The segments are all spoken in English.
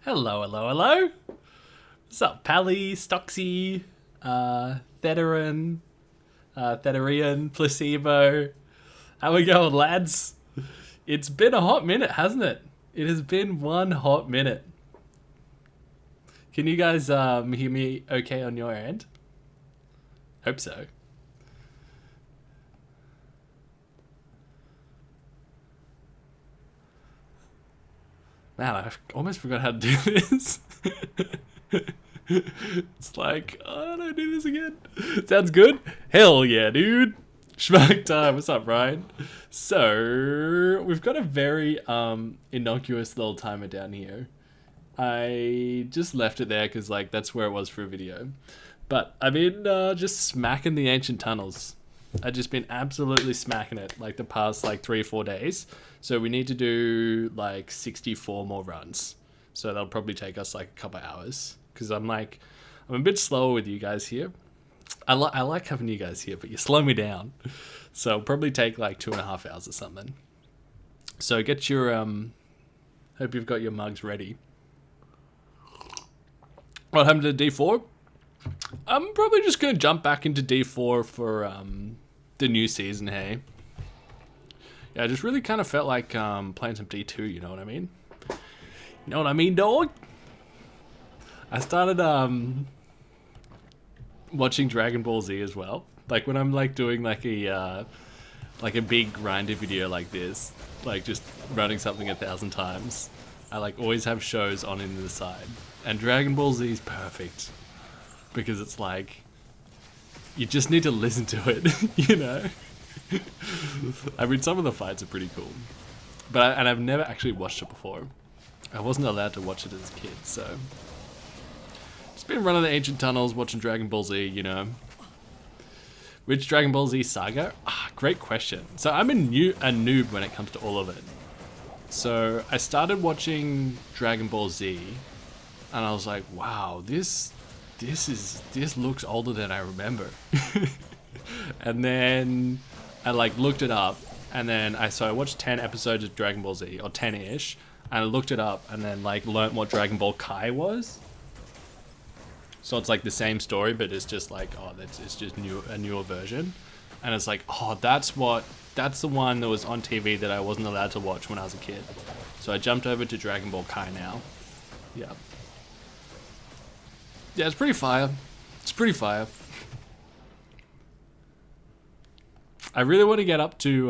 Hello, hello, hello. What's up, Pally, Stoxy, Theteran, Therian, Placebo? How we going, lads? It's been a hot minute, hasn't it? It has been one hot minute. Can you guys hear me okay on your end? Hope so. Man, I almost forgot how to do this. It's like, oh, don't do this again. Sounds good? Hell yeah, dude. Schmuck time. What's up, Ryan? So, we've got a very innocuous little timer down here. I just left it there because, like, that's where it was for a video. But I've been just smacking the ancient tunnels. I've just been absolutely smacking it, like, the past, like, 3 or 4 days. So we need to do, like, 64 more runs. So that'll probably take us, like, a couple hours. Because I'm a bit slower with you guys here. I like having you guys here, but you slow me down. So it'll probably take, like, 2.5 hours or something. So get your, hope you've got your mugs ready. What happened to D4? I'm probably just going to jump back into D4 for, the new season, hey? Yeah, I just really kind of felt like playing some D2, you know what I mean? You know what I mean, dog? I started watching Dragon Ball Z as well. Like when I'm like doing like a big grinder video like this, like just running something 1,000 times, I like always have shows on in the side. And Dragon Ball Z is perfect because it's like you just need to listen to it, you know? I mean, some of the fights are pretty cool, but I've never actually watched it before. I wasn't allowed to watch it as a kid, so just been running the ancient tunnels, watching Dragon Ball Z. You know, which Dragon Ball Z saga? Great question. So I'm a noob when it comes to all of it. So I started watching Dragon Ball Z, and I was like, wow, this looks older than I remember. And then I like looked it up, and then I watched 10 episodes of Dragon Ball Z, or 10-ish, and I looked it up, and then like learnt what Dragon Ball Kai was. So it's like the same story, but it's just like, it's just a newer version, and it's like, oh, that's the one that was on TV that I wasn't allowed to watch when I was a kid. So I jumped over to Dragon Ball Kai now. Yeah, it's pretty fire. It's pretty fire. I really want to get up to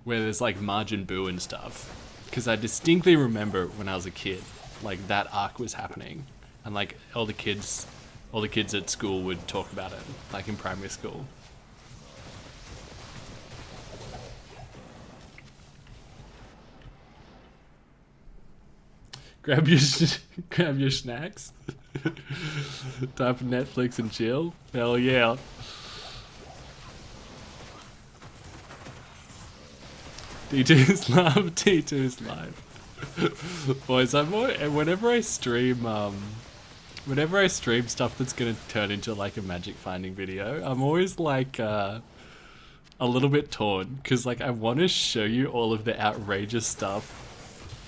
where there's like Majin Buu and stuff, because I distinctly remember when I was a kid, like that arc was happening, and like all the kids at school would talk about it, like in primary school. Grab your snacks. Time for Netflix and chill. Hell yeah. D2's live, D2's live. Boys, whenever I stream stuff that's gonna turn into like a magic finding video, I'm always like a little bit torn, because like I want to show you all of the outrageous stuff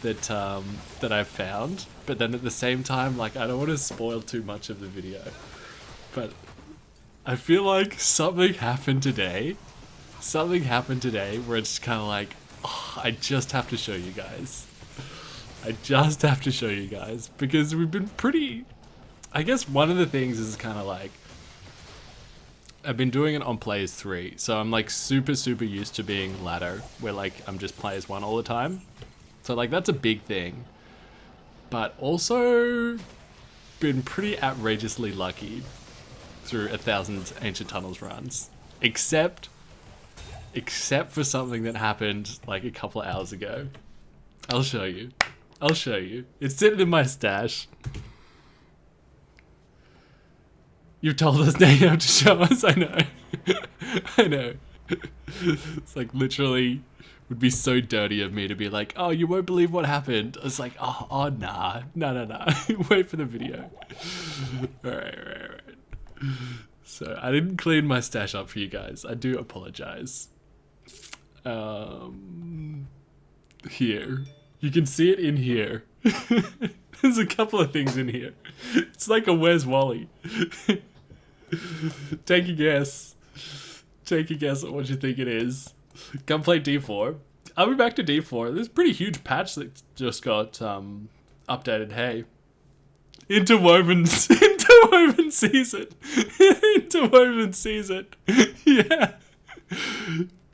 that I've found, but then at the same time, like I don't want to spoil too much of the video. But I feel like something happened today where it's kind of like, I just have to show you guys. Because we've been pretty... I guess one of the things is kind of like, I've been doing it on Players 3, so I'm like super used to being ladder, where like I'm just Players 1 all the time. So like that's a big thing. But also been pretty outrageously lucky through 1,000 Ancient Tunnels runs. Except for something that happened like a couple of hours ago. I'll show you. It's sitting in my stash. You've told us now you have to show us. I know. I know. It's like literally would be so dirty of me to be like, oh, you won't believe what happened. It's like, nah. Wait for the video. All right. So I didn't clean my stash up for you guys. I do apologize. Here. You can see it in here. There's a couple of things in here. It's like a Where's Wally? Take a guess. Take a guess at what you think it is. Come play D4. I'll be back to D4. There's a pretty huge patch that just got updated. Hey. Interwoven season. Interwoven season. Yeah.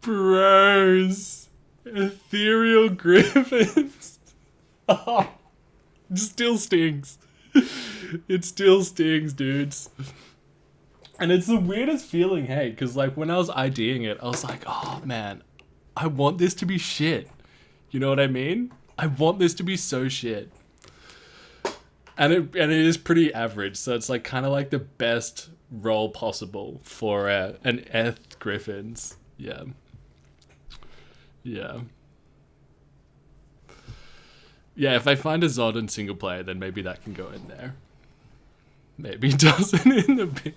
Bros. Ethereal griffins. Oh. It still stings. It still stings, dudes. And it's the weirdest feeling, hey, because like when I was IDing it, I was like, oh man, I want this to be shit. You know what I mean? I want this to be so shit. And it is pretty average, so it's like kind of like the best roll possible for an Eth Griffins. Yeah. Yeah. Yeah, if I find a Zod in single player, then maybe that can go in there. Maybe it doesn't in the bin.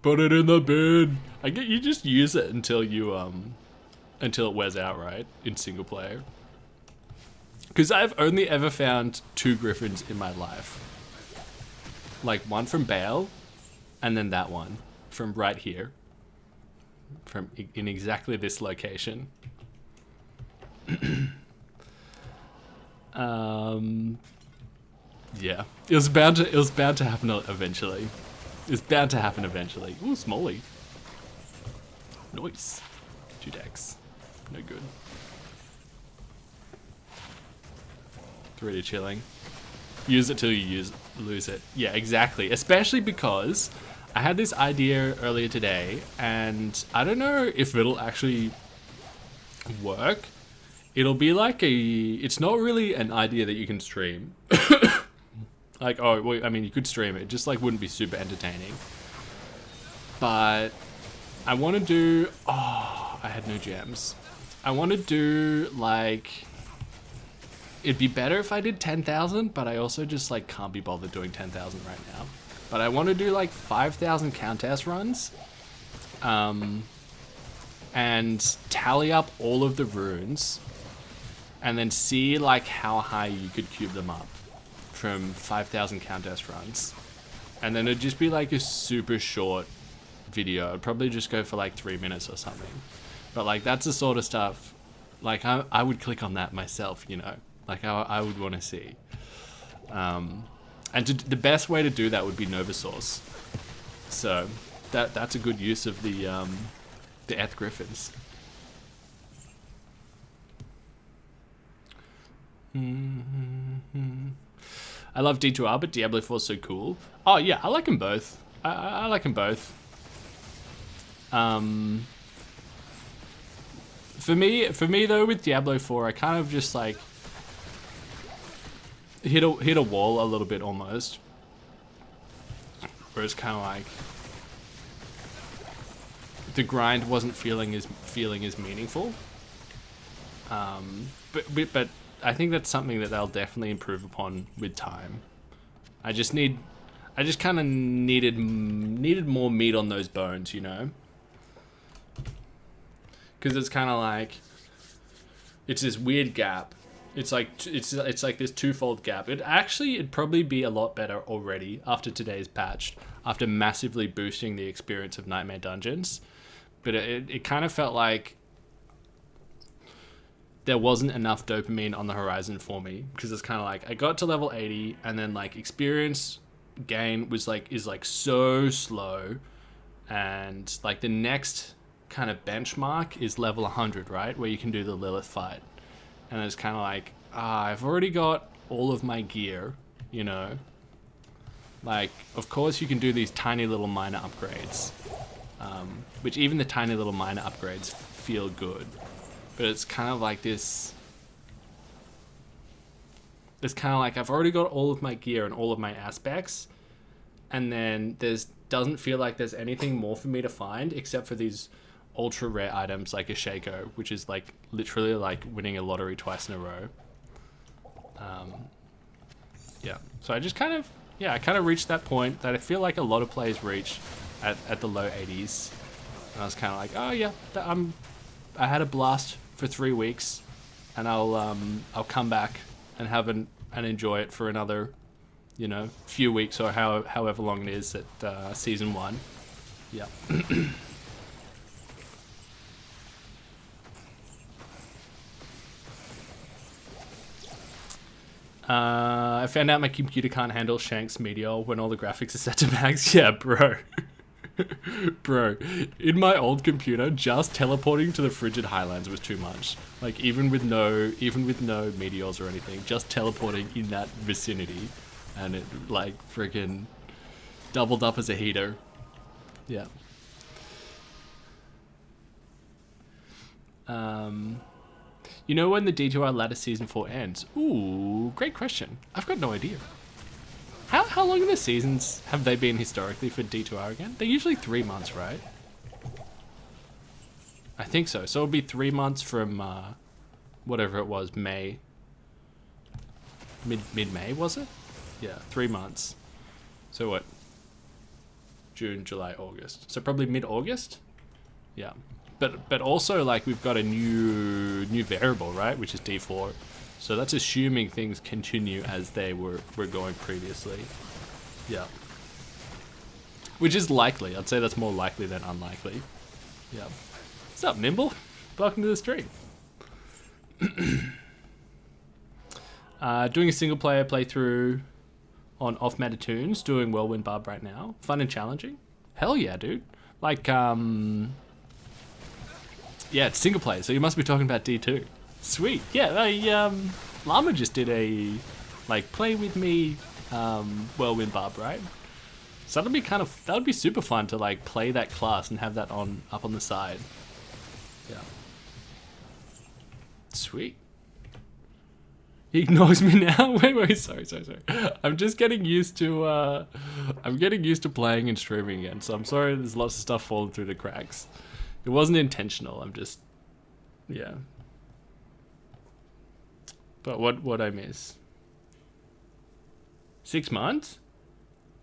Put it in the bin. I get you just use it until you until it wears out, right? In single player. Because I've only ever found 2 griffins in my life. Like one from Bale, and then that one from right here. From in exactly this location. Yeah, it was bound to happen eventually. It's bound to happen eventually. Ooh, Smolly. Nice. 2 decks. No good. 3 chilling. Use it till you lose it. Yeah, exactly. Especially because I had this idea earlier today, and I don't know if it'll actually work. It'll be like it's not really an idea that you can stream. Like, oh, well, I mean, you could stream it. It just like wouldn't be super entertaining. But I want to do, oh, I had no gems. I want to do like, it'd be better if I did 10,000, but I also just like can't be bothered doing 10,000 right now. But I want to do like 5,000 Countess runs. And tally up all of the runes. And then see like how high you could cube them up from 5,000 Countess runs. And then it'd just be like a super short video. I'd probably just go for like 3 minutes or something. But like that's the sort of stuff, like I would click on that myself, you know? Like I would want to see. And the best way to do that would be Nova Source. So that's a good use of the Eth Griffins. I love D2R, but Diablo 4 is so cool. Oh yeah, I like them both. I like them both. For me though, with Diablo 4, I kind of just like hit a wall a little bit almost, where it's kind of like the grind wasn't feeling as meaningful. But I think that's something that they'll definitely improve upon with time. I just kind of needed more meat on those bones, you know? Because it's kind of like, it's this weird gap. It's like this twofold gap. It'd probably be a lot better already after today's patch, after massively boosting the experience of Nightmare Dungeons. But it kind of felt like there wasn't enough dopamine on the horizon for me, because it's kind of like I got to level 80 and then like experience gain is so slow, and like the next kind of benchmark is level 100, right, where you can do the Lilith fight, and it's kind of like I've already got all of my gear, you know, like of course you can do these tiny little minor upgrades, which even the tiny little minor upgrades feel good. But it's kind of like this. It's kind of like I've already got all of my gear and all of my aspects, and then doesn't feel like there's anything more for me to find except for these ultra rare items like a Shaco, which is like literally like winning a lottery twice in a row. Yeah. So I just kind of reached that point that I feel like a lot of players reach at the low 80s, and I was kind of like, oh yeah, I had a blast for 3 weeks, and I'll come back and have and enjoy it for another, you know, few weeks or however long it is at season 1. Yeah. I found out my computer can't handle Shank's Meteor when all the graphics are set to max. Yeah, bro. Bro, in my old computer, just teleporting to the frigid highlands was too much. Like, even with no meteors or anything, just teleporting in that vicinity, and it, like, freaking doubled up as a heater. Yeah. You know when the D2R ladder season 4 ends? Ooh, great question. I've got no idea. How long of the seasons have they been historically for D2R again? They're usually 3 months, right? I think so. So it'll be 3 months from whatever it was, May. Mid-May, was it? Yeah, 3 months. So what? June, July, August. So probably mid-August? Yeah. But also, like, we've got a new variable, right? Which is D4. So that's assuming things continue as they were going previously. Yeah. Which is likely. I'd say that's more likely than unlikely. Yeah. What's up, Nimble? Welcome to the stream. Doing a single player playthrough on off-meta tunes, doing Whirlwind Barb right now. Fun and challenging. Hell yeah, dude. Like, yeah, it's single player, so you must be talking about D2. Sweet. Yeah, Llama just did a, like, play with me Whirlwind Barb, right? So that would be super fun to, like, play that class and have that up on the side. Yeah. Sweet. He ignores me now? Wait, sorry. I'm just getting used to, playing and streaming again, so I'm sorry there's lots of stuff falling through the cracks. It wasn't intentional, I'm just, yeah. But what I miss? 6 months?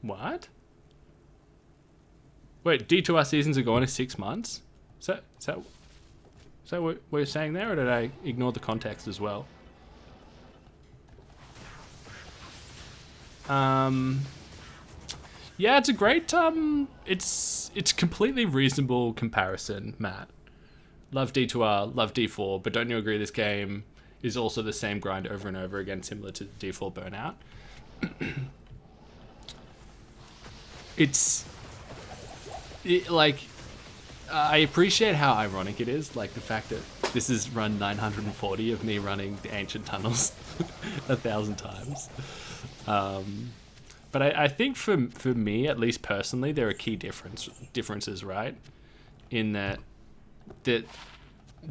What? Wait, D2R seasons are going to 6 months? Is that what you're saying there, or did I ignore the context as well? Yeah, it's a great, it's completely reasonable comparison, Matt. Love D2R, love D4, but don't you agree this game is also the same grind over and over again, similar to D4 Burnout? I appreciate how ironic it is, like the fact that this is run 940 of me running the ancient tunnels 1,000 times. But I think for me, at least personally, there are key differences, right? In that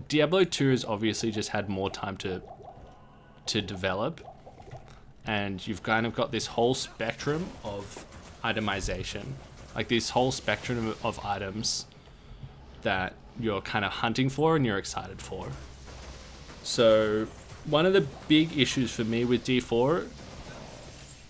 Diablo 2 has obviously just had more time to develop, and you've kind of got this whole spectrum of itemization, like this whole spectrum of items that you're kind of hunting for and you're excited for. So one of the big issues for me with D4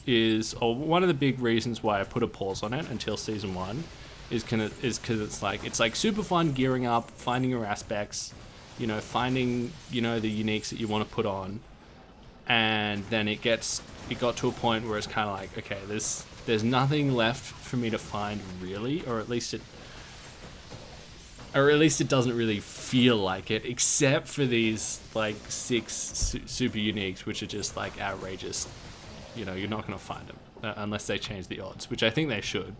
one of the big reasons why I put a pause on it until season 1 is because it's like super fun gearing up, finding your aspects, you know, finding, you know, the uniques that you want to put on, and then it got to a point where it's kind of like, okay, there's nothing left for me to find really, or at least it doesn't really feel like it, except for these like 6 super uniques, which are just like outrageous. You know, you're not going to find them unless they change the odds, which I think they should.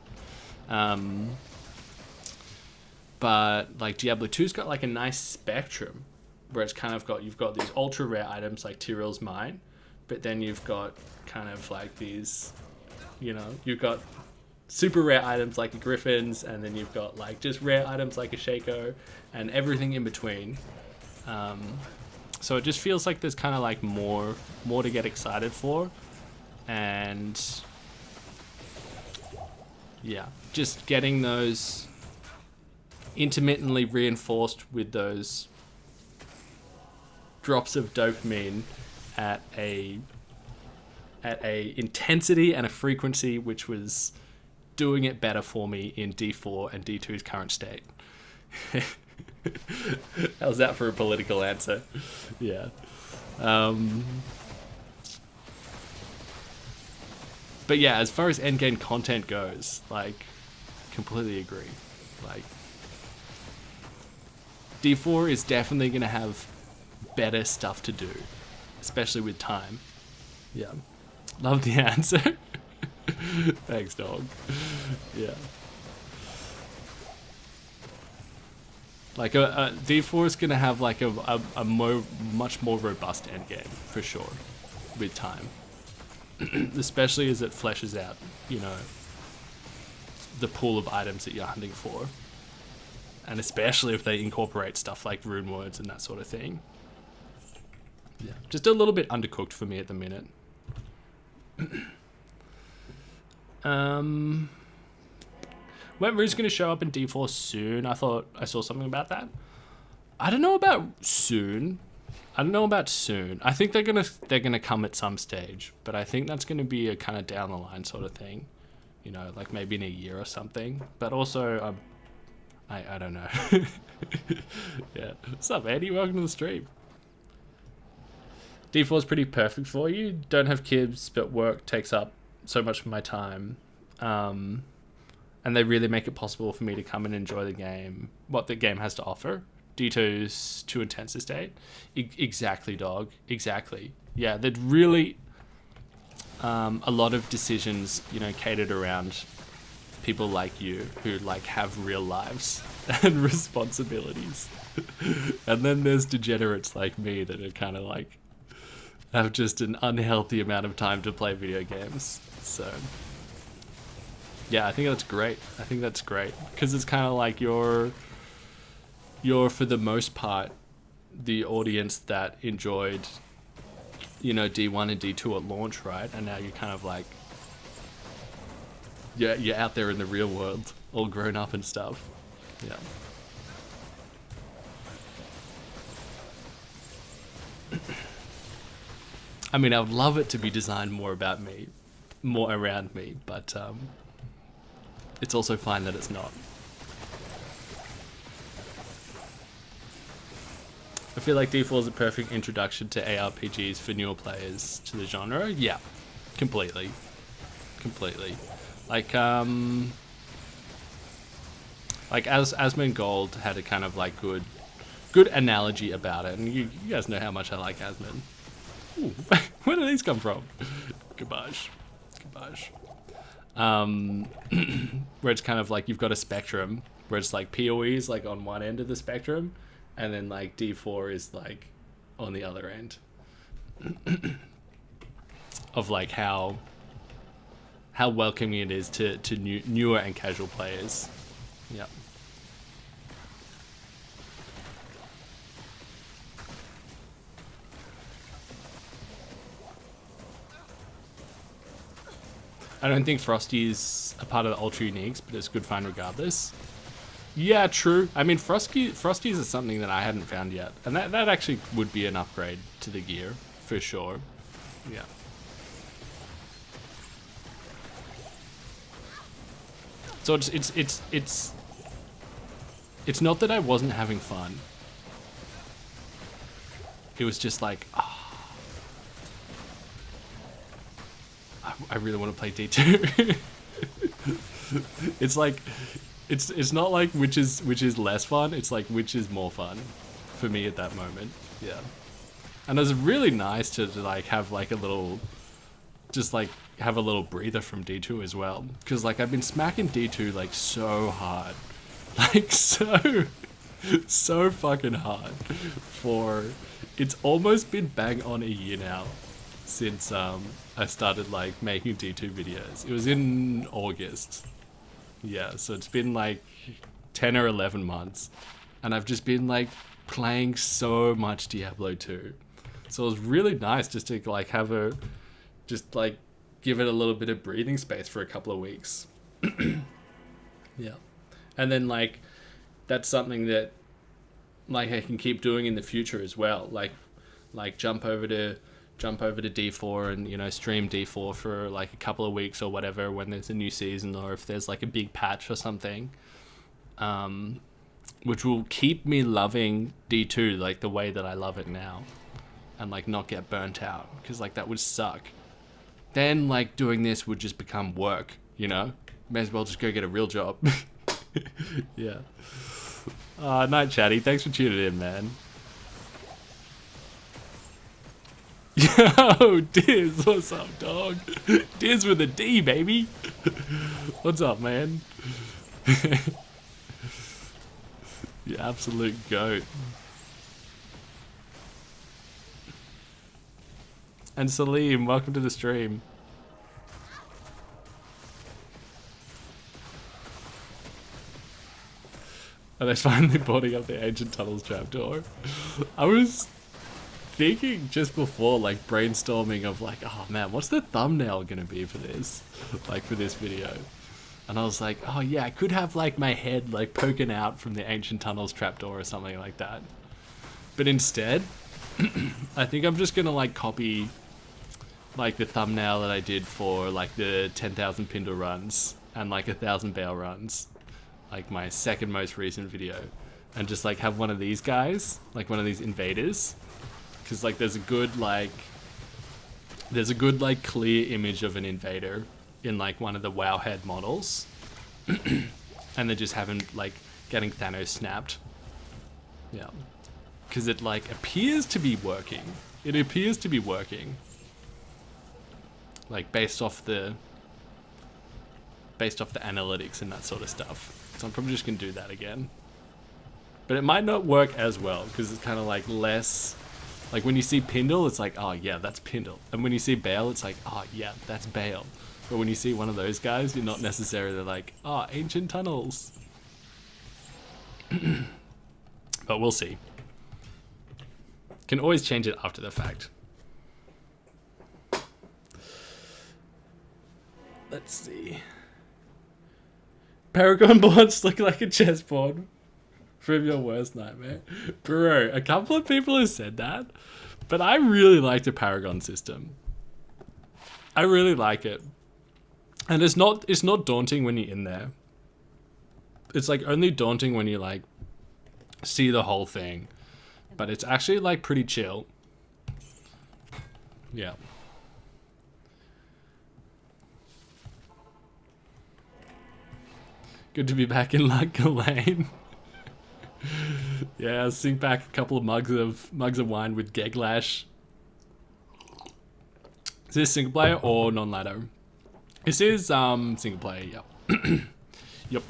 But like Diablo 2's got like a nice spectrum where it's kind of you've got these ultra rare items like Tyrael's Mine, but then you've got kind of like these, you know, you've got super rare items like the Griffins, and then you've got like just rare items like a Shaco and everything in between. So it just feels like there's kind of like more to get excited for. And yeah, just getting those intermittently reinforced with those drops of dopamine at a intensity and a frequency which was doing it better for me in D4 and D2's current state. How's that for a political answer? Yeah. But yeah, as far as endgame content goes, like, completely agree. Like, D4 is definitely going to have better stuff to do, especially with time. Yeah. Love the answer. Thanks, dog. Yeah. Like, a D4 is going to have, like, a much more robust endgame, for sure, with time. Especially as it fleshes out, you know, the pool of items that you're hunting for. And especially if they incorporate stuff like rune words and that sort of thing. Yeah. Just a little bit undercooked for me at the minute. When Rune's going to show up in D4 soon? I thought I saw something about that. I don't know about soon. I think they're gonna come at some stage, but I think that's gonna be a kind of down the line sort of thing, you know, like maybe in a year or something. But also, I don't know. Yeah, what's up, Andy? Welcome to the stream. D4 is pretty perfect for you. Don't have kids, but work takes up so much of my time, and they really make it possible for me to come and enjoy the game, what the game has to offer. D2's too intense to state. Exactly, dog. Exactly. Yeah, there's really a lot of decisions, you know, catered around people like you who like have real lives and responsibilities. And then there's degenerates like me that are kind of like have just an unhealthy amount of time to play video games. So yeah, I think that's great. Because it's kind of like you're for the most part the audience that enjoyed, you know, D1 and D2 at launch, right? And now you're kind of like, you're out there in the real world, all grown up and stuff. Yeah. I mean, I would love it to be designed more about me, more around me, but it's also fine that it's not. I feel like D4 is a perfect introduction to ARPGs for newer players to the genre. Yeah, completely. Like Asmongold had a kind of like good analogy about it, and you guys know how much I like Asmon. Ooh, where do these come from? Garbage. Where it's kind of like you've got a spectrum where it's like PoE is like on one end of the spectrum, and then like D4 is like on the other end of like how welcoming it is to newer and casual players. Yeah. I don't think Frosty is a part of the Ultra Uniques, but it's good fun regardless. Yeah, true. I mean, Frosties is something that I hadn't found yet, and that actually would be an upgrade to the gear for sure. Yeah. So it's not that I wasn't having fun. It was just like, I really want to play D2. It's like, it's not like which is less fun. It's like which is more fun for me at that moment. Yeah. And it was really nice to like have like a little, just like have a little breather from D2 as well. Because like I've been smacking D2 like so hard. Like so fucking hard for, it's almost been bang on a year now since I started like making D2 videos. It was in August. Yeah, so it's been like 10 or 11 months, and I've just been like playing so much Diablo 2. So it was really nice just to like just like give it a little bit of breathing space for a couple of weeks. Yeah. And then like that's something that like I can keep doing in the future as well. Like jump over to D4 and, you know, stream D4 for like a couple of weeks or whatever when there's a new season, or if there's like a big patch or something, which will keep me loving D2 like the way that I love it now, and like not get burnt out, because like that would suck then like doing this would just become work, you know? May as well just go get a real job. Yeah. Night Chatty, thanks for tuning in, man. Yo, Diz, what's up, dog? Diz with a D, baby. What's up, man? You absolute goat. And Salim, welcome to the stream. And they're finally boarding up the ancient tunnels trapdoor. I was thinking just before, like brainstorming of like, oh man, what's the thumbnail gonna be for this? Like for this video. And I was like, oh yeah, I could have like my head like poking out from the ancient tunnels trapdoor or something like that. But instead, I think I'm just gonna like copy like the thumbnail that I did for like the 10,000 Pindle runs and like 1,000 Bale runs. Like my second most recent video, and just like have one of these guys, like one of these invaders, because like there's a good like clear image of an invader in like one of the Wowhead models, and they just haven't like getting Thanos snapped. Yeah, because it like appears to be working. It appears to be working. Like based off the analytics and that sort of stuff. So I'm probably just going to do that again. But it might not work as well, because it's kind of like less... Like when you see Pindle, it's like, oh yeah, that's Pindle. And when you see Bale, it's like, oh yeah, that's Bale. But when you see one of those guys, you're not necessarily like, oh, ancient tunnels. But we'll see. Can always change it after the fact. Let's see. Paragon boards look like a chessboard from your worst nightmare. Bro, a couple of people have said that, but I really like the Paragon system. I really like it. And it's not daunting when you're in there. It's like only daunting when you like see the whole thing, but it's actually like pretty chill. Yeah. Good to be back in Ludger Lane. Yeah, sink back a couple of mugs of wine with Geglash. Is this single player or non-ladder? This is single player, yep. Yup.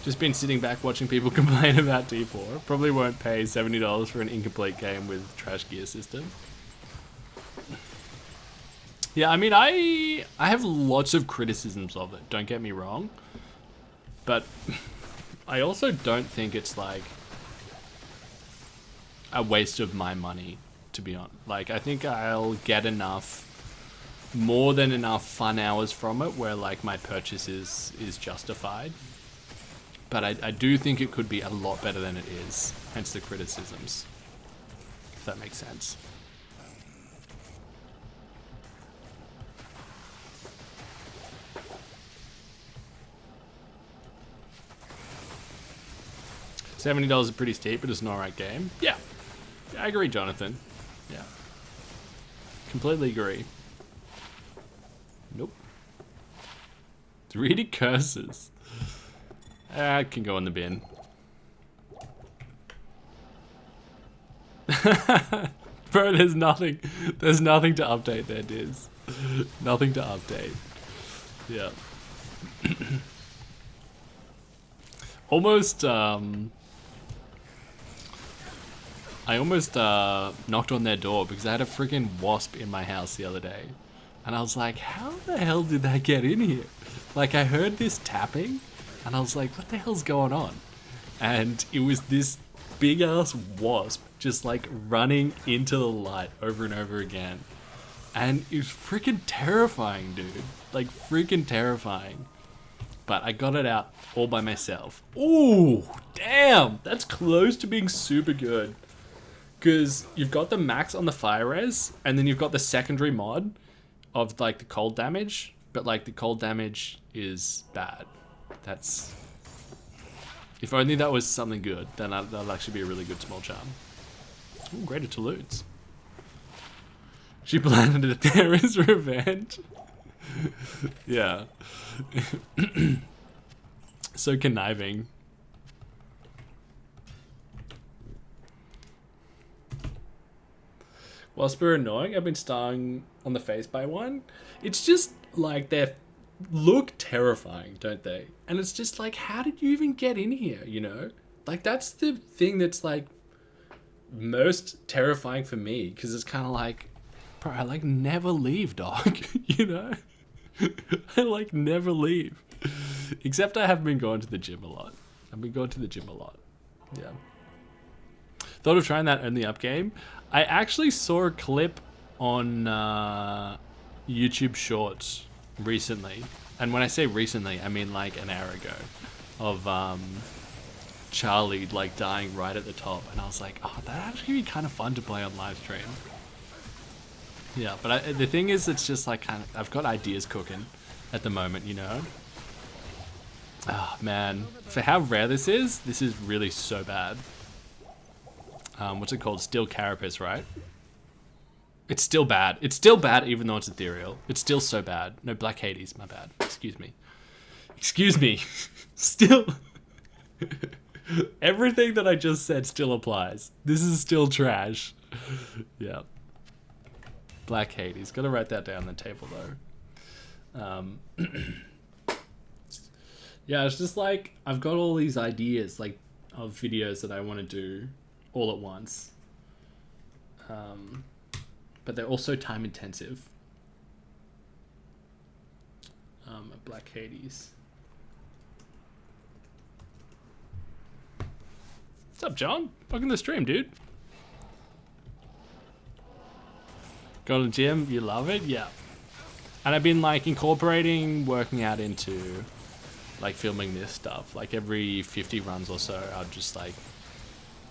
Just been sitting back watching people complain about D4. Probably won't pay $70 for an incomplete game with trash gear system. Yeah, I mean, I have lots of criticisms of it, don't get me wrong. But I also don't think it's like a waste of my money, to be honest. Like, I think I'll get more than enough fun hours from it where like my purchase is justified. But I do think it could be a lot better than it is, hence the criticisms, if that makes sense. $70 is pretty steep, but it's an alright game. Yeah, I agree, Jonathan. Yeah, completely agree. Nope. 3D curses. It can go in the bin. Bro, there's nothing to update there, Diz. Nothing to update. Yeah. I almost knocked on their door because I had a freaking wasp in my house the other day. And I was like, how the hell did that get in here? Like, I heard this tapping. And I was like, what the hell's going on? And it was this big ass wasp just like running into the light over and over again. And it was freaking terrifying, dude. Like freaking terrifying. But I got it out all by myself. Ooh, damn. That's close to being super good. Because you've got the max on the fire res, and then you've got the secondary mod of like the cold damage, but like the cold damage is bad. That's, if only that was something good, then that'll actually be a really good small charm. Ooh, greater Toulouse. She planted it there as revenge. Yeah. So conniving. Wasp are annoying. I've been stung on the face by one. It's just like they look terrifying, don't they? And it's just like, how did you even get in here, you know? Like, that's the thing that's like most terrifying for me, because it's kind of like, bro, I like never leave, dog. You know? I like never leave. Except I have been going to the gym a lot. I've been going to the gym a lot. Yeah. Thought of trying that only up game. I actually saw a clip on YouTube Shorts recently. And when I say recently, I mean like an hour ago. Of Charlie like dying right at the top. And I was like, oh, that'd actually be kind of fun to play on live stream. Yeah, but the thing is, it's just like kind of, I've got ideas cooking at the moment, you know? Oh, man. For how rare this is really so bad. What's it called? Steel Carapace, right? It's still bad. It's still bad even though it's ethereal. It's still so bad. No, Black Hades, my bad. Excuse me. Excuse me. Still. Everything that I just said still applies. This is still trash. Yeah. Black Hades. Gotta write that down on the table though. Yeah, it's just like, I've got all these ideas like of videos that I want to do all at once. But they're also time intensive. Black Hades. What's up, John? Welcome to the stream, dude. Go to the gym, you love it? Yeah. And I've been like incorporating working out into like filming this stuff. Like every 50 runs or so, I'll just like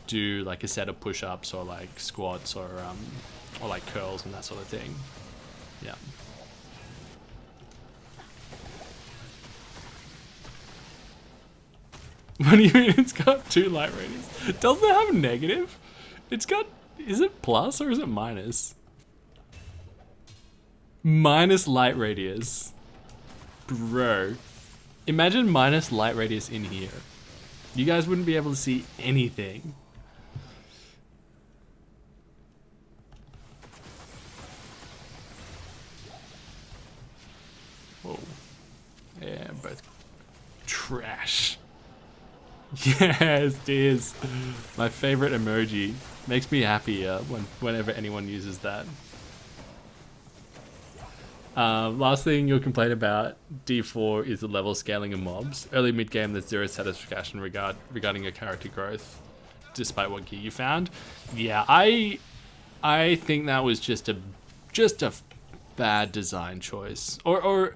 do like a set of push-ups or like squats or like curls and that sort of thing. Yeah. What do you mean it's got 2 light ratings? Doesn't it have a negative? It's got, is it plus or is it minus? Minus light radius. Bro. Imagine minus light radius in here. You guys wouldn't be able to see anything. Whoa. Yeah, both trash. Yes, it is. My favorite emoji. Makes me happy whenever anyone uses that. Last thing you'll complain about D4 is the level scaling of mobs. Early mid game, there's zero satisfaction regarding your character growth, despite what gear you found. Yeah, I think that was just a bad design choice, or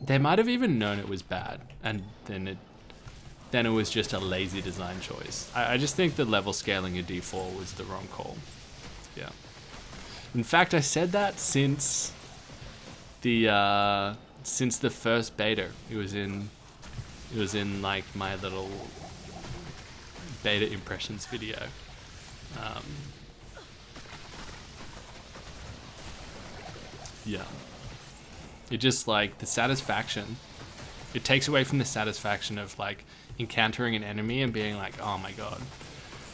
they might have even known it was bad, and then it was just a lazy design choice. I just think the level scaling of D4 was the wrong call. Yeah. In fact, I said that since the first beta. It was in like my little beta impressions video. Yeah. It just like the satisfaction. It takes away from the satisfaction of like encountering an enemy and being like, oh my god,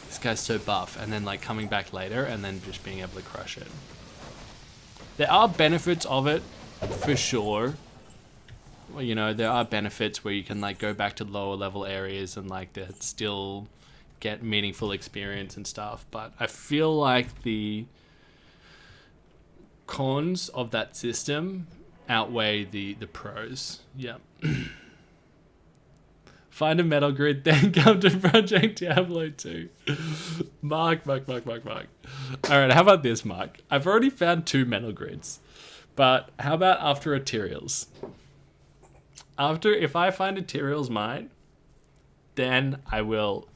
this guy's so buff, and then like coming back later and then just being able to crush it. There are benefits of it, for sure. Well, you know, there are benefits where you can like go back to lower level areas and like still get meaningful experience and stuff, but I feel like the cons of that system outweigh the pros. Yeah. Find a metal grid, then come to Project Diablo 2. Mark. Alright, how about this, Mark? I've already found 2 metal grids. But how about after Ethereals? If I find Ethereals mine, then I'll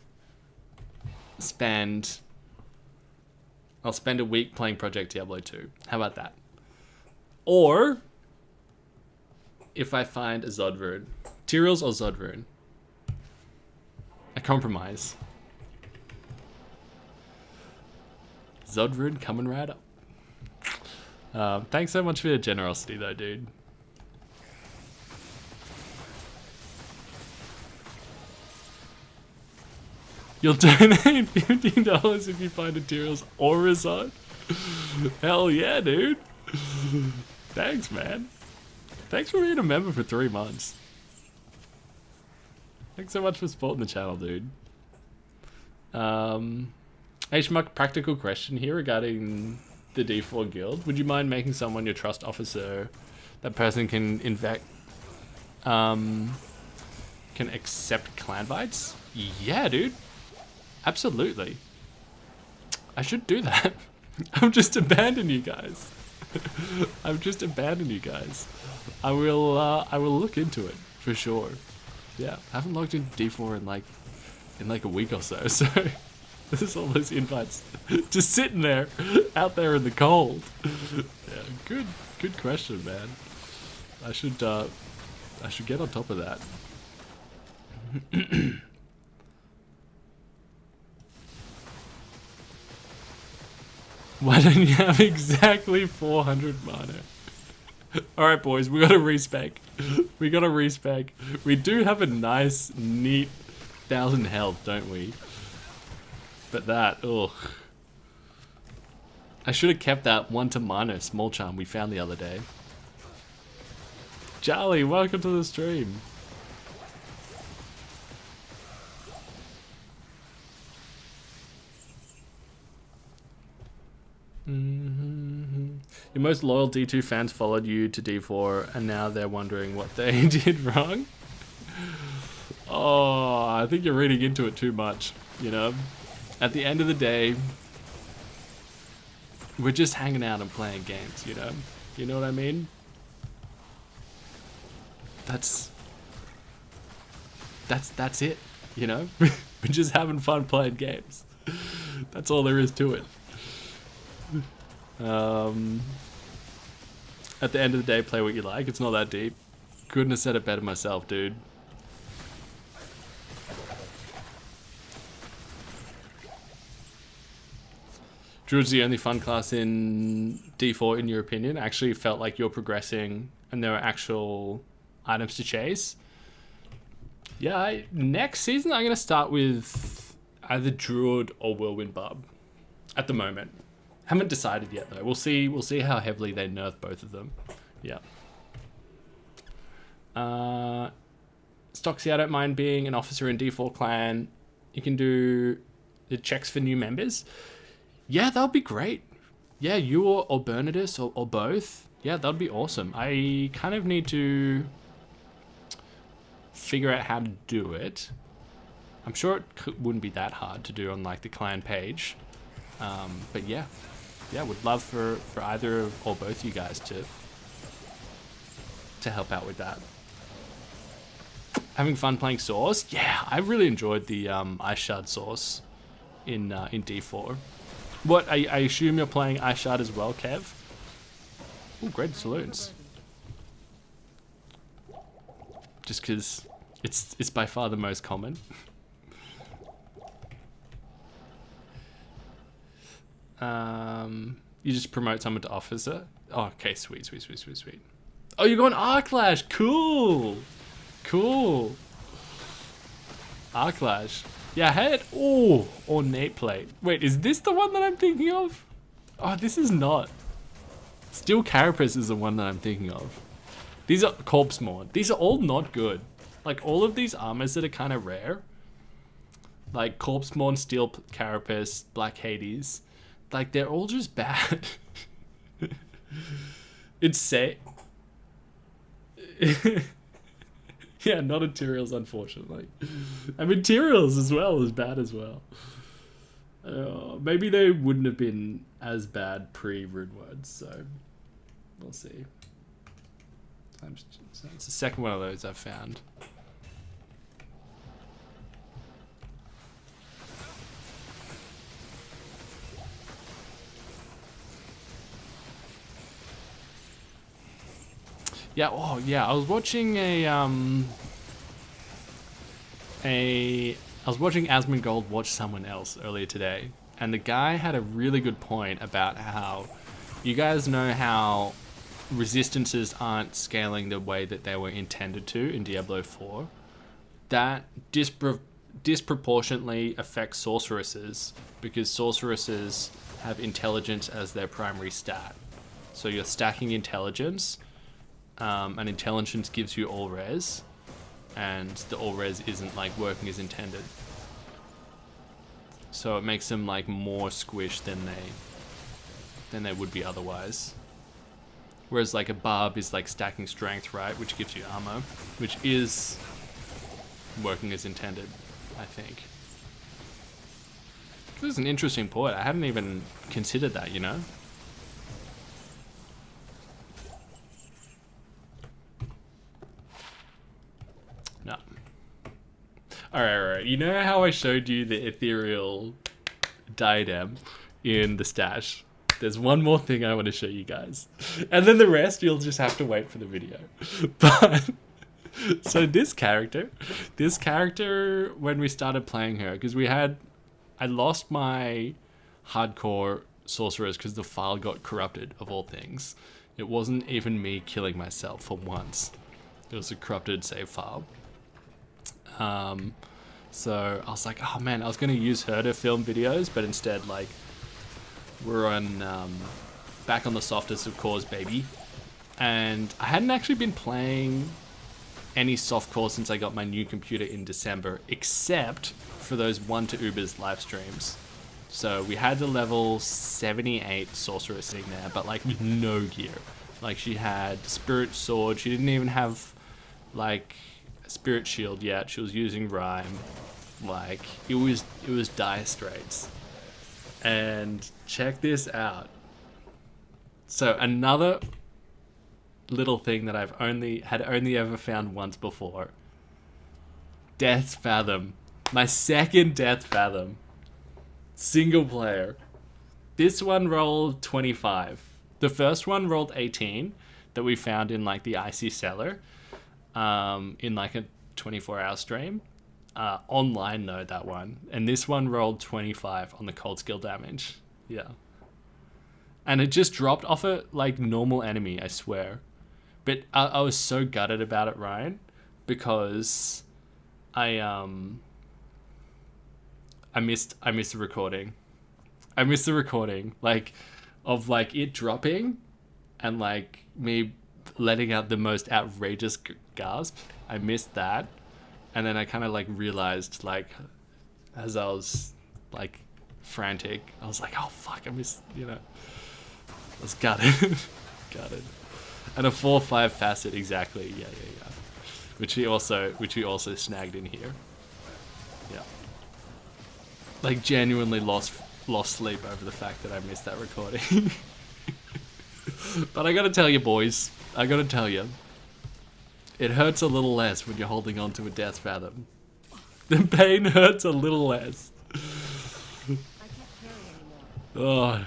spend a week playing Project Diablo 2. How about that? Or if I find a Zod rune. Tyrell's or Zod rune. A compromise. Zod rune coming right up. Thanks so much for your generosity though, dude. You'll donate $15 if you find a Tyrell's or a Zod. Hell yeah, dude. Thanks, man. Thanks for being a member for 3 months. Thanks so much for supporting the channel, dude. Hey Schmuck, practical question here regarding the D4 guild. Would you mind making someone your trust officer? That person can can accept clan bites? Yeah, dude. Absolutely. I should do that. I've just abandoned you guys. I've just abandoned you guys. I will look into it for sure. Yeah, I haven't logged into D4 in like a week or so. So there's all those invites just sitting there, out there in the cold. Yeah, good question, man. I should get on top of that. Why don't you have exactly 400 mana? Alright boys, we gotta respec. We gotta respec. We do have a nice, neat 1000 health, don't we? But that, ugh. I should have kept that 1 to minor small charm we found the other day. Charlie, welcome to the stream. Your most loyal D2 fans followed you to D4 and now they're wondering what they did wrong. Oh, I think you're reading into it too much, you know? At the end of the day, we're just hanging out and playing games, you know? You know what I mean? That's it, you know? We're just having fun playing games. That's all there is to it. At the end of the day, play what you like. It's not that deep. Couldn't have said it better myself, dude. Druid's the only fun class in D4 in your opinion. Actually felt like you're progressing and there are actual items to chase. Yeah, next season I'm going to start with either Druid or Whirlwind Barb. At the moment. Haven't decided yet though. We'll see how heavily they nerf both of them. Yeah. Stoxy, I don't mind being an officer in D4 clan. You can do the checks for new members. Yeah, that would be great. Yeah, you or Bernadus or both. Yeah, that would be awesome. I kind of need to figure out how to do it. I'm sure it wouldn't be that hard to do on like the clan page. But yeah, would love for either or both you guys to help out with that. Having fun playing Source? Yeah, I really enjoyed the Ice Shard Source in D4. What, I assume you're playing Ice Shard as well, Kev? Ooh, great saloons. Just because it's by far the most common. You just promote someone to officer? Oh, okay, sweet. Oh, you're going Arclash, cool. Arclash. Yeah, I had, oh, Ornate Plate. Wait, is this the one that I'm thinking of? Oh, this is not. Steel Carapace is the one that I'm thinking of. These are Corpse Maw. These are all not good. Like, all of these armors that are kind of rare. Like, Corpse Maw, Steel Carapace, Black Hades. Like, they're all just bad. It's say. Yeah, not a Tyrael's, unfortunately. I mean, Tyrael's as well is bad as well. Maybe they wouldn't have been as bad pre-Rune Words, so we'll see. It's the second one of those I've found. Yeah, oh yeah, I was watching I was watching Asmongold watch someone else earlier today, and the guy had a really good point about how you guys know how resistances aren't scaling the way that they were intended to in Diablo 4. That disproportionately affects sorceresses because sorceresses have intelligence as their primary stat. So you're stacking intelligence, and intelligence gives you all res, and the all res isn't like working as intended. So it makes them like more squished than they would be otherwise. Whereas like a barb is like stacking strength, right, which gives you armor, which is working as intended, I think. This is an interesting point. I hadn't even considered that, you know? No. Alright. You know how I showed you the ethereal diadem in the stash? There's one more thing I want to show you guys. And then the rest, you'll just have to wait for the video. But... so this character, when we started playing her, because I lost my hardcore sorceress because the file got corrupted, of all things. It wasn't even me killing myself for once. It was a corrupted save file. So I was like, oh man, I was going to use her to film videos, but instead, like, we're on, back on the softest of cores, baby. And I hadn't actually been playing any softcore since I got my new computer in December, except for those 1 to Ubers live streams. So we had the level 78 sorcerer sitting there, but like with no gear. Like she had spirit sword, she didn't even have like a spirit shield yet, she was using rhyme. Like it was dire straits. And check this out. So another little thing that I've only ever found once before. Death Fathom. My second Death Fathom. Single player. This one rolled 25. The first one rolled 18 that we found in like the icy cellar, in like a 24-hour stream. Online though, that one. And this one rolled 25 on the cold skill damage. Yeah. And it just dropped off a like normal enemy, I swear. But I was so gutted about it, Ryan, because I missed the recording. I missed the recording, like, of like it dropping, and like me letting out the most outrageous gasp. I missed that, and then I kind of like realized, like, as I was like frantic, I was like, oh fuck, I missed, you know. I was gutted, gutted. And a 4/5 facet, exactly. Yeah. Which we also snagged in here. Yeah. Like genuinely lost sleep over the fact that I missed that recording. But I gotta tell you, boys. It hurts a little less when you're holding on to a Death Fathom. The pain hurts a little less. Oh.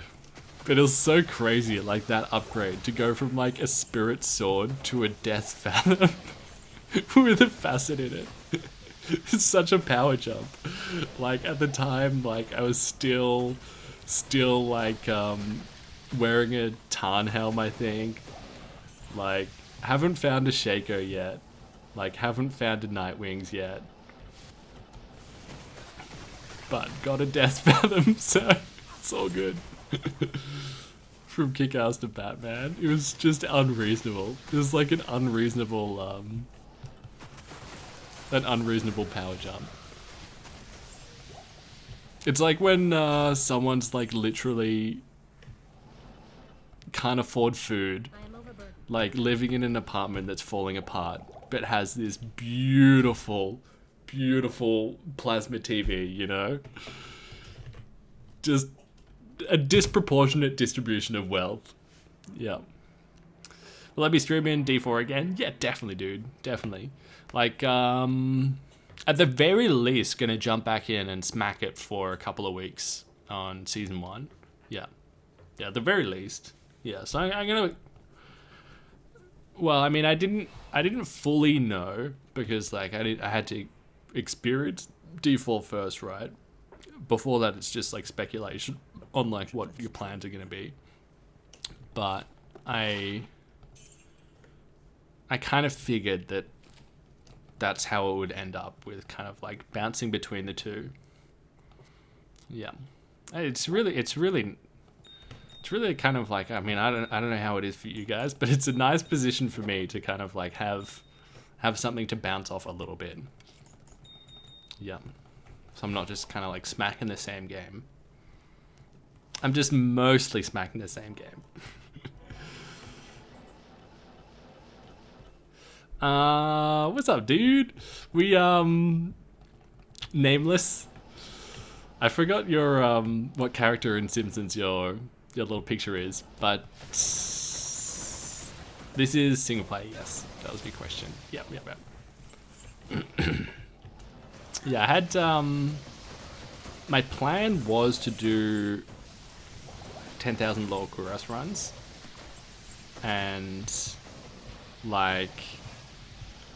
But it was so crazy, like that upgrade, to go from like a spirit sword to a Death Fathom with a facet in it. It's such a power jump. Like at the time, like I was still like wearing a Tarn helm, I think. Like haven't found a Shaco yet. Like haven't found a Nightwings yet. But got a Death Fathom, so it's all good. From Kick-Ass to Batman, it was just unreasonable. It was like an unreasonable power jump. It's like when someone's like literally can't afford food, like living in an apartment that's falling apart, but has this beautiful plasma TV, you know? Just a disproportionate distribution of wealth. Yeah. Will I be streaming D4 again? Yeah, definitely, dude. Definitely. Like, at the very least, gonna jump back in and smack it for a couple of weeks on season 1. Yeah. Yeah, at the very least. Yeah, so I'm gonna... Well, I mean, I didn't fully know because like I had to experience D4 first, right? Before that, it's just like speculation on like what your plans are gonna be. But I kind of figured that that's how it would end up, with kind of like bouncing between the two. Yeah, it's really kind of like, I mean, I don't know how it is for you guys, but it's a nice position for me to kind of like have something to bounce off a little bit. Yeah. So I'm not just kind of like smacking the same game. I'm just mostly smacking the same game. What's up, dude? We nameless. I forgot your what character in Simpsons your little picture is, but this is single player. Yes, that was your question. Yep. Yeah, I had my plan was to do 10,000 lower Kuros runs, and like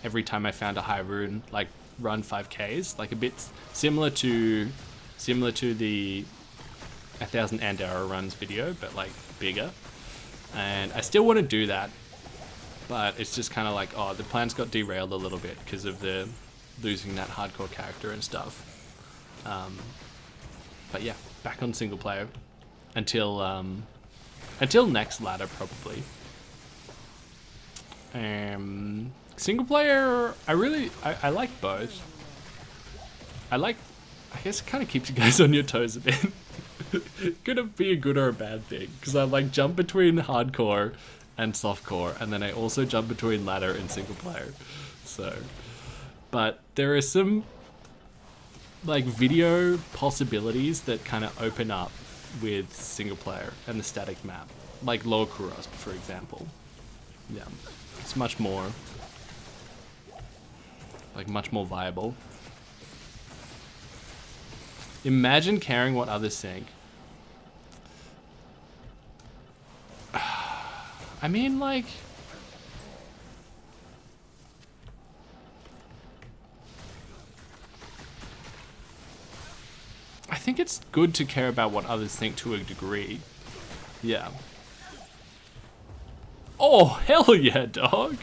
every time I found a high rune, like run 5Ks, like a bit similar to the 1,000 Andara runs video, but like bigger. And I still want to do that, but it's just kind of like, oh, the plans got derailed a little bit because of the losing that hardcore character and stuff. But yeah, back on single player until next ladder probably. Single player, I like both. I guess it kind of keeps you guys on your toes a bit. Could it be a good or a bad thing? Because I like jump between hardcore and softcore, and then I also jump between ladder and single player. So, but there are some like video possibilities that kind of open up with single player and the static map, like Lower Kuros, for example. Yeah, it's much more viable. Imagine caring what others think. I mean, like, I think it's good to care about what others think to a degree. Yeah. Oh, hell yeah, dog.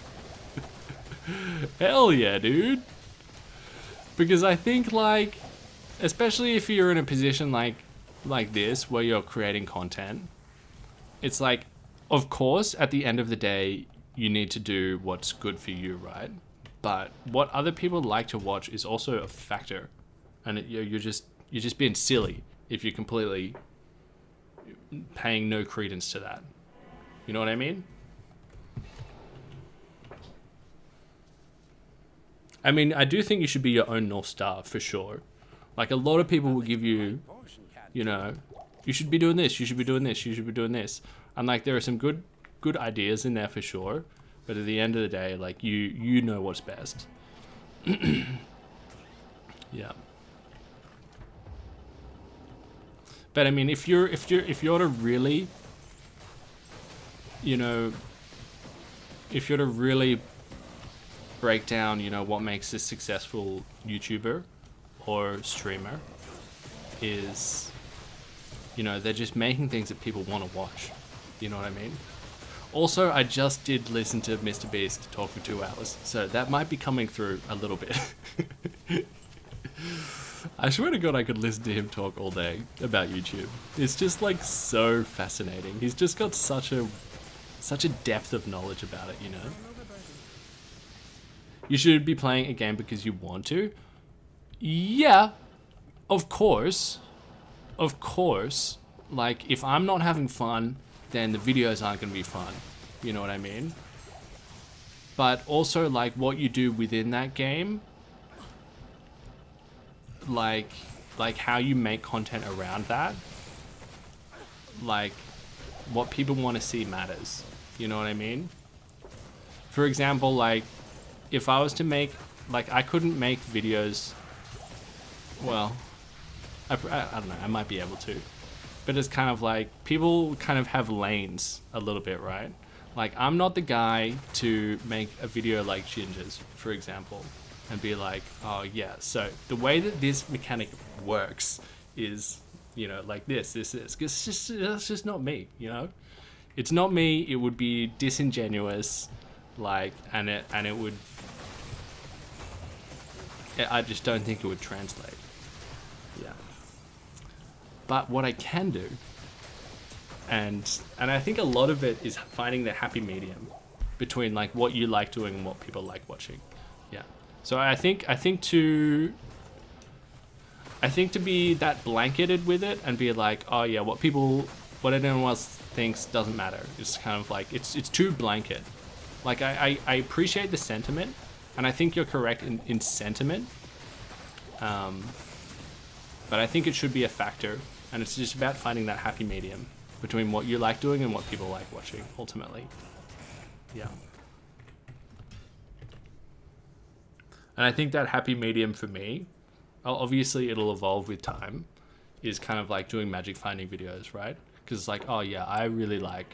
Hell yeah, dude. Because I think, like, especially if you're in a position like this where you're creating content, it's like, of course, at the end of the day, you need to do what's good for you, right? But what other people like to watch is also a factor, and you're just being silly if you're completely paying no credence to that. You know what I mean? I mean, I do think you should be your own North Star for sure. Like, a lot of people will give you, you know, you should be doing this, you should be doing this, you should be doing this. And like, there are some good ideas in there for sure, but at the end of the day, like, you know what's best. Yeah. But I mean, if you're to really, you know, if you're to really break down, you know, what makes a successful YouTuber or streamer is, you know, they're just making things that people want to watch. You know what I mean? Also, I just did listen to Mr. Beast talk for 2 hours, so that might be coming through a little bit. I swear to God, I could listen to him talk all day about YouTube. It's just like so fascinating. He's just got such a depth of knowledge about it, you know? You should be playing a game because you want to. Yeah, of course. Of course. Like, if I'm not having fun, then the videos aren't going to be fun. You know what I mean? But also, like, what you do within that game, like how you make content around that, like, what people want to see matters. You know what I mean? For example, like, if I was to make, like, I couldn't make videos, well, I don't know, I might be able to. But it's kind of like, people kind of have lanes a little bit, right? Like, I'm not the guy to make a video like Ginger's, for example, and be like, oh yeah, so the way that this mechanic works is, you know, like this. It's just not me, you know? It's not me. It would be disingenuous, like, and it would, I just don't think it would translate. Yeah. But what I can do, and I think a lot of it is finding the happy medium between like what you like doing and what people like watching. Yeah. So I think to be that blanketed with it and be like, oh yeah, what anyone else thinks doesn't matter. It's kind of like it's too blanket. Like I appreciate the sentiment, and I think you're correct in sentiment. But I think it should be a factor, and it's just about finding that happy medium between what you like doing and what people like watching, ultimately. Yeah. And I think that happy medium for me, obviously it'll evolve with time, is kind of like doing magic finding videos, right? Because it's like, oh yeah, I really like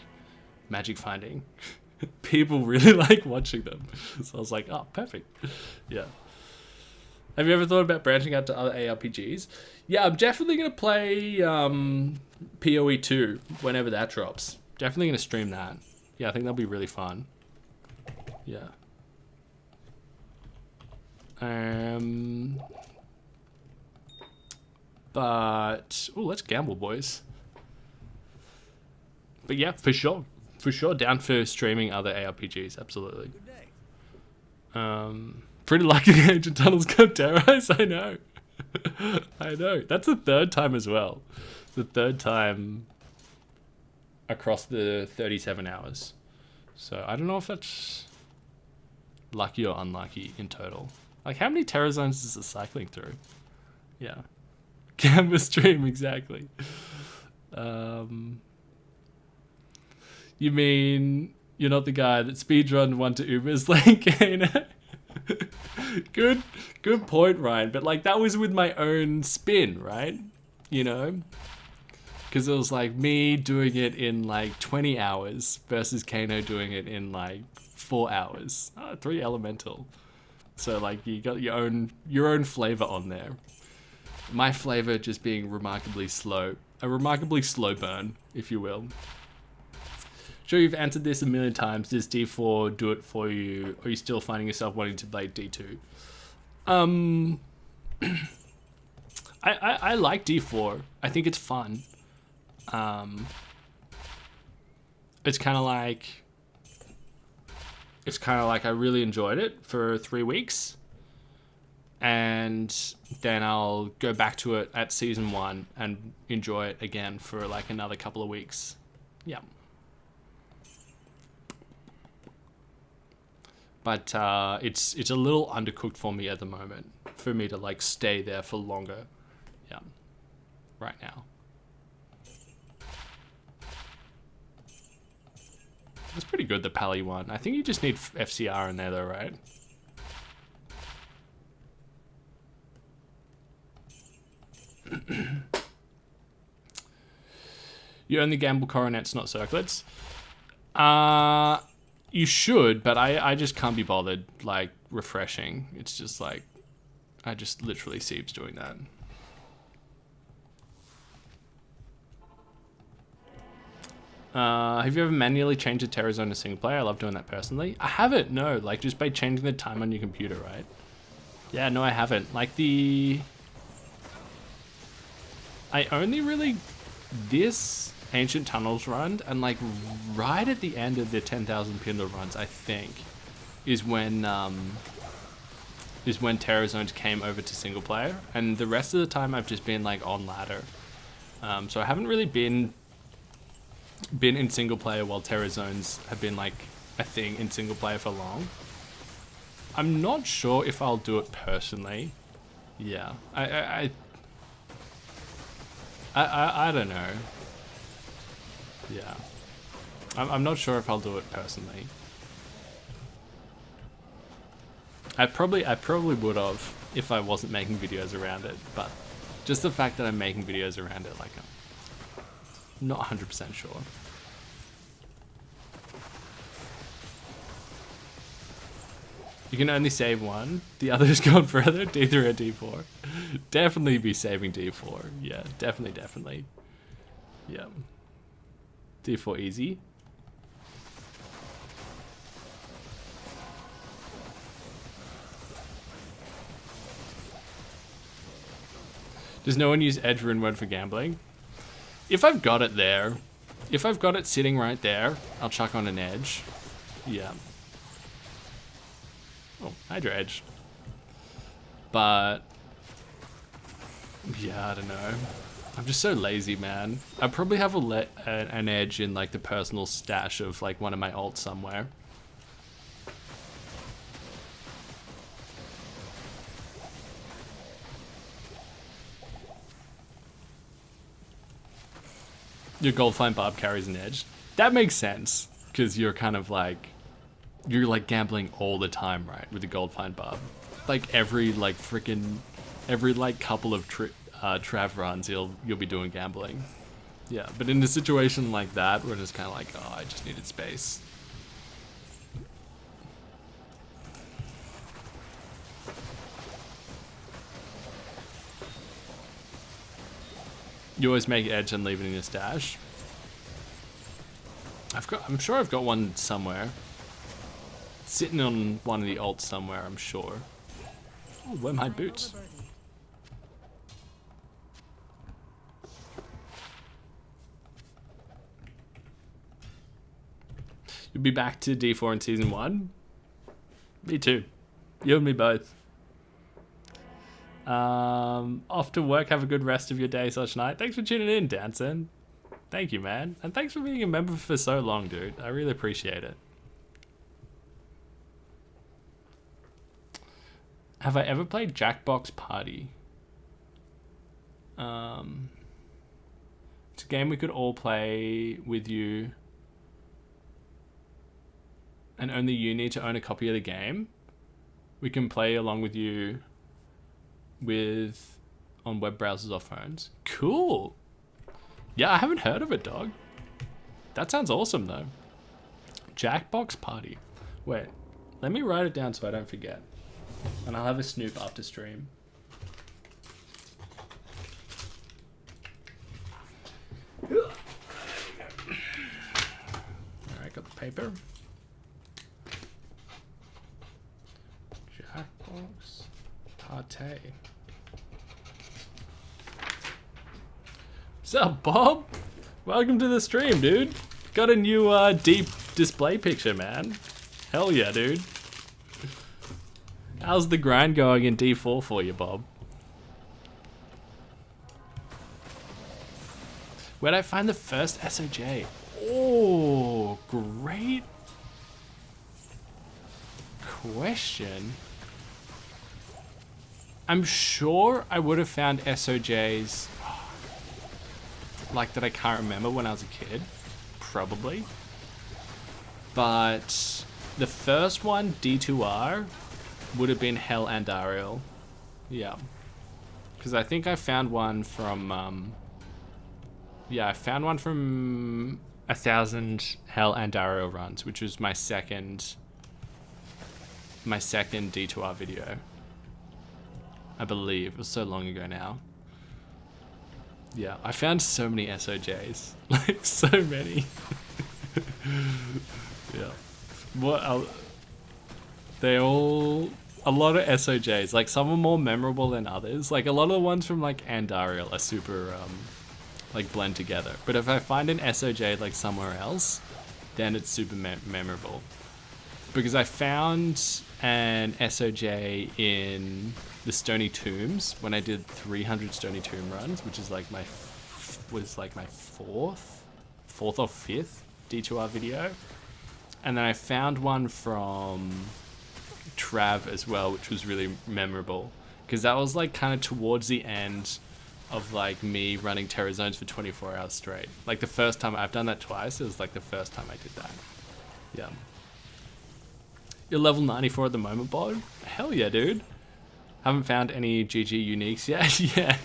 magic finding. People really like watching them. So I was like, oh, perfect. Yeah. Have you ever thought about branching out to other ARPGs? Yeah, I'm definitely going to play PoE 2 whenever that drops. Definitely going to stream that. Yeah, I think that'll be really fun. Yeah. But let's gamble, boys. But yeah, for sure, down for streaming other ARPGs, absolutely. Pretty lucky the Ancient Tunnels got terrorized. I know. I know. That's the third time as well. The third time across the 37 hours. So I don't know if that's lucky or unlucky in total. Like, how many terror zones is it cycling through? Yeah. Canvas stream, exactly. You mean you're not the guy that speedrun one to Ubers like Kana? Good point, Ryan. But like, that was with my own spin, right? You know? Because it was like me doing it in like 20 hours versus Kano doing it in like 4 hours. 3 elemental. So like, you got your own flavor on there. My flavor just being remarkably slow. A remarkably slow burn, if you will. Sure, you've answered this a million times. Does D4 do it for you? Or are you still finding yourself wanting to play D2? I like D4. I think it's fun. It's kind of like I really enjoyed it for 3 weeks, and then I'll go back to it at season 1 and enjoy it again for like another couple of weeks. Yeah. But it's a little undercooked for me at the moment, for me to like stay there for longer. Yeah. Right now. It's pretty good, the Pally one. I think you just need FCR in there though, right? You only gamble coronets, not circlets. You should, but I just can't be bothered, like, refreshing. It's just like, I just literally Siebes doing that. Have you ever manually changed a terror zone to single player? I love doing that personally. I haven't, no. Like, just by changing the time on your computer, right? Yeah, no, I haven't. Like, I only really... This Ancient Tunnels run, and, like, right at the end of the 10,000 Pindle runs, I think, is when terror zones came over to single player. And the rest of the time, I've just been, like, on ladder. So I haven't really been in single player while terror zones have been like a thing in single player for long. I'm not sure if I'll do it personally. Yeah, I don't know. Yeah, I'm not sure if I'll do it personally. I probably would have if I wasn't making videos around it, but just the fact that I'm making videos around it, like, I'm not 100% sure. You can only save one. The other's gone further. D3 or D4. Definitely be saving D4. Yeah, definitely. Yeah. D4 easy. Does no one use edge rune word for gambling? If I've got it there, if I've got it sitting right there, I'll chuck on an edge. Yeah. Oh, Hydra edge. But yeah, I don't know. I'm just so lazy, man. I probably have an edge in like the personal stash of like one of my alts somewhere. Your Goldfine Barb carries an edge. That makes sense, because you're kind of like, you're like gambling all the time, right, with the Goldfine Barb. Like every like freaking, every like couple of Trav runs, you'll be doing gambling. Yeah, but in a situation like that, we're just kind of like, oh, I just needed space. You always make edge and leave it in your stash. I'm sure I've got one somewhere. It's sitting on one of the alts somewhere, I'm sure. Oh, where are my boots? You'll be back to D4 in Season 1? Me too. You and me both. Off to work, have a good rest of your day / night. Thanks for tuning in, Danson. Thank you, man. And thanks for being a member for so long, dude. I really appreciate it. Have I ever played Jackbox Party? It's a game we could all play with you. And only you need to own a copy of the game. We can play along with you on web browsers or phones. Cool. Yeah, I haven't heard of it, dog. That sounds awesome, though. Jackbox Party. Wait, let me write it down so I don't forget. And I'll have a snoop after stream. Alright, got the paper. Jackbox Party. What's up, Bob? Welcome to the stream, dude. Got a new deep display picture, man. Hell yeah, dude. How's the grind going in D4 for you, Bob? Where'd I find the first SOJ? Oh, great question. I'm sure I would have found SOJs like that I can't remember when I was a kid. Probably. But the first one, D2R, would have been Hell and Ariel. Yeah. Because I think I found one from... yeah, I found one from 1,000 Hell and Ariel runs, which was my second D2R video. I believe. It was so long ago now. Yeah, I found so many SOJs. Like, so many. Yeah. They all... A lot of SOJs. Like, some are more memorable than others. Like, a lot of the ones from, like, Andariel are super, like, blend together. But if I find an SOJ, like, somewhere else, then it's super memorable. Because I found an SOJ in the Stony Tombs when I did 300 Stony Tomb runs, which is like my fourth or fifth D2R video. And then I found one from Trav as well, which was really memorable because that was like kind of towards the end of like me running Terror Zones for 24 hours straight. Like the first time, I've done that twice, it was like the first time I did that. Yeah. You're level 94 at the moment, Bod? Hell yeah, dude. Haven't found any GG uniques yet. Yeah.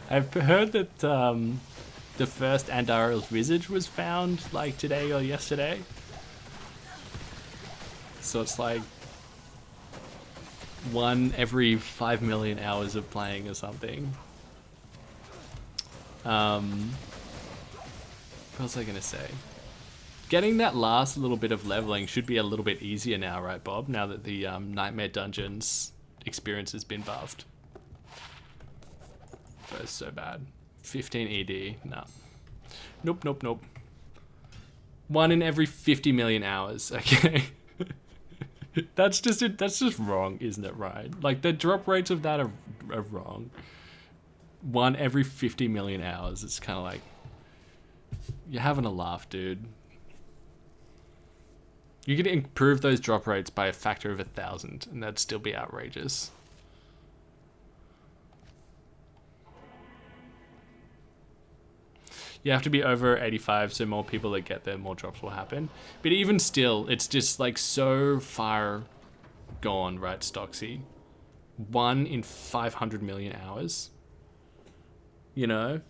I've heard that the first Andariel's Visage was found like today or yesterday. So it's like, 1 every 5 million hours of playing or something. What was I gonna say? Getting that last little bit of leveling should be a little bit easier now, right, Bob? Now that the Nightmare Dungeons experience has been buffed. That is so bad. 15 ED, nah. Nope, nope, nope. 1 in every 50 million hours, okay. That's just wrong, isn't it, right? Like, the drop rates of that are wrong. 1 every 50 million hours, it's kind of like, you're having a laugh, dude. You could improve those drop rates by a factor of 1,000, and that'd still be outrageous. You have to be over 85, so more people that get there, more drops will happen. But even still, it's just like so far gone, right, Stocksy? 1 in 500 million hours. You know?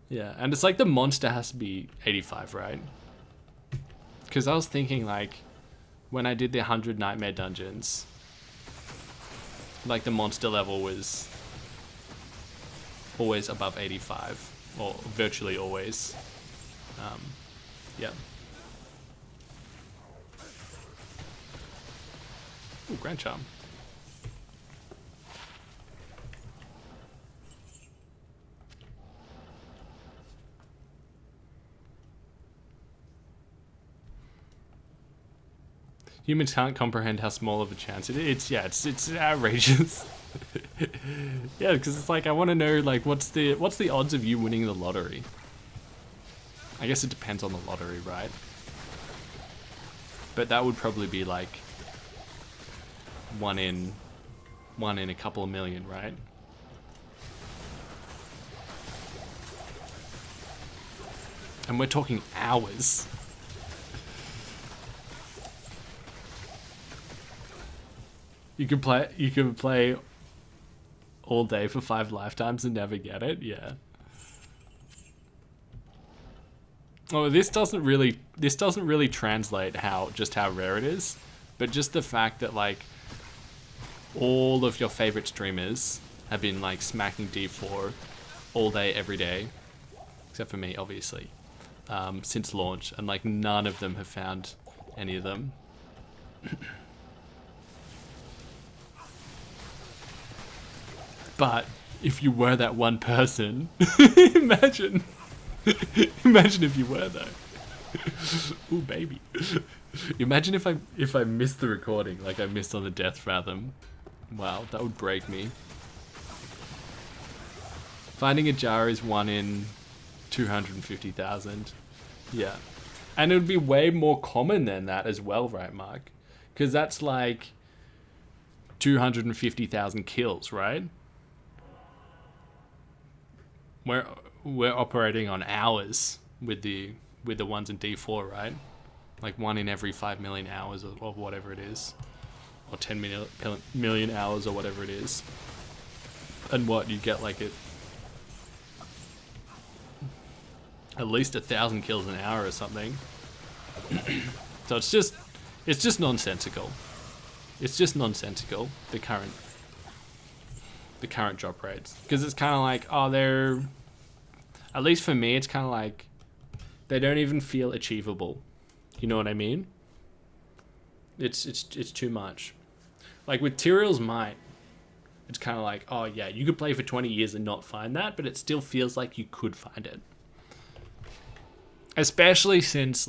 Yeah, and it's like the monster has to be 85, right? Because I was thinking, like, when I did the 100 Nightmare Dungeons, like, the monster level was always above 85. Or virtually always. Yeah. Ooh, Grand Charm. Humans can't comprehend how small of a chance it is. It's outrageous. Yeah, because it's like, I want to know, like, what's the odds of you winning the lottery? I guess it depends on the lottery, right? But that would probably be like 1 in a couple of million, right? And we're talking hours. You could play all day for 5 lifetimes and never get it. Yeah. Oh, this doesn't really translate how rare it is, but just the fact that, like, all of your favorite streamers have been, like, smacking D4 all day every day, except for me, obviously, since launch, and, like, none of them have found any of them. But if you were that one person, imagine if you were though. Ooh, baby. Imagine if I missed the recording, like I missed on the Death Fathom. Wow, that would break me. Finding a jar is 1 in 250,000. Yeah. And it would be way more common than that as well, right, Mark? Because that's like 250,000 kills, right? We're operating on hours with the ones in D4, right? Like 1 in every 5 million hours or whatever it is, or 10 million hours or whatever it is. And what you get, like, at least 1,000 kills an hour or something. So it's just nonsensical. It's just nonsensical, the current drop rates, because it's kind of like, oh, they're, at least for me, it's kind of like they don't even feel achievable. You know what I mean? It's too much. Like with Tyrell's Might, it's kind of like, oh yeah, you could play for 20 years and not find that, but it still feels like you could find it. Especially since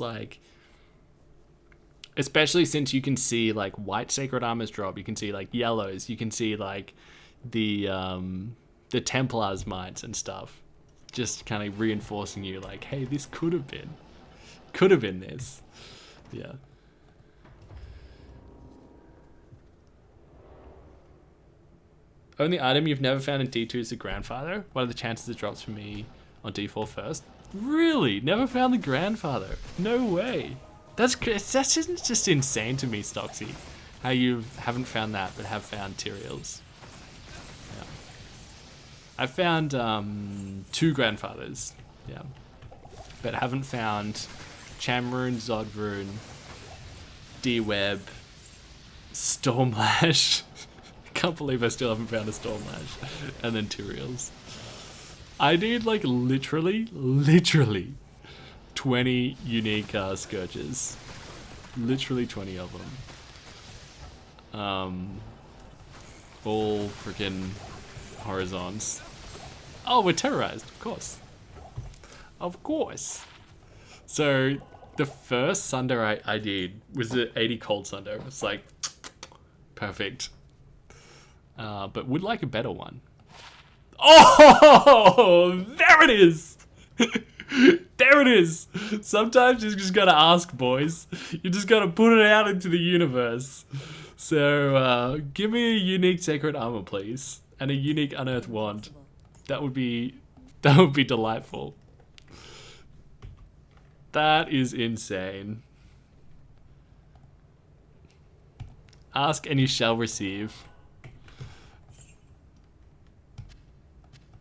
you can see, like, white sacred armors drop, you can see, like, yellows, you can see, like, the Templar's mites and stuff, just kind of reinforcing you, like, hey, this could have been this. Yeah. Only item you've never found in D2 is the Grandfather. What are the chances it drops for me on D4 first? Really? Never found the Grandfather? No way. That's just insane to me, Stocksy. How you haven't found that, but have found Tyrell's. Yeah. I found 2 Grandfathers. Yeah. But haven't found Chamrune, Zodrune, D-Web, Stormlash. Can't believe I still haven't found a Stormlash. And then Tyraels. I need like literally 20 unique Scourges. Literally 20 of them. All freaking Horizons. Oh, we're terrorized, of course. Of course. So the first Sunder I did was the 80 Cold Sunder. It's like perfect. But would like a better one. Oh, there it is. There it is. Sometimes you just gotta ask, boys. You just gotta put it out into the universe. So give me a unique Sacred Armor, please, and a unique Unearthed Wand. That would be delightful. That is insane. Ask and you shall receive.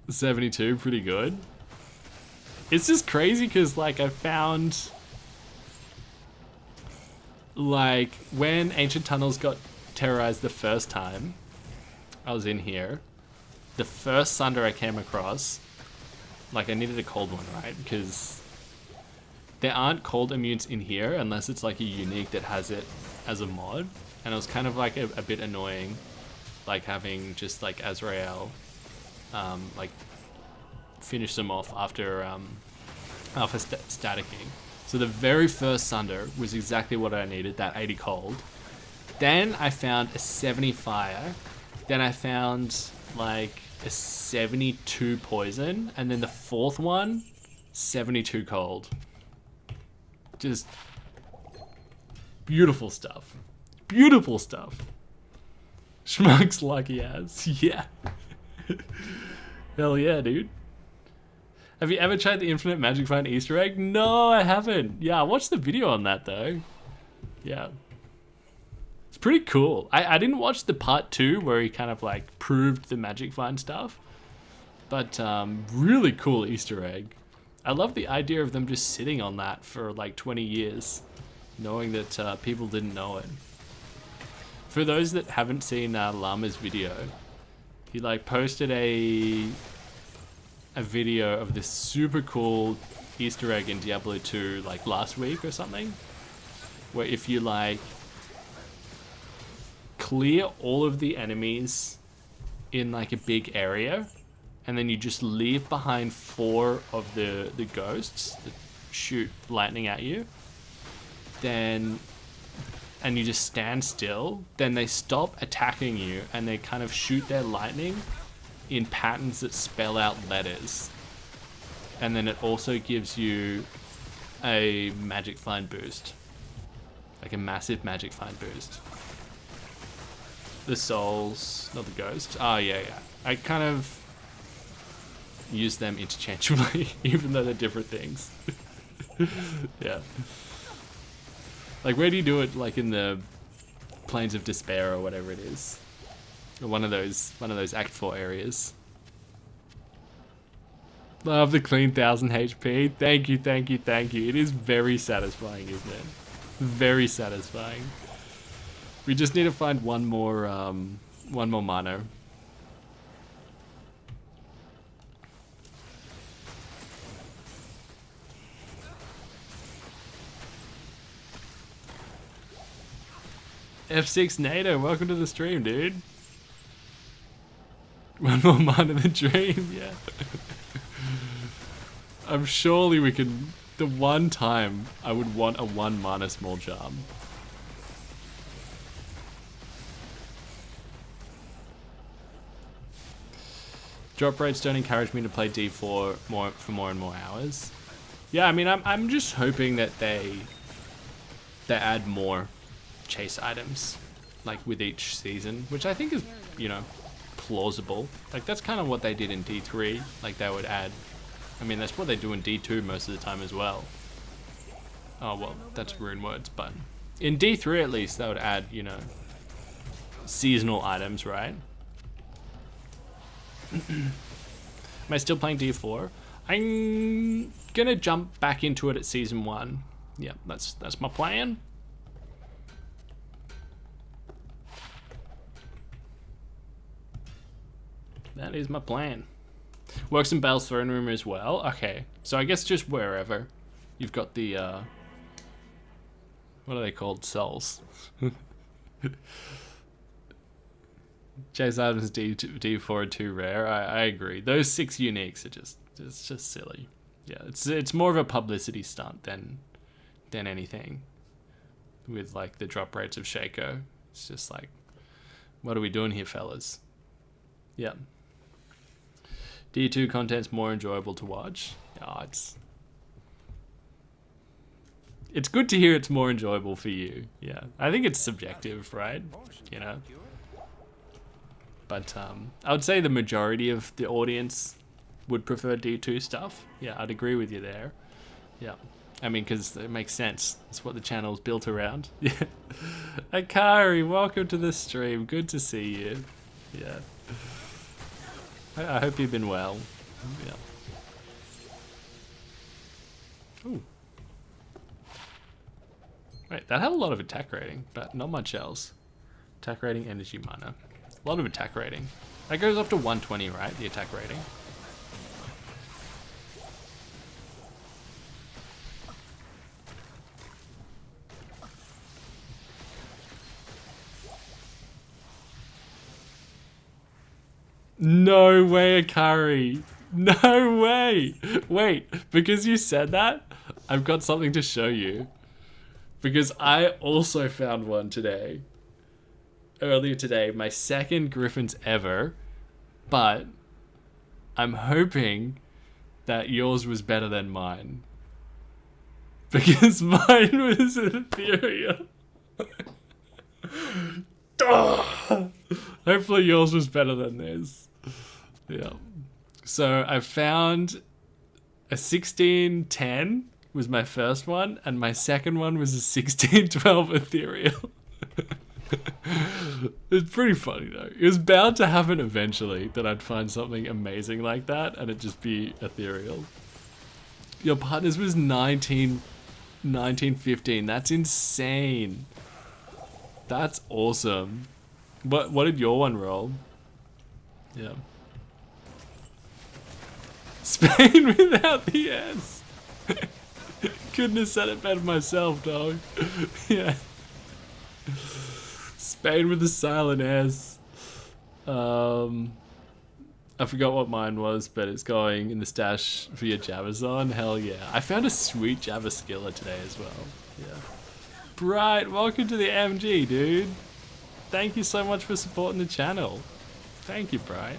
72, pretty good. It's just crazy because like I found like when Ancient Tunnels got terrorized the first time, I was in here. The first Sunder I came across, like I needed a cold one, right? Because there aren't cold immunes in here unless it's like a unique that has it as a mod. And it was kind of like a bit annoying, like having just like Azrael, like finish them off after staticking. So the very first Sunder was exactly what I needed, that 80 cold. Then I found a 70 fire. Then I found like a 72 poison. And then the fourth one, 72 cold. Just beautiful stuff. Beautiful stuff. Schmuck's lucky ass. Yeah. Hell yeah, dude. Have you ever tried the Infinite Magic Find Easter egg? No, I haven't. Yeah, I watched the video on that though. Yeah. It's pretty cool. I didn't watch the part 2 where he kind of like proved the Magic Find stuff. But really cool Easter egg. I love the idea of them just sitting on that for like 20 years. Knowing that people didn't know it. For those that haven't seen Llama's video, he like posted a video of this super cool Easter egg in Diablo 2 like last week or something, where if you like clear all of the enemies in like a big area and then you just leave behind 4 of the ghosts that shoot lightning at you, then and you just stand still, then they stop attacking you and they kind of shoot their lightning in patterns that spell out letters. And then it also gives you a magic find boost. Like a massive magic find boost. The souls, not the ghosts. Oh yeah. I kind of use them interchangeably, even though they're different things. Yeah. Like where do you do it? Like in the Plains of Despair or whatever it is. One of those Act 4 areas. Love the clean 1000 HP. Thank you. It is very satisfying, isn't it? Very satisfying. We just need to find one more mono. F6 NATO, welcome to the stream, dude. One more mana than dream, yeah. I'm surely we can. The one time I would want a 1 mana small charm. Drop rates don't encourage me to play D4 for more and more hours. Yeah, I mean, I'm just hoping that they add more chase items, like with each season, which I think is, you know, plausible. Like that's kind of what they did in D3. Like they would add, I mean, that's what they do in D2 most of the time as well. Oh well, that's rune words, but in D3 at least they would add, you know, seasonal items, right? Am I still playing D4? I'm gonna jump back into it at season 1. Yeah, that's my plan. That is my plan. Works in Bale's throne room as well. Okay, so I guess just wherever you've got the what are they called? Souls. Chase items D4 are too rare. I agree. Those 6 uniques are it's just silly. Yeah, it's more of a publicity stunt than anything. With like the drop rates of Shaco, it's just like, what are we doing here, fellas? Yeah. D2 content's more enjoyable to watch. Oh, it's good to hear it's more enjoyable for you. Yeah, I think it's subjective, right? You know. But I would say the majority of the audience would prefer D2 stuff. Yeah, I'd agree with you there. Yeah. I mean, because it makes sense. It's what the channel's built around. Yeah. Akari, welcome to the stream. Good to see you. Yeah. I hope you've been well. Yeah. Ooh. Wait, that had a lot of attack rating, but not much else. Attack rating, energy mana. A lot of attack rating. That goes up to 120, right? The attack rating. No way, Akari. No way. Wait, because you said that, I've got something to show you. Because I also found one today. Earlier today, my second Griffins ever. But I'm hoping that yours was better than mine. Because mine was ethereal. Hopefully yours was better than this. Yeah. So I found a 1610 was my first one, and my second one was a 1612 ethereal. It's pretty funny though. It was bound to happen eventually that I'd find something amazing like that and it'd just be ethereal. Your partner's was 1915. That's insane. That's awesome. What did your one roll? Yeah. Spain without the S. Couldn't have said it better myself, dog. Yeah. Spain with the silent S. I forgot what mine was, but it's going in the stash for your Javazon. Hell yeah. I found a sweet Java skiller today as well. Yeah. Bright, welcome to the MG, dude. Thank you so much for supporting the channel. Thank you, Bright.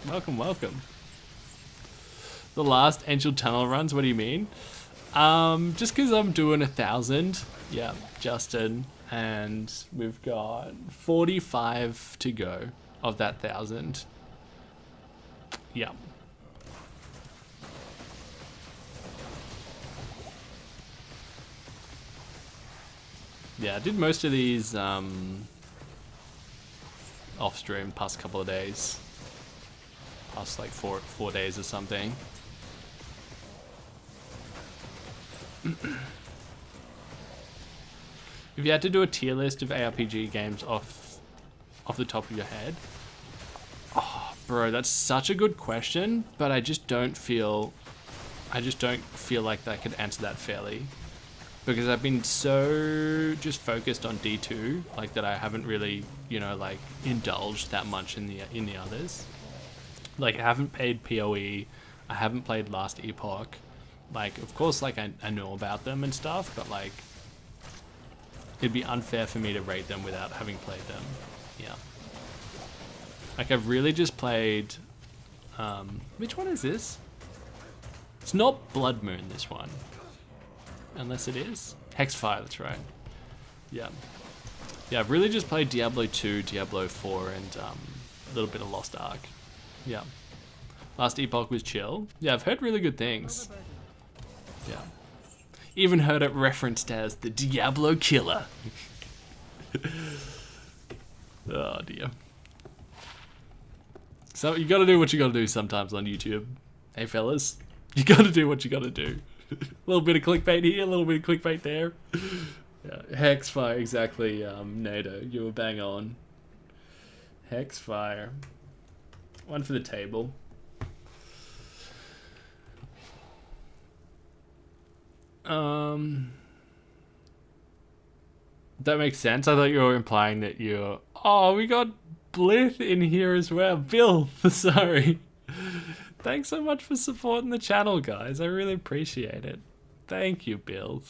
Welcome, welcome. The last Angel Tunnel runs, what do you mean? Just because I'm doing 1,000. Yeah, Justin. And we've got 45 to go of that 1,000. Yeah. Yeah, I did most of these off stream past couple of days. Past like four days or something. If you had to do a tier list of ARPG games off the top of your head, oh, bro, that's such a good question. But I just don't feel like I could answer that fairly, because I've been so just focused on D2, like that I haven't really, you know, like indulged that much in the others. Like I haven't played PoE, I haven't played Last Epoch. Like, of course, like I know about them and stuff, but like, it'd be unfair for me to rate them without having played them. Yeah. Like, I've really just played... which one is this? It's not Blood Moon, this one. Unless it is. Hexfire, that's right. Yeah. Yeah, I've really just played Diablo 2, Diablo 4, and a little bit of Lost Ark. Yeah. Last Epoch was chill. Yeah, I've heard really good things. Yeah. Even heard it referenced as the Diablo Killer. Oh dear. So you gotta do what you gotta do sometimes on YouTube. Hey fellas, you gotta do what you gotta do. A little bit of clickbait here, a little bit of clickbait there. Yeah, Hexfire, exactly, Nato, you were bang on. Hexfire. One for the table. That makes sense. I thought you were implying that you're... Oh, we got Blith in here as well. Bill, sorry. Thanks so much for supporting the channel, guys. I really appreciate it. Thank you, Bill.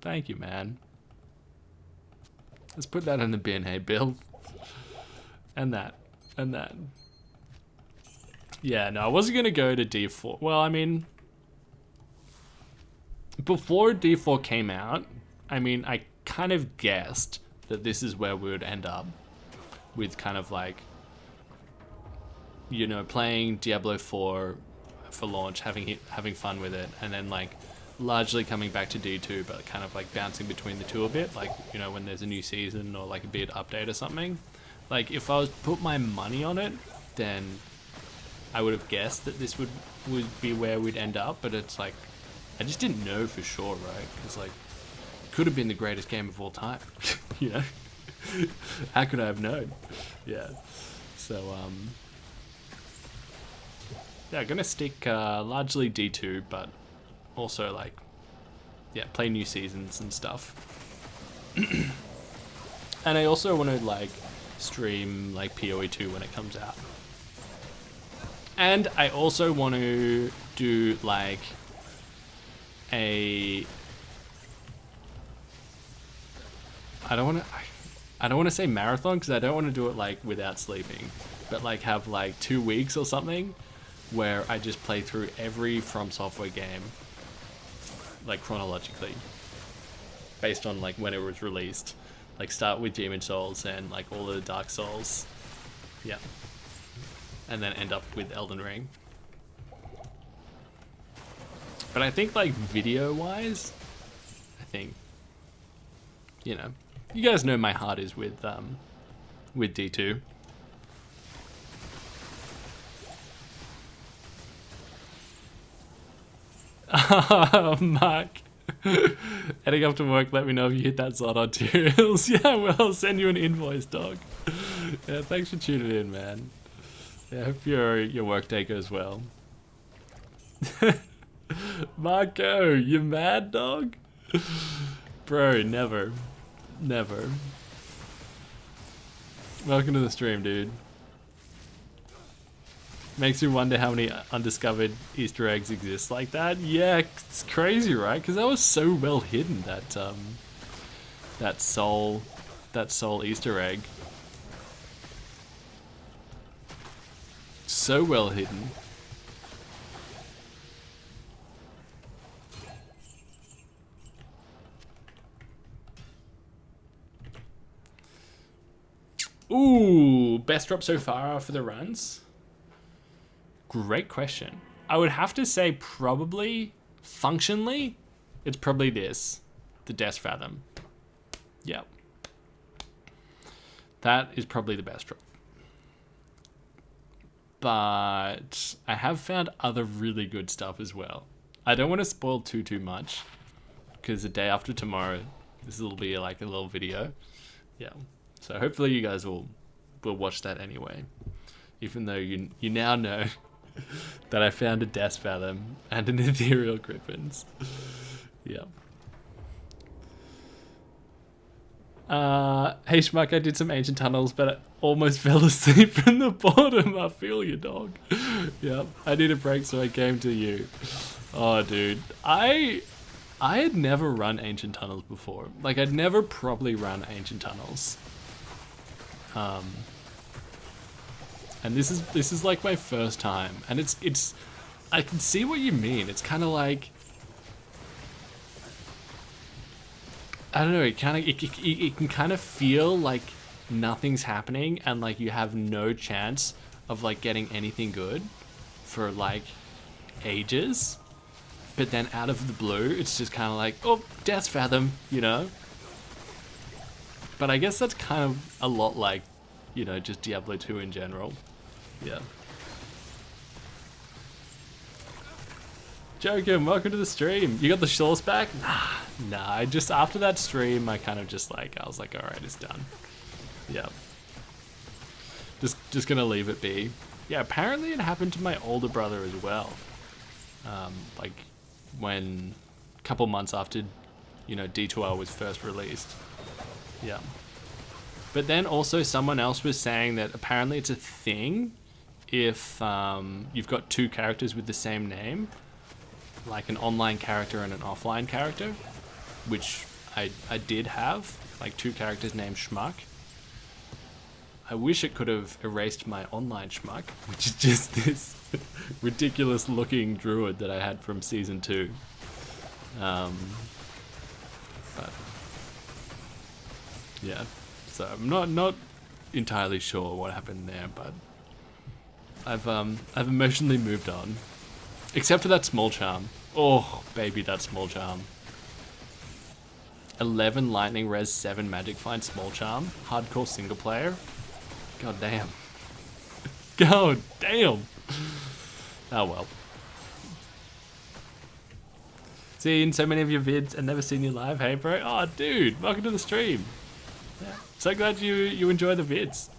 Thank you, man. Let's put that in the bin, hey, Bill. And that. And that. Yeah, no, I wasn't going to go to D4. Well, I mean... Before D4 came out, I mean, I kind of guessed that this is where we would end up. With kind of like... You know, playing Diablo 4 for launch, having fun with it, and then like largely coming back to D2, but kind of like bouncing between the two a bit, like, you know, when there's a new season or like a big update or something. Like, if I was to put my money on it, then I would have guessed that this would be where we'd end up, but it's like, I just didn't know for sure, right? Because like, it could have been the greatest game of all time, you know? How could I have known? Yeah. So, yeah, gonna stick largely D2, but also like, yeah, play new seasons and stuff. And I also want to like stream like PoE 2 when it comes out. And I also want to do like a... I don't want to say marathon, because I don't want to do it like without sleeping, but like have like 2 weeks or something where I just play through every From Software game, like chronologically, based on like when it was released. Like start with Demon Souls and like all of the Dark Souls, yeah, and then end up with Elden Ring. But I think like video-wise, I think, you know, you guys know my heart is with D2. Mark, heading up to work, let me know if you hit that slot on materials. Yeah, well, I'll send you an invoice, dog. Yeah, thanks for tuning in, man. Yeah, I hope your work day goes well. Marco, you mad, dog? Bro, never. Never. Welcome to the stream, dude. Makes you wonder how many undiscovered Easter eggs exist like that. Yeah, it's crazy, right? Because that was so well hidden, that soul Easter egg. So well hidden. Ooh, best drop so far for the runs? Great question. I would have to say probably, functionally, it's probably this. The Death Fathom. Yep. That is probably the best drop. But I have found other really good stuff as well. I don't want to spoil too much, because the day after tomorrow, this will be like a little video. Yeah. So hopefully you guys will watch that anyway. Even though you now know that I found a Death Fathom and an Ethereal Griffins. Yeah. Hey Schmuck, I did some Ancient Tunnels, but I almost fell asleep from the bottom. I feel you, dog. Yep. I need a break, so I came to you. Oh, dude. I had never run Ancient Tunnels before. Like, I'd never properly run Ancient Tunnels. And this is like my first time, and it's I can see what you mean. It's kind of like, I don't know, it can kind of feel like nothing's happening, and like you have no chance of like getting anything good for like ages, but then out of the blue it's just kind of like, oh, Death Fathom, you know. But I guess that's kind of a lot like, you know, just Diablo 2 in general. Yeah. Joking, welcome to the stream. You got the shorts back? Nah, I just, after that stream, I kind of just like, I was like, alright, it's done. Yeah. Just gonna leave it be. Yeah, apparently it happened to my older brother as well. Like when a couple months after, you know, D2R was first released. Yeah. But then also someone else was saying that apparently it's a thing if you've got two characters with the same name, like an online character and an offline character, which I did have, like two characters named Schmuck. I wish it could have erased my online Schmuck, which is just this ridiculous looking druid that I had from season 2. But yeah, so I'm not entirely sure what happened there, but I've emotionally moved on, except for that small charm. Oh baby, that small charm. 11 lightning res, 7 magic find small charm, hardcore single player. God damn. God damn. Oh well. Seen so many of your vids and never seen you live. Hey bro. Oh dude, welcome to the stream. Yeah. So glad you enjoy the vids.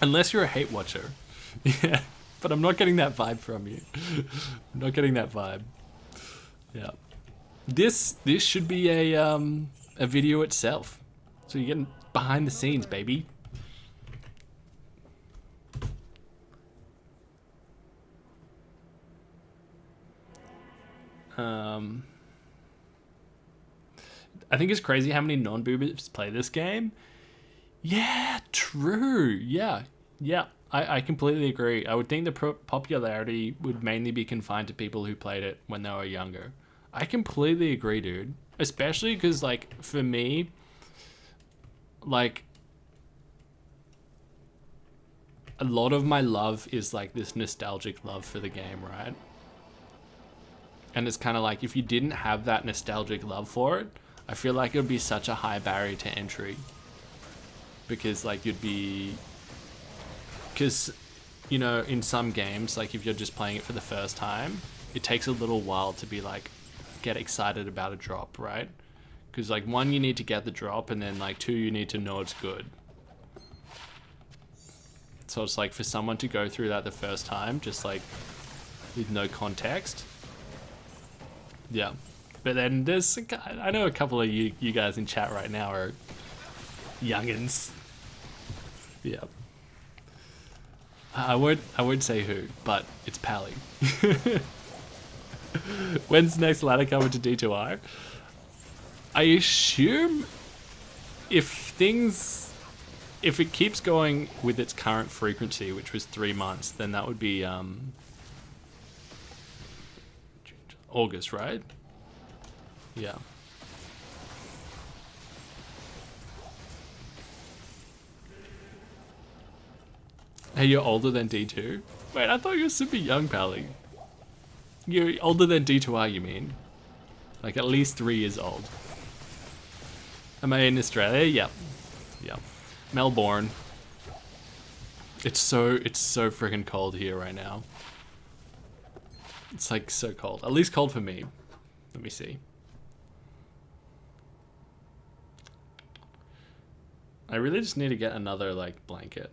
Unless you're a hate watcher. Yeah. But I'm not getting that vibe from you. I'm not getting that vibe. Yeah. This should be a video itself. So you're getting behind the scenes, baby. I think it's crazy how many non-boomers play this game. Yeah, true. Yeah. I completely agree. I would think the popularity would mainly be confined to people who played it when they were younger. I completely agree, dude. Especially because, like, for me, like, a lot of my love is, like, this nostalgic love for the game, right? And it's kind of like, if you didn't have that nostalgic love for it, I feel like it would be such a high barrier to entry. Because, like, because, you know, in some games, like, if you're just playing it for the first time, it takes a little while to be, like, get excited about a drop, right? Because, like, 1, you need to get the drop, and then, like, 2, you need to know it's good. So it's like, for someone to go through that the first time, just, like, with no context. Yeah. But then there's, I know a couple of you guys in chat right now are youngins. Yeah. I won't say who, but it's Pally. When's the next ladder coming to D2R? I assume if it keeps going with its current frequency, which was 3 months, then that would be August, right? Yeah. Hey, you're older than D2? Wait, I thought you were super young, Pally. You're older than D2R, you mean? Like at least 3 years old. Am I in Australia? Yep. Yep. Melbourne. It's so freaking cold here right now. It's like so cold. At least cold for me. Let me see. I really just need to get another like blanket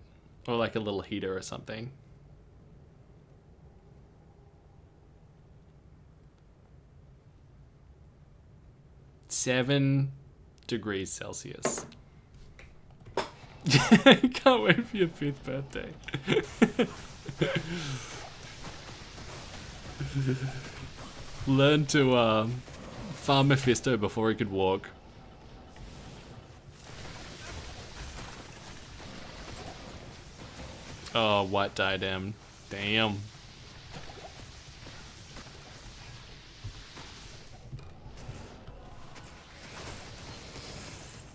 or like a little heater or something. (7 degrees Celsius). Can't wait for your 5th birthday. Learn to farm Mephisto before he could walk. Oh, white diadem. Damn.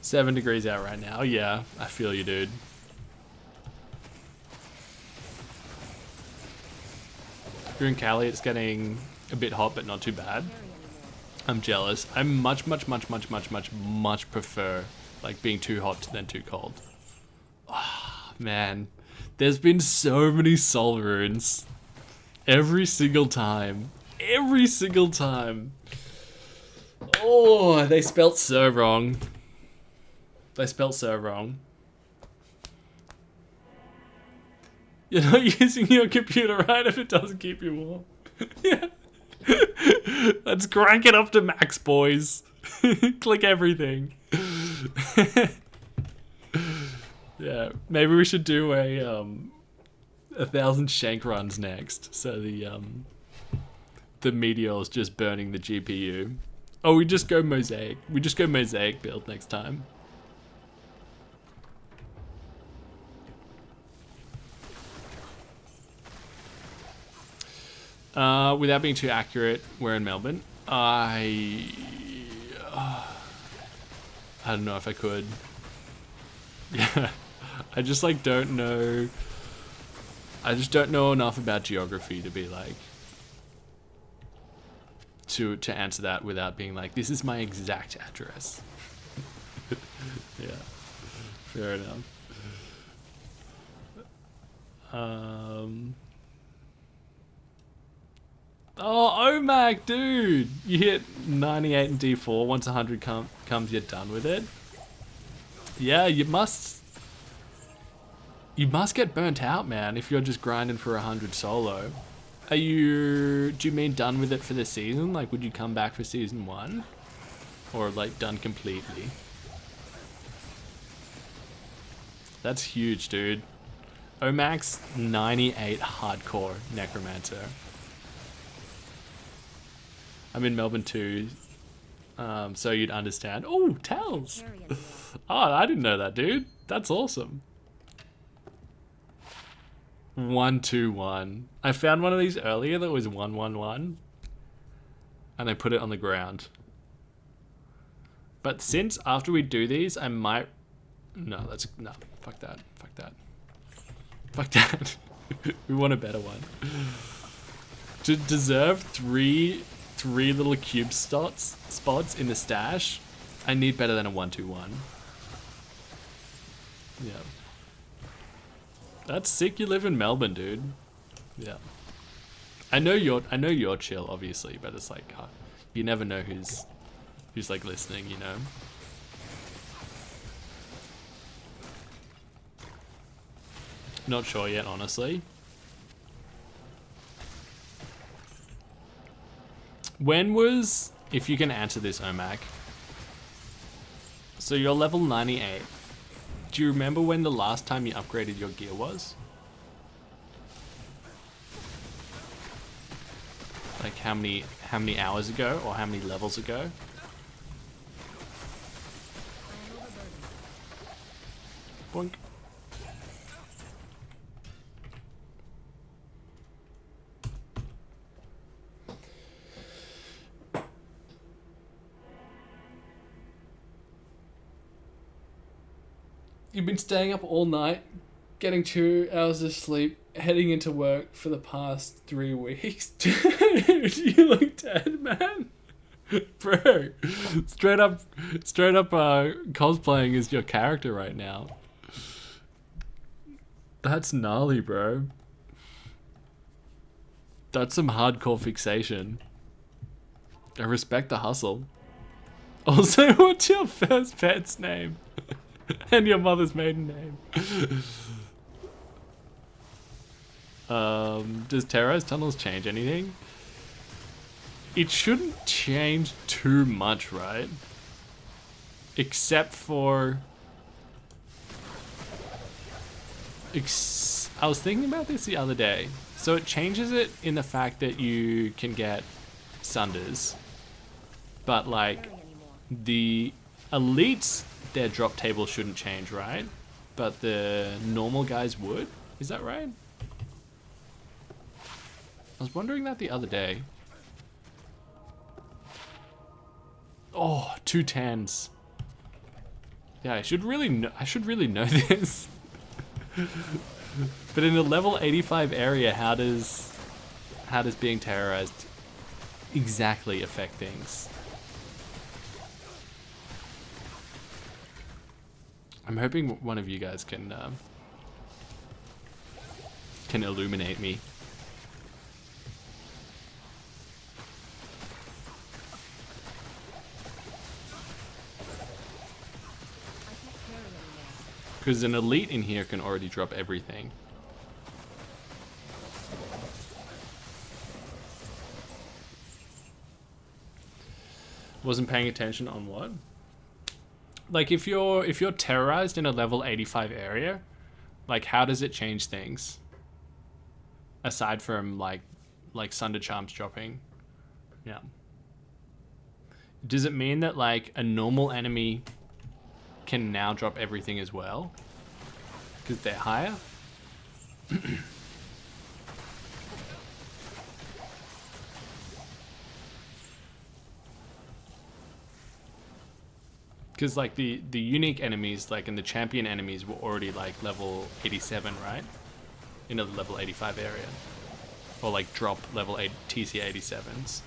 $7 degrees out right now. Yeah, I feel you, dude. Here in Cali, it's getting a bit hot, but not too bad. I'm jealous. I much prefer like being too hot than too cold. Oh, man. There's been so many soul runes. Every single time. Every single time. Oh, they spelt so wrong. They spelt so wrong. You're not using your computer right if it doesn't keep you warm. Yeah. Let's crank it up to max, boys. Click everything. Yeah, maybe we should do a 1,000 shank runs next. So the meteor's just burning the GPU. Oh, we just go mosaic. We just go mosaic build next time. Without being too accurate, we're in Melbourne. I don't know if I could. Yeah, I just like don't know. I just don't know enough about geography to be like to answer that without being like, this is my exact address. Yeah, fair enough. Oh, OMAC, dude! You hit 98 and D4. Once 100 comes, you're done with it. Yeah, you must get burnt out, man, if you're just grinding for 100 solo. Do you mean done with it for the season? Like, would you come back for season 1? Or, like, done completely? That's huge, dude. OMAX 98 hardcore necromancer. I'm in Melbourne too, so you'd understand. Oh, Tells! Oh, I didn't know that, dude. That's awesome. 121. I found one of these earlier that was 111, and I put it on the ground. But since after we do these, I might. No, fuck that. Fuck that. Fuck that. We want a better one. To deserve three little cube spots in the stash, I need better than a 121. Yeah. That's sick you live in Melbourne, dude. Yeah. I know you're chill, obviously, but it's like, you never know who's like listening, you know? Not sure yet, honestly. When was, if you can answer this, OMAC. So you're level 98. Do you remember when the last time you upgraded your gear was? Like how many hours ago or how many levels ago? Boink. You've been staying up all night, getting 2 hours of sleep, heading into work for the past 3 weeks. Dude, you look dead, man. Bro, straight up cosplaying as your character right now. That's gnarly, bro. That's some hardcore fixation. I respect the hustle. Also, what's your first pet's name? And your mother's maiden name. Does Terra's Tunnels change anything? It shouldn't change too much, right? Except for... I was thinking about this the other day. So it changes it in the fact that you can get Sunders. But like, the elites, their drop table shouldn't change, right? But the normal guys would? Is that right? I was wondering that the other day. Oh, 2 10s. Yeah, I should really know this. But in the level 85 area, how does being terrorized exactly affect things? I'm hoping one of you guys can illuminate me. Because an elite in here can already drop everything. Wasn't paying attention on what? Like if you're terrorized in a level 85 area, like how does it change things? Aside from like Sunder Charms dropping. Yeah. Does it mean that like a normal enemy can now drop everything as well? Because they're higher? Because like the unique enemies, like and the champion enemies were already like level 87, right? In a level 85 area. Or like drop level 8 TC 87s.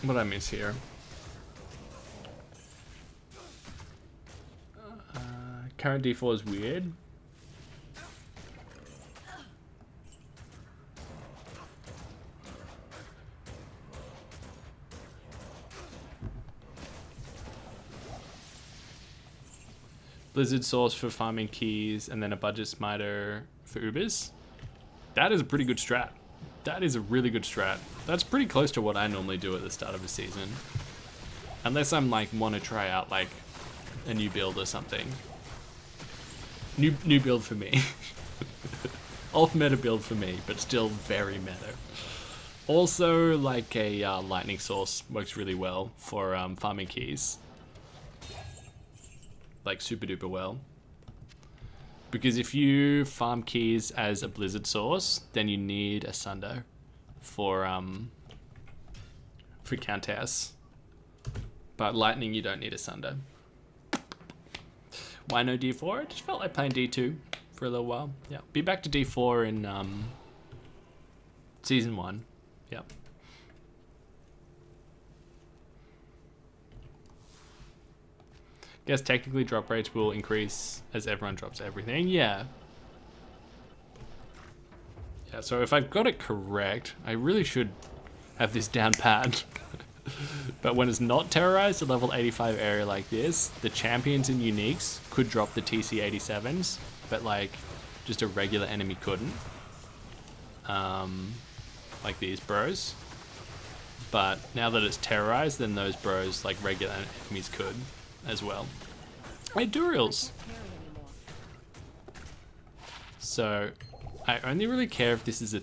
What did I miss here? Current D4 is weird. Blizzard Source for farming keys, and then a budget smiter for Ubers. That is a pretty good strat. That is a really good strat. That's pretty close to what I normally do at the start of a season. Unless I'm like want to try out like a new build or something. New build for me. Off meta build for me, but still very meta. Also, like a lightning source works really well for farming keys. Like super duper well. Because if you farm keys as a blizzard source, then you need a Sunder for Countess. But lightning, you don't need a Sunder. Why no D4? I just felt like playing D2 for a little while. Yeah, be back to D4 in season 1. Yep. Guess technically drop rates will increase as everyone drops everything. Yeah. Yeah, so if I've got it correct, I really should have this down pat. But when it's not terrorized, a level 85 area like this, the champions and uniques could drop the TC 87s, but like just a regular enemy couldn't. Like these bros. But now that it's terrorized, then those bros, like regular enemies, could as well. Hey, Duriels! So, I only really care if this is a...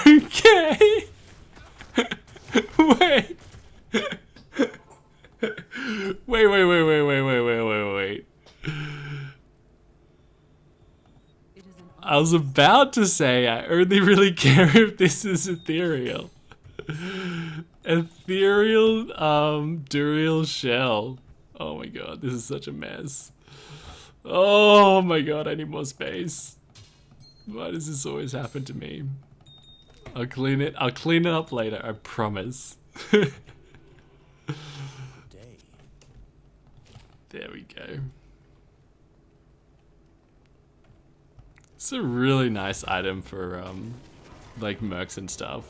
Okay! Wait! Wait. I was about to say I only really care if this is ethereal. Ethereal Duriel shell. Oh my god, this is such a mess. Oh my god, I need more space. Why does this always happen to me? I'll clean it up later, I promise. There we go. It's a really nice item for like mercs and stuff.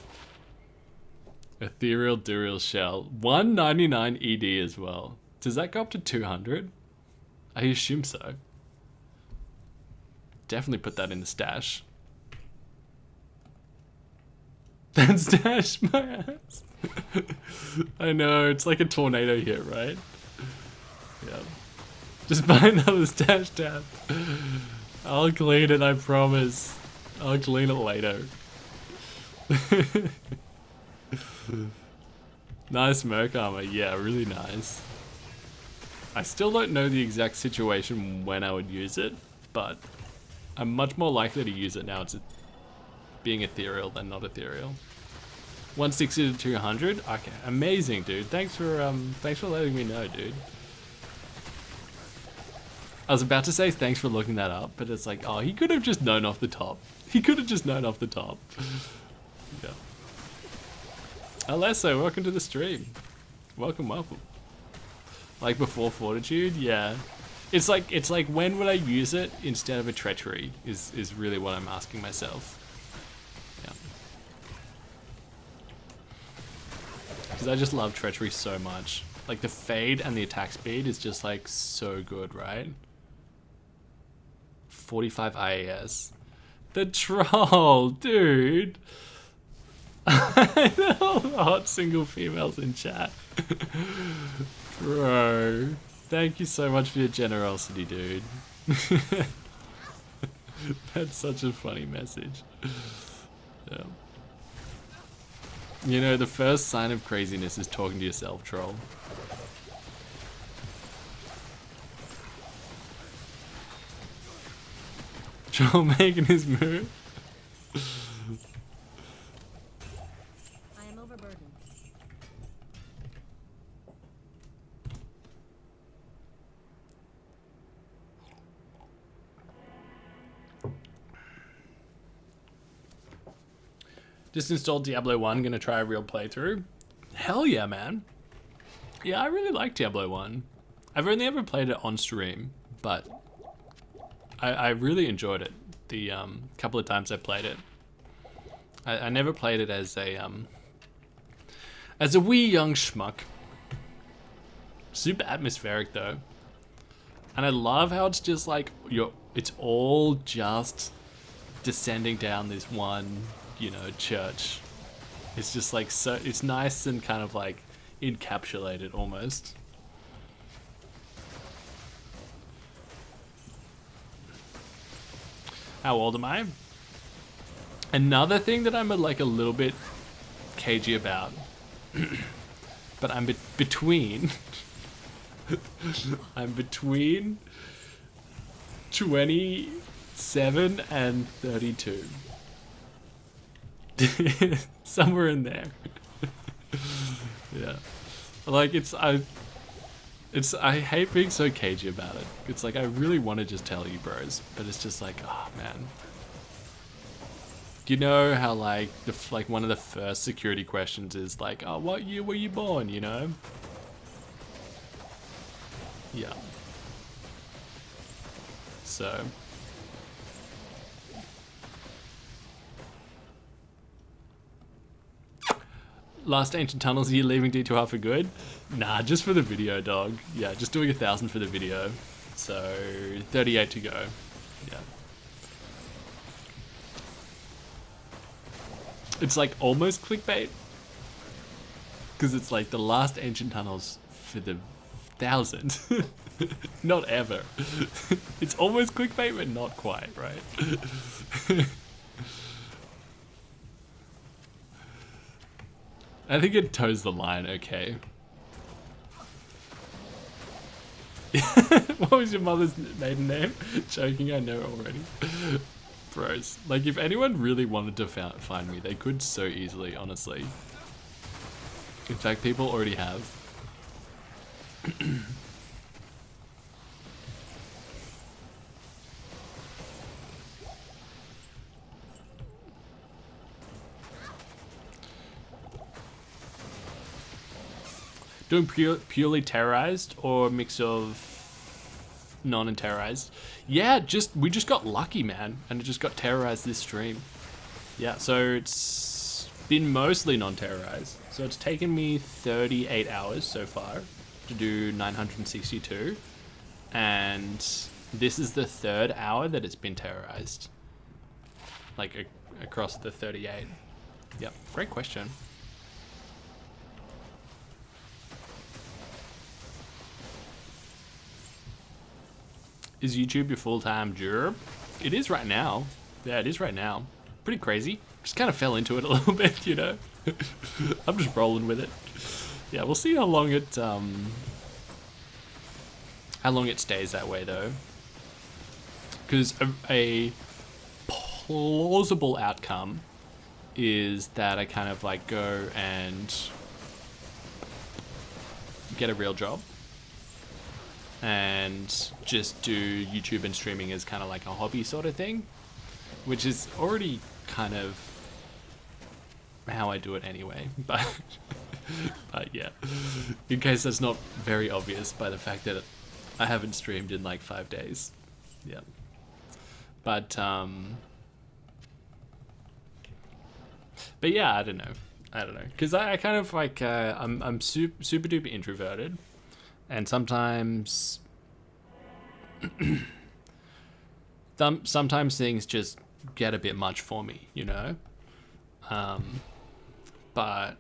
Ethereal Duriel shell. 199 ED as well. Does that go up to 200? I assume so. Definitely put that in the stash. Then stash my ass. I know, it's like a tornado hit, right? Yeah. Just buy another stash tab. I'll clean it, I promise. I'll clean it later. Nice merc armor, yeah, really nice. I still don't know the exact situation when I would use it, but I'm much more likely to use it now. It's being ethereal than not ethereal. 160 to 200. Okay, amazing, dude. Thanks for letting me know, dude. I was about to say thanks for looking that up, but it's like, oh, he could have just known off the top. He could have just known off the top. Yeah. Alesso, welcome to the stream. Welcome. Like before Fortitude, yeah. It's like when would I use it instead of a treachery is really what I'm asking myself. Yeah. because I just love Treachery so much. Like the fade and the attack speed is just like so good, right? 45 IAS. The troll, dude. I know hot single females in chat. Bro, thank you so much for your generosity, dude. That's such a funny message. Yeah. You know, the first sign of craziness is talking to yourself, troll. Troll making his move. I am overburdened. Just installed Diablo 1, gonna try a real playthrough. Hell yeah, man. Yeah, I really like Diablo 1. I've only ever played it on stream, but I really enjoyed it the couple of times I played it. I never played it as a wee young schmuck. Super atmospheric though. And I love how it's just like it's all just descending down this one, you know, church. It's just like so it's nice and kind of like encapsulated almost. How old am I? Another thing that I'm like a little bit cagey about, but I'm between. I'm between 27 and 32. Somewhere in there. Yeah. Like I hate being so cagey about it. It's like I really want to just tell you bros, but it's just like, oh man. You know how like like one of the first security questions is like, oh, what year were you born, you know? Yeah. So last Ancient Tunnels, are you leaving D2R for good? Nah, just for the video, dog. Yeah, just doing 1,000 for the video. So 38 to go. Yeah. It's like almost clickbait. Because it's like the last Ancient Tunnels for the 1,000. Not ever. It's almost clickbait, but not quite, right? I think it toes the line okay. What was your mother's maiden name? Joking, I know already. Bros, like if anyone really wanted to find me, they could so easily, honestly. In fact, people already have. Doing purely terrorized or a mix of non and terrorized? Yeah, we just got lucky, man, and it just got terrorized this stream. Yeah, so it's been mostly non-terrorized. So it's taken me 38 hours so far to do 962, and this is the 3rd hour that it's been terrorized. Like across the 38. Yep, great question. Is YouTube your full-time job? It is right now. Yeah, it is right now. Pretty crazy. Just kind of fell into it a little bit, you know. I'm just rolling with it. Yeah, we'll see how long it stays that way though. Because a plausible outcome is that I kind of like go and get a real job and just do YouTube and streaming as kind of like a hobby sort of thing, which is already kind of how I do it anyway, but yeah, in case that's not very obvious by the fact that I haven't streamed in like 5 days. Yeah, but yeah, I don't know. I don't know, because I kind of like I'm super duper introverted, and sometimes sometimes things just get a bit much for me, you know. But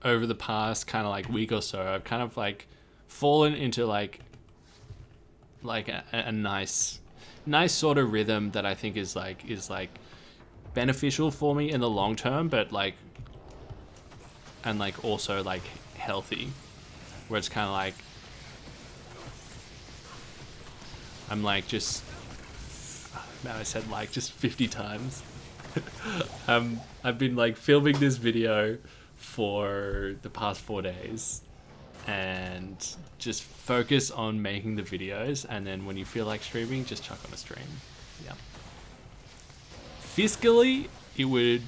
over the past kind of like week or so, I've kind of like fallen into like a nice sort of rhythm that I think is like beneficial for me in the long term, but like and like also like healthy, where it's kind of like I'm like just now I said like just 50 times. I've been like filming this video for the past 4 days and just focus on making the videos, and then when you feel like streaming, just chuck on a stream. Yeah. Fiscally, it would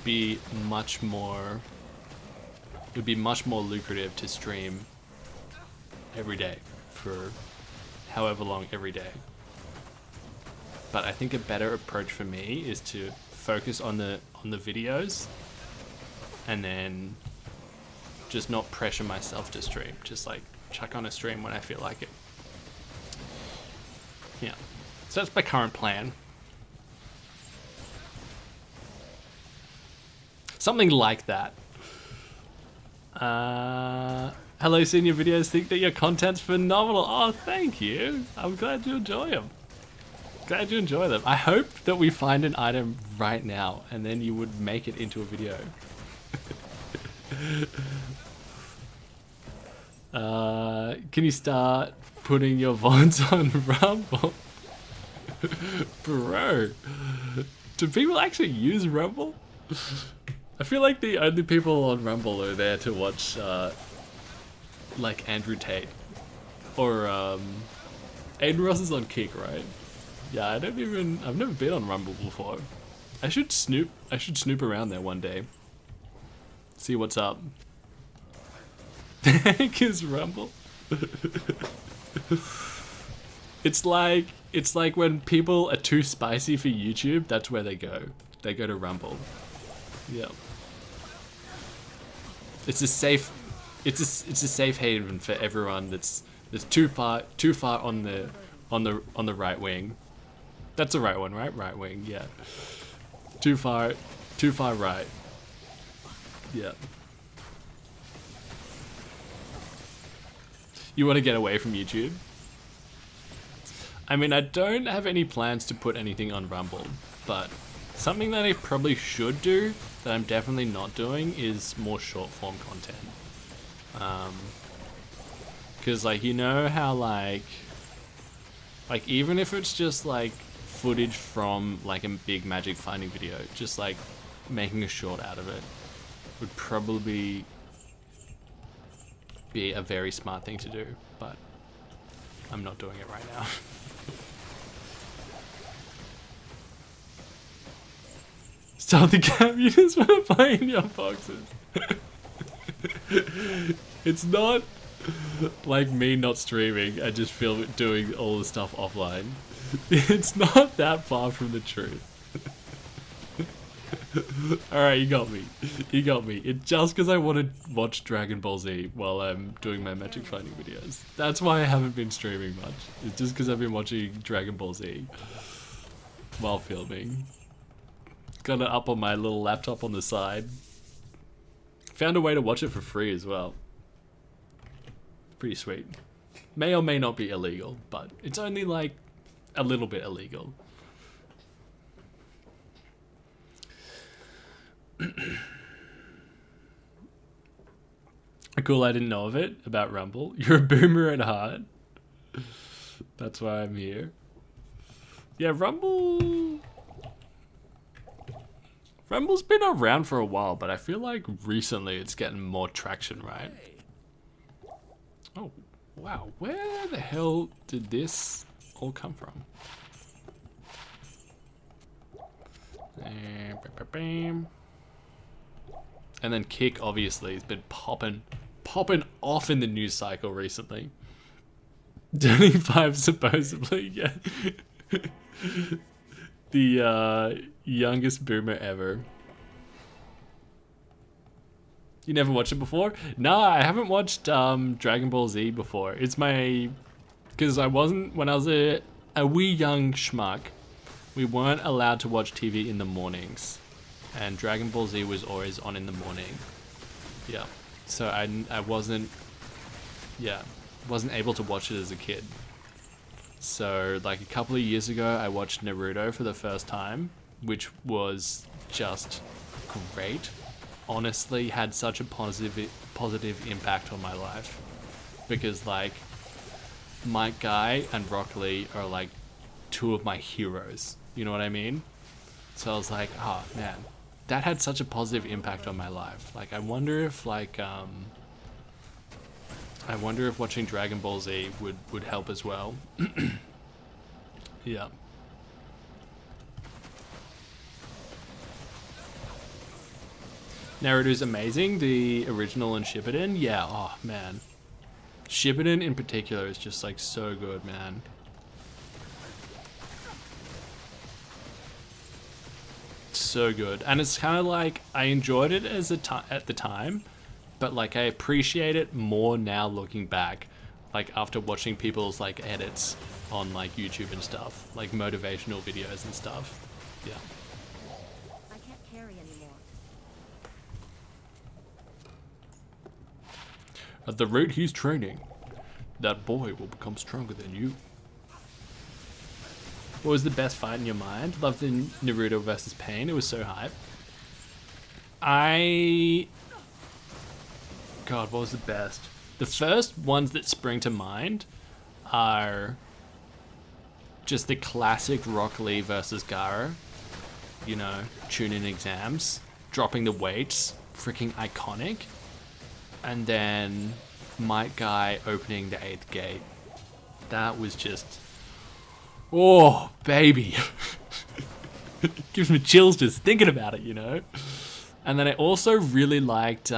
be much more lucrative to stream every day for however long every day. But I think a better approach for me is to focus on the videos and then just not pressure myself to stream. Just like chuck on a stream when I feel like it. Yeah. So that's my current plan. Something like that. Hello, senior videos. Think that your content's phenomenal. Oh, thank you. I'm glad you enjoy them. Glad you enjoy them. I hope that we find an item right now and then you would make it into a video. Can you start putting your VODs on Rumble? Bro, do people actually use Rumble? I feel like the only people on Rumble are there to watch like Andrew Tate or Aiden Ross is on Kick, right? Yeah, I've never been on Rumble before. I should snoop around there one day. See what's up. Heck is Rumble. It's like when people are too spicy for YouTube, that's where they go. They go to Rumble. Yeah. It's a safe haven for everyone that's too far on the right wing. That's the right one, right? Right wing, yeah. Too far right. Yeah. You want to get away from YouTube? I mean, I don't have any plans to put anything on Rumble, but something that I probably should do that I'm definitely not doing is more short form content. Cause like, you know how like even if it's just like footage from like a big magic finding video, just like making a short out of it would probably be a very smart thing to do, but I'm not doing it right now. Start the game, you just want to play in your boxes. It's not like me not streaming, I just feel doing all the stuff offline. It's not that far from the truth. Alright, you got me. You got me. It's just because I want to watch Dragon Ball Z while I'm doing my magic finding videos. That's why I haven't been streaming much. It's just because I've been watching Dragon Ball Z while filming. Got it up on my little laptop on the side. Found a way to watch it for free as well. Pretty sweet. May or may not be illegal, but it's only like a little bit illegal. Cool, I didn't know of it about Rumble. You're a boomer at heart. That's why I'm here. Yeah, Rumble's been around for a while, but I feel like recently it's getting more traction, right? Oh, wow. Where the hell did this all come from? And then Kick, obviously, has been popping off in the news cycle recently. 25 supposedly, yeah. The youngest boomer ever. You never watched it before? No, I haven't watched Dragon Ball Z before. It's my... Because I wasn't... When I was a wee young schmuck, we weren't allowed to watch TV in the mornings. And Dragon Ball Z was always on in the morning. Yeah. So I wasn't... Yeah. Wasn't able to watch it as a kid. So, like, a couple of years ago, I watched Naruto for the first time, which was just great. Honestly, had such a positive impact on my life. Because, like, Mike Guy and Rock Lee are, like, two of my heroes. You know what I mean? So I was like, oh, man, that had such a positive impact on my life. Like, I wonder if, like, I wonder if watching Dragon Ball Z would help as well. Yeah. Naruto's amazing. The original and Shippuden, yeah. Oh man, Shippuden in particular is just like so good, man. So good, and it's kind of like I enjoyed it as at the time, but like I appreciate it more now looking back, like after watching people's like edits on like YouTube and stuff, like motivational videos and stuff. Yeah. I can't carry anymore. At the rate he's training, that boy will become stronger than you. What was the best fight in your mind? Loved the Naruto versus Pain. It was so hype. God, what was the best? The first ones that spring to mind are just the classic Rock Lee versus Gaara. You know, tune-in exams, dropping the weights, freaking iconic. And then Might Guy opening the 8th gate. That was just... Oh, baby. Gives me chills just thinking about it, you know? And then I also really liked...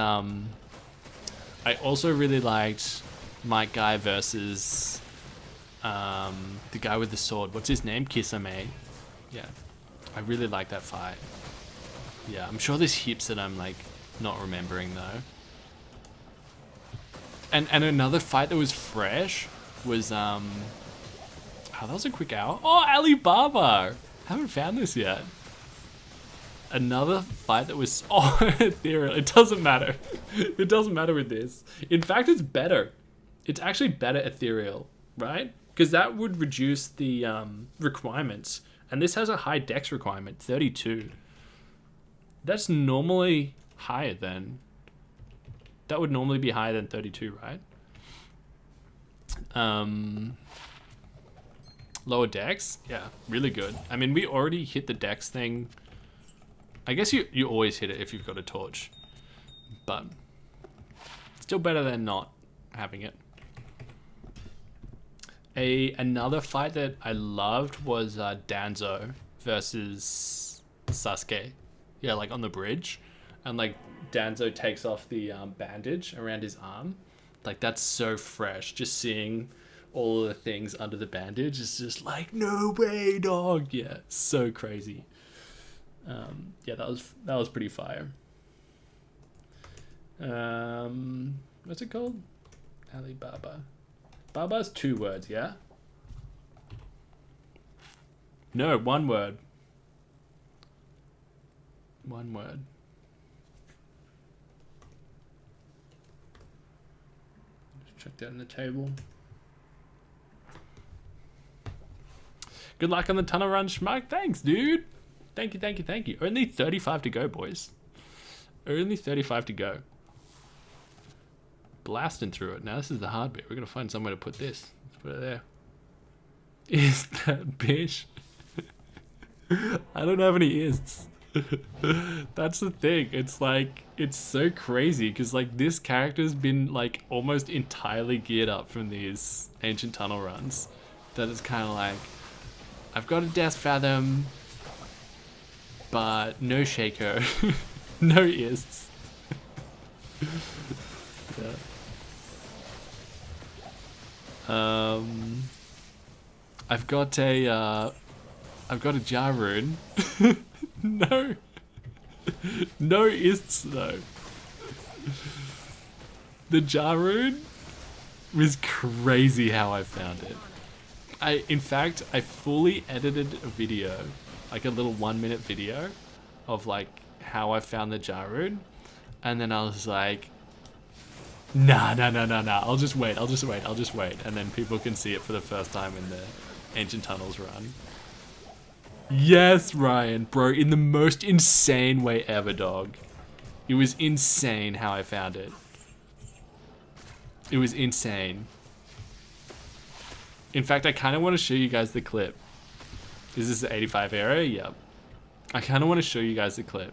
Might Guy versus... the guy with the sword. What's his name? Kisame. Yeah. I really like that fight. Yeah, I'm sure there's heaps that I'm, like, not remembering, though. And another fight that was fresh was, oh, that was a quick hour. Oh, Alibaba! Haven't found this yet. Another fight that was, oh, ethereal. It doesn't matter. It doesn't matter with this. In fact, it's better. It's actually better ethereal, right? Because that would reduce the requirements. And this has a high dex requirement, 32. That's normally higher than... That would normally be higher than 32, right? Lower dex? Yeah, really good. I mean, we already hit the dex thing. I guess you always hit it if you've got a torch. But still better than not having it. Another fight that I loved was Danzo versus Sasuke. Yeah, like on the bridge. And like Danzo takes off the bandage around his arm. Like that's so fresh. Just seeing all of the things under the bandage is just like, no way, dog. Yeah, so crazy. Yeah, that was pretty fire. What's it called? Alibaba. Baba's 2 words, yeah? No, 1 word. 1 word. Just check that in the table. Good luck on the tunnel run, Schmuck. Thanks, dude. Thank you, thank you, thank you. Only 35 to go, boys. Only 35 to go. Blasting through it. Now this is the hard bit. We're going to find somewhere to put this. Let's put it there. Is that bitch? I don't have any ists. That's the thing. It's like, it's so crazy because like this character's been like almost entirely geared up from these ancient tunnel runs. That it's kind of like, I've got a Death Fathom, but no Shaco, no ists. Yeah. I've got a Jarun. No. No ists though. The jar rune was crazy how I found it. In fact, I fully edited a video, like a little 1-minute video of like how I found the jar rune. And then I was like, nah, I'll just wait. And then people can see it for the first time in the Ancient Tunnels run. Yes, Ryan, bro, in the most insane way ever, dog. It was insane how I found it. It was insane. In fact, I kind of want to show you guys the clip. Is this the 85 era? Yep. I kind of want to show you guys the clip.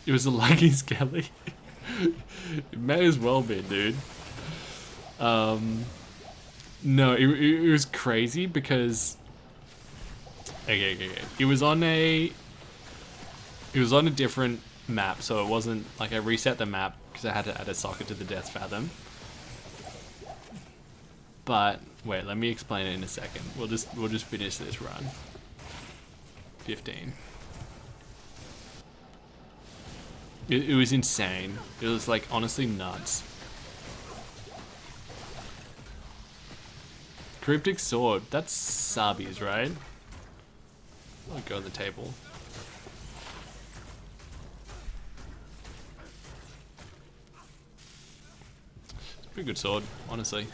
It was a Lucky Skelly. It may as well be, dude. No, it was crazy because... Okay. It was on a different map, so it wasn't... Like, I reset the map because I had to add a socket to the Death Fathom. But, wait, let me explain it in a second. We'll just finish this run. 15. It was insane. It was like honestly nuts. Cryptic Sword. That's Sabi's, right? I'll go on the table. It's a pretty good sword, honestly.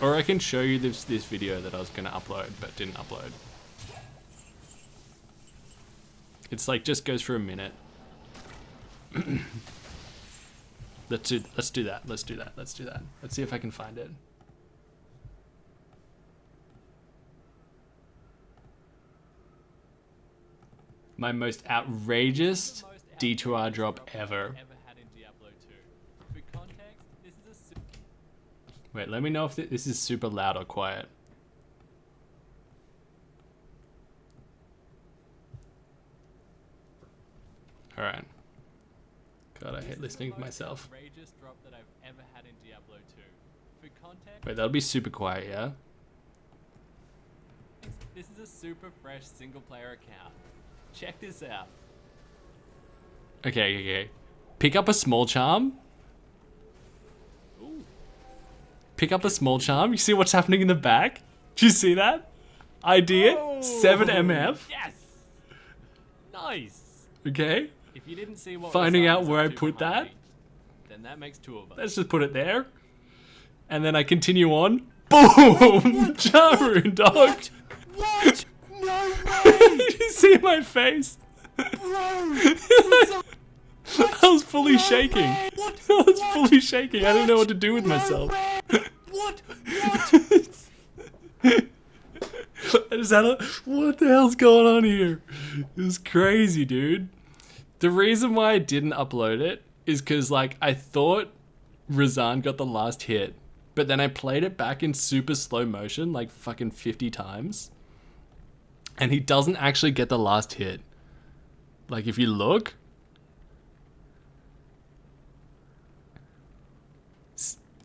Or I can show you this video that I was gonna upload but didn't upload. It's like just goes for a minute. Let's do that. Let's do that. Let's see if I can find it. My most outrageous D2R drop ever. Wait, let me know if this is super loud or quiet. Alright. God, I hate listening to myself. Wait, that'll be super quiet, yeah? This is a super fresh single player account. Check this out. Okay. Pick up a small charm. Ooh. Pick up a small charm. You see what's happening in the back? Do you see that? Idea? 7 MF. Yes! Nice! Okay. If you didn't see what Finding out was where I up to put behind that. me, then that makes 2 of us. Let's just put it there. And then I continue on. Boom! Jar rune, dog. What? No way! Did you see my face? Bro! I was fully shaking. What? I was fully shaking. I didn't know what to do with myself. What? I just had a... What the hell's going on here? It was crazy, dude. The reason why I didn't upload it is because, like, I thought Razan got the last hit, but then I played it back in super slow motion, like fucking 50 times, and he doesn't actually get the last hit. Like, if you look...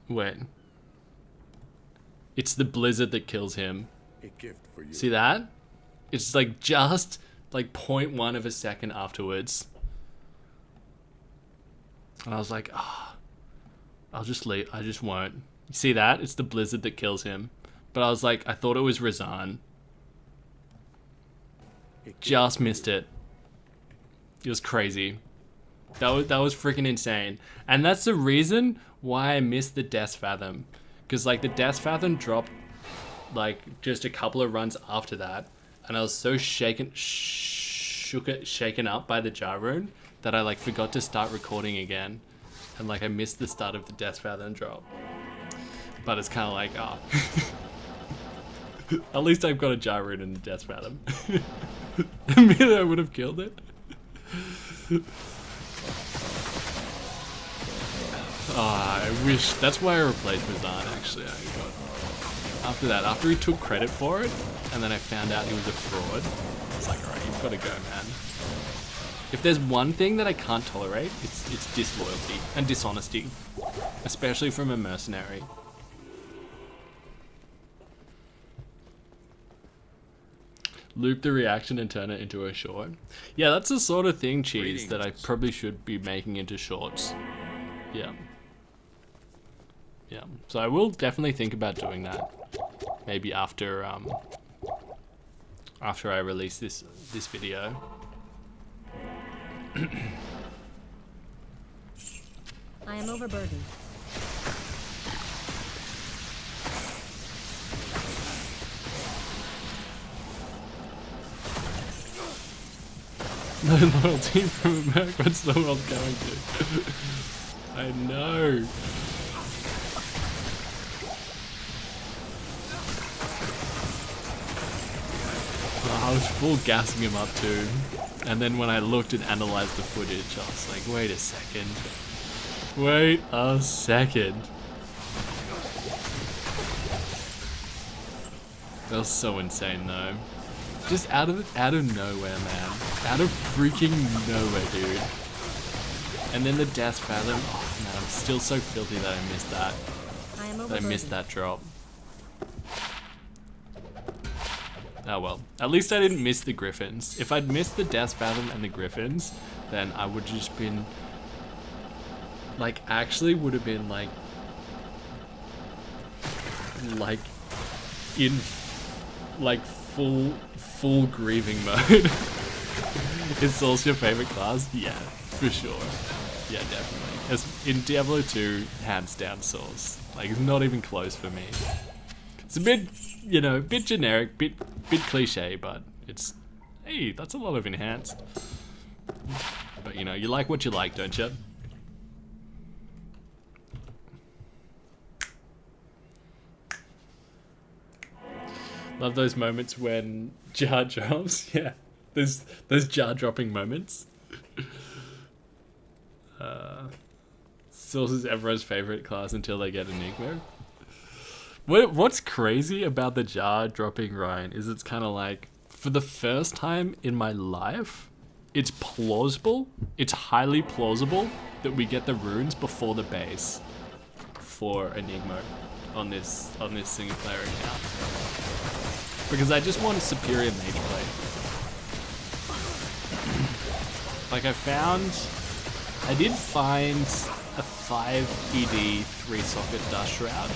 Wait. It's the blizzard that kills him. A gift for you. See that? It's like just like 0.1 of a second afterwards. And I was like, ah, I'll just leave. I just won't. You see that? It's the blizzard that kills him. But I was like, I thought it was Razan. Just missed it. It was crazy. That was freaking insane. And that's the reason why I missed the Death Fathom. Because like the Death Fathom dropped like just a couple of runs after that. And I was so shaken up by the jar rune that I like forgot to start recording again. And like I missed the start of the Death Fathom drop. But it's kind of like, ah. At least I've got a jar rune in the Death Fathom. Maybe I would have killed it. I wish. That's why I replaced Razan, actually. After he took credit for it, and then I found out he was a fraud, I was like, alright, you've got to go, man. If there's one thing that I can't tolerate, it's disloyalty and dishonesty. Especially from a mercenary. Loop the reaction and turn it into a short. Yeah, that's the sort of thing, Cheese, that I Greetings. probably should be making into shorts. Yeah. Yeah. So I will definitely think about doing that. Maybe after I release this video. I am overburdened. No loyalty from America. What's the world going to? I know. I was full gassing him up too. And then when I looked and analyzed the footage, I was like, wait a second. Wait a second. That was so insane though. Just out of nowhere, man. Out of freaking nowhere, dude. And then the Death Fathom. Oh man, I'm still so filthy that I missed that. I am That I overburdened. missed that drop. Oh well. At least I didn't miss the Griffins. If I'd missed the Death Fathom and the Griffins, then I would just been like actually would have been like in like full grieving mode. Is Souls your favorite class? Yeah, for sure. Yeah, definitely. As in Diablo 2, hands down Souls. Like, it's not even close for me. It's a bit, you know, bit generic, bit cliche, but it's, hey, that's a lot of enhance. But you know, you like what you like, don't you? Love those moments when jar drops. Yeah, those jar dropping moments. Souls is everyone's favorite class until they get Enigma. What's crazy about the jar dropping Ryan is it's kind of like, for the first time in my life, it's plausible, it's highly plausible that we get the runes before the base for Enigma on this single player account. Because I just want superior mage play. Like I did find a 5 ED 3 socket dust shroud.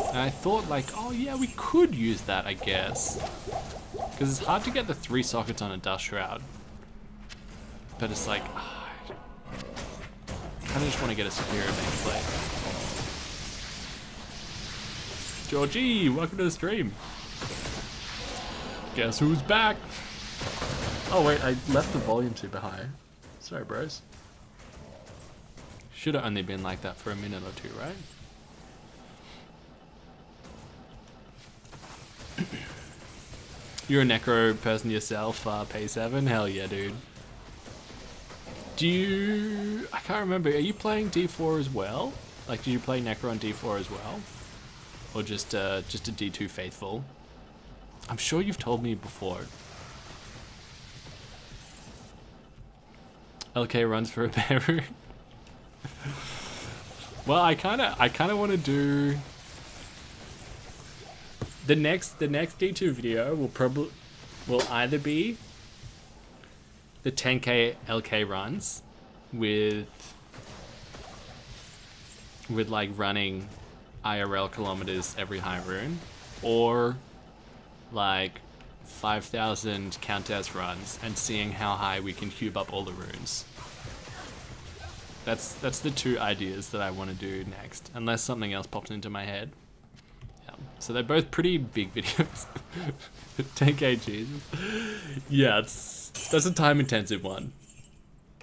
And I thought like, oh yeah, we could use that, I guess. Because it's hard to get the 3 sockets on a dust shroud. But it's like, I kind of just want to get a superior mage play. Georgie, welcome to the stream. Guess who's back? Oh wait, I left the volume super high. Sorry, bros. Should have only been like that for a minute or two, right? You're a necro person yourself, Pay7? Hell yeah, dude. I can't remember, are you playing D4 as well? Like, did you play necro on D4 as well? Or just a D2 faithful? I'm sure you've told me before. LK runs for a bear. Well, I kind of want to do the next D2 video will either be the 10k LK runs with like running IRL kilometers every high rune, or like 5,000 Countess runs and seeing how high we can cube up all the runes. That's the two ideas that I want to do next, unless something else pops into my head. Yeah. So they're both pretty big videos. 10k Jesus. Yeah, that's a time intensive one.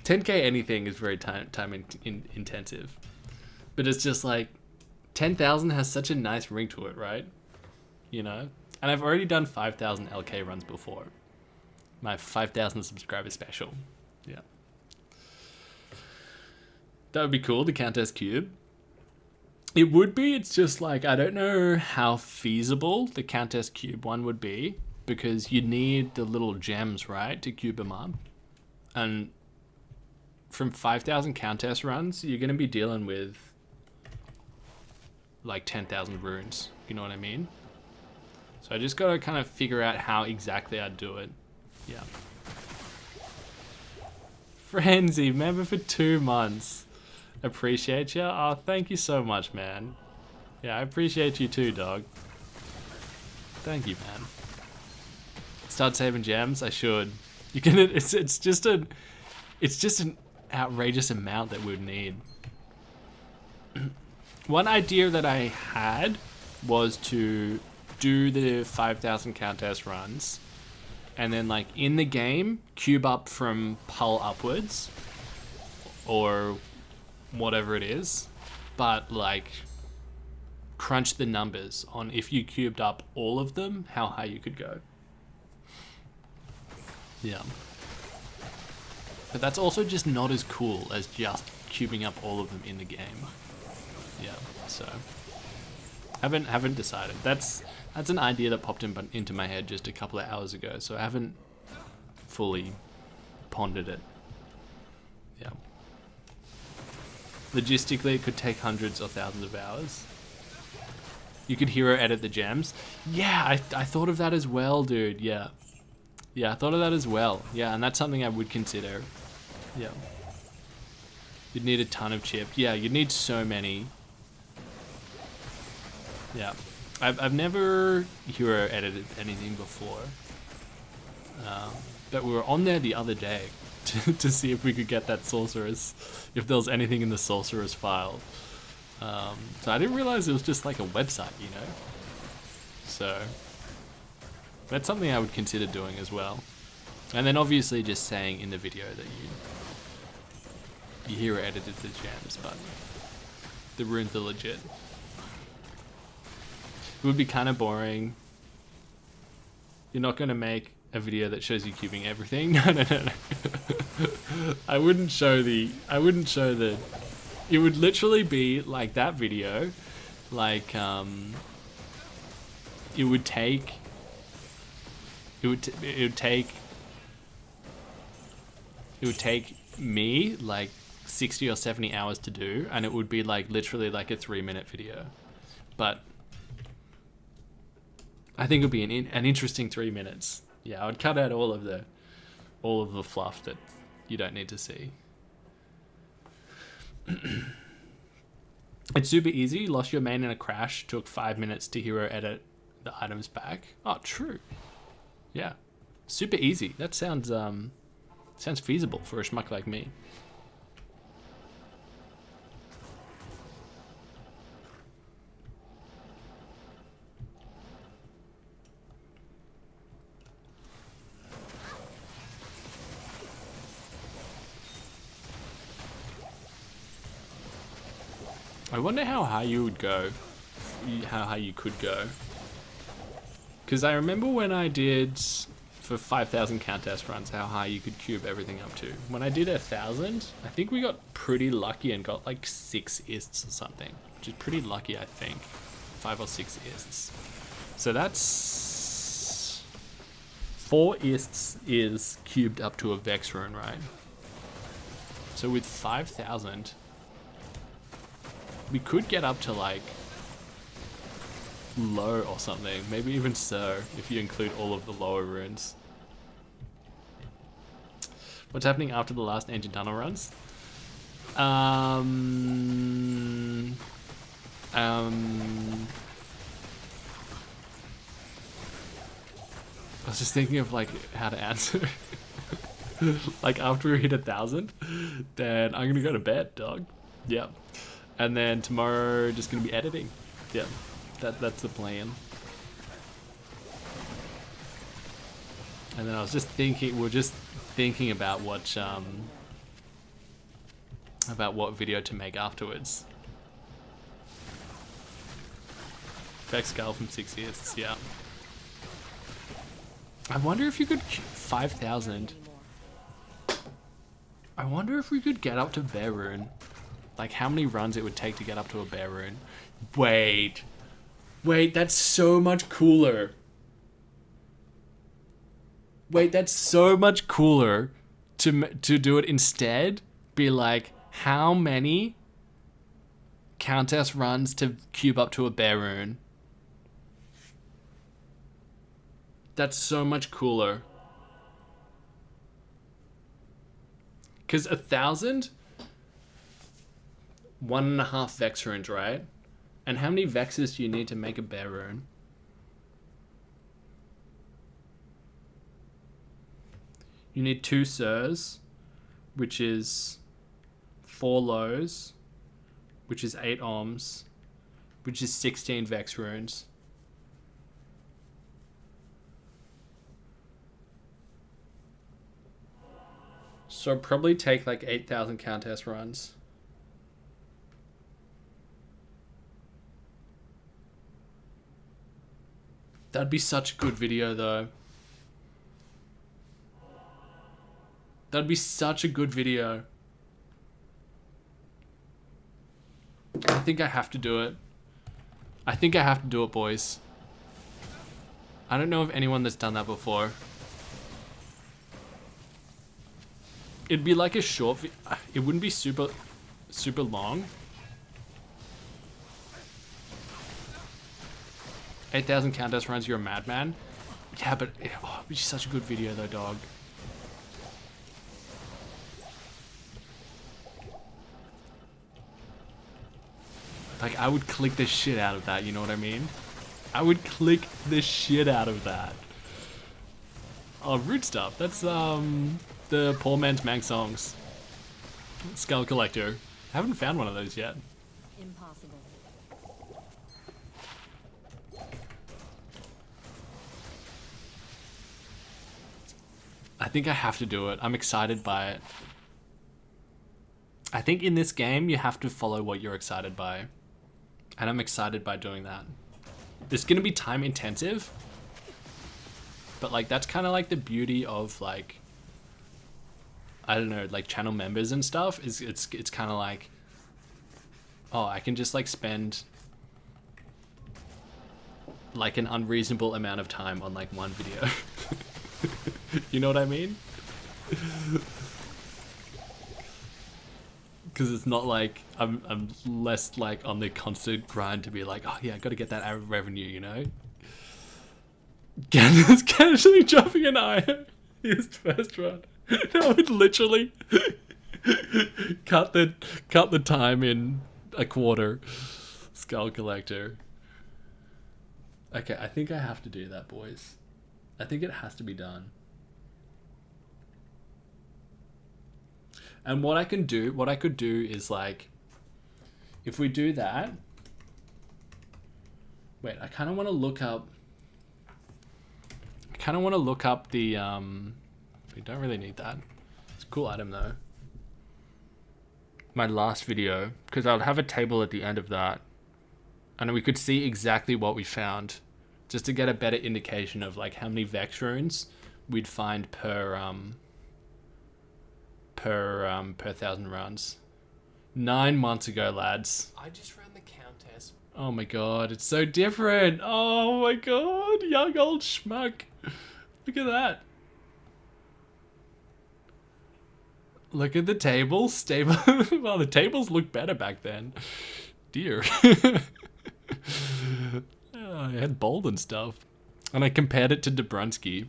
10k anything is very time intensive. But it's just like 10,000 has such a nice ring to it, right? You know? And I've already done 5,000 LK runs before. My 5,000 subscriber special. Yeah. That would be cool, the Countess Cube. It would be, it's just like, I don't know how feasible the Countess Cube one would be, because you need the little gems, right, to cube them up. And from 5,000 Countess runs, you're going to be dealing with like 10,000 runes, you know what I mean? So I just gotta kind of figure out how exactly I'd do it. Yeah. Frenzy, member for 2 months. Appreciate you. Oh, thank you so much, man. Yeah, I appreciate you too, dog. Thank you, man. Start saving gems. I should. You can. It's just an outrageous amount that we'd need. One idea that I had was to do the 5,000 countess runs, and then like in the game, cube up from Pull upwards, or whatever it is, but like crunch the numbers on if you cubed up all of them, how high you could go. Yeah. But that's also just not as cool as just cubing up all of them in the game. Yeah, so haven't decided. That's an idea that popped into my head just a couple of hours ago, so I haven't fully pondered it. Yeah. Logistically, it could take hundreds or thousands of hours. You could hero edit the gems. Yeah, I thought of that as well, dude. Yeah. Yeah, I thought of that as well. Yeah, and that's something I would consider. Yeah. You'd need a ton of chip. Yeah, you'd need so many. Yeah. I've never hero edited anything before. But we were on there the other day to see if we could get that sorceress, if there was anything in the sorceress file. So I didn't realize it was just like a website, you know? So that's something I would consider doing as well. And then obviously just saying in the video that you hero edited the gems, but the runes are legit. It would be kind of boring. You're not going to make a video that shows you cubing everything. No. I wouldn't show the, it would literally be like that video, like, it would take me like 60 or 70 hours to do, and it would be like literally like a 3-minute video. But I think it would be an interesting 3 minutes. Yeah, I would cut out all of the fluff that you don't need to see. It's super easy. Lost your main in a crash. Took 5 minutes to hero edit the items back. Oh, true. Yeah, super easy. That sounds feasible for a schmuck like me. I wonder how high you would go, how high you could go. Because I remember when I did, for 5,000 countess runs, how high you could cube everything up to. When I did 1,000, I think we got pretty lucky and got like 6 ists or something. Which is pretty lucky, I think. 5 or 6 ists. So that's... 4 ists is cubed up to a Vex rune, right? So with 5,000... we could get up to like low or something, maybe even so, if you include all of the lower runes. What's happening after the last Ancient Tunnel runs? I was just thinking of like how to answer. Like after we hit 1,000, then I'm gonna go to bed, dog. Yep. And then tomorrow, just gonna be editing. Yeah, that's the plan. And then I was just thinking, we're just thinking about what video to make afterwards. Vex Skull from 6 years, yeah. I wonder if you could 5,000. I wonder if we could get up to Bear Rune. Like how many runs it would take to get up to a Bear Rune. Wait, that's so much cooler. Wait, that's so much cooler to do it instead. Be like, how many Countess runs to cube up to a Bear Rune? That's so much cooler. Because 1,000, 1.5 Vex runes, right? And how many Vexes do you need to make a bear rune? You need 2 Sirs, which is 4 Lows, which is 8 Ohms, which is 16 Vex runes. So I'd probably take like 8,000 Countess runs. That'd be such a good video though. That'd be such a good video. I think I have to do it. I think I have to do it, boys. I don't know of anyone that's done that before. It'd be like a short it wouldn't be super long. 8,000 Countess runs, you're a madman. Yeah, but it'd be such a good video though, dog. Like, I would click the shit out of that, you know what I mean? I would click the shit out of that. Oh, root stuff. That's, the poor man's Mang songs. Skull Collector. I haven't found one of those yet. Impossible. I think I have to do it. I'm excited by it. I think in this game, you have to follow what you're excited by. And I'm excited by doing that. It's going to be time intensive. But like, that's kind of like the beauty of like, I don't know, like channel members and stuff. Is it's kind of like, oh, I can just like spend like an unreasonable amount of time on like one video. You know what I mean? Because it's not like I'm less like on the constant grind to be like, oh yeah, I got to get that revenue, you know. Ganon's casually dropping an iron his first run. That would literally cut the time in a quarter. Skull Collector. Okay, I think I have to do that, boys. I think it has to be done. And what I could do is like, if we do that, wait, I kind of want to look up the, we don't really need that. It's a cool item though. My last video, because I'll have a table at the end of that. And we could see exactly what we found, just to get a better indication of like how many Vex runes we'd find per 1,000 runs. 9 months ago, lads. I just ran the Countess. Oh my god, it's so different. Oh my god, young old schmuck. Look at that. Look at the tables. Stable. Well, the tables look better back then. Dear. I had bold and stuff. And I compared it to Dobrunsky.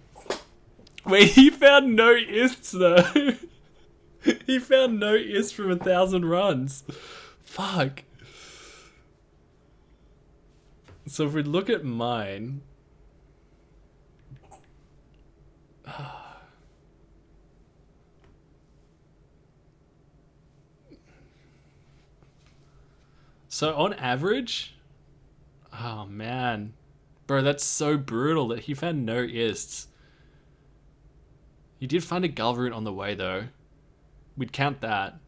Wait, he found no ists though. He found no ists from 1,000 runs. Fuck. So if we look at mine. So on average, oh man, bro, that's so brutal that he found no ists. He did find a Galvarine on the way though. We'd count that.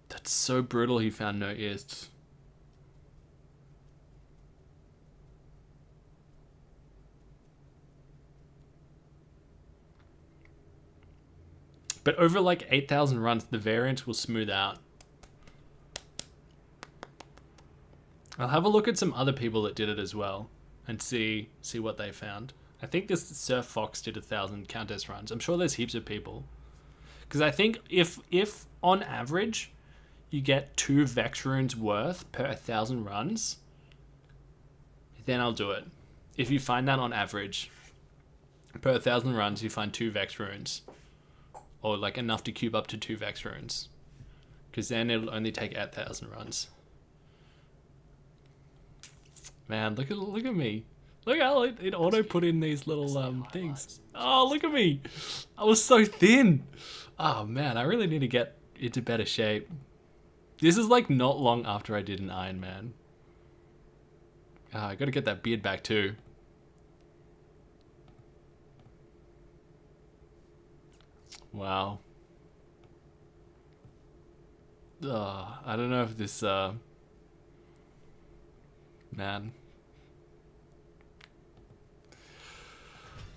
That's so brutal he found no ists. But over like 8,000 runs, the variance will smooth out. I'll have a look at some other people that did it as well and see what they found. I think this Surf Fox did 1,000 Countess runs. I'm sure there's heaps of people. Because I think if on average you get 2 Vex runes worth per 1,000 runs, then I'll do it. If you find that on average, per 1,000 runs you find 2 Vex runes. Or like enough to cube up to 2 Vex runes. Because then it'll only take 8,000 runs. Man, look at me. Look how it auto put in these little things. Oh, look at me. I was so thin. Oh man, I really need to get into better shape. This is like not long after I did an Iron Man. I gotta get that beard back too. Wow. I don't know if this, man.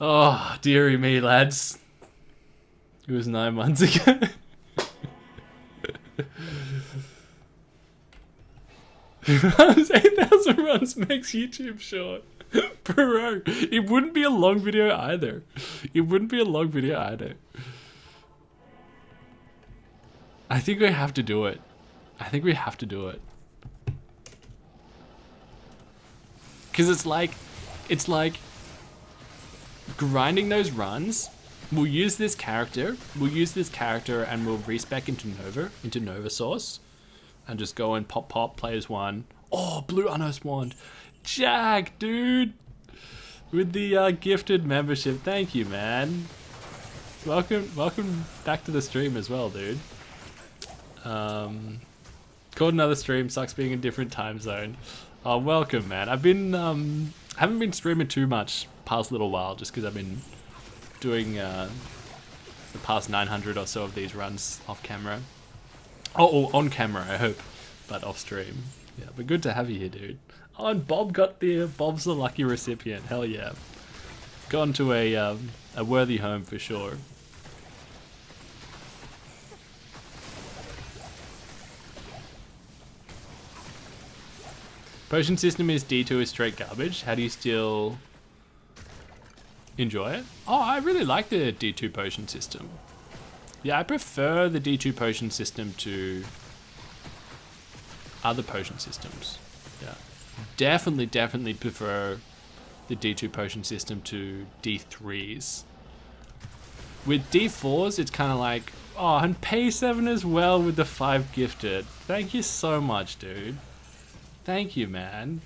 Oh, dearie me, lads. It was 9 months ago. Runs 8,000 runs makes YouTube short. Bro, it wouldn't be a long video either. It wouldn't be a long video either. I think we have to do it. I think we have to do it. Because it's like grinding those runs. We'll use this character and we'll respec into Nova Source. And just go and pop, players 1. Oh, blue Unos wand. Jack, dude. With the gifted membership. Thank you, man. Welcome back to the stream as well, dude. Called another stream, sucks being in a different time zone. Oh, welcome, man. I've been, haven't been streaming too much past little while, just because I've been doing, the past 900 or so of these runs off camera. Oh, on camera, I hope, but off stream. Yeah, but good to have you here, dude. Oh, and Bob's the lucky recipient. Hell yeah. Gone to a worthy home for sure. Potion system is D2 is straight garbage. How do you still enjoy it? Oh, I really like the D2 potion system. Yeah, I prefer the D2 potion system to other potion systems. Yeah. Definitely prefer the D2 potion system to D3s. With D4s, it's kind of like, oh, and pay 7 as well with the 5 gifted. Thank you so much, dude. Thank you, man.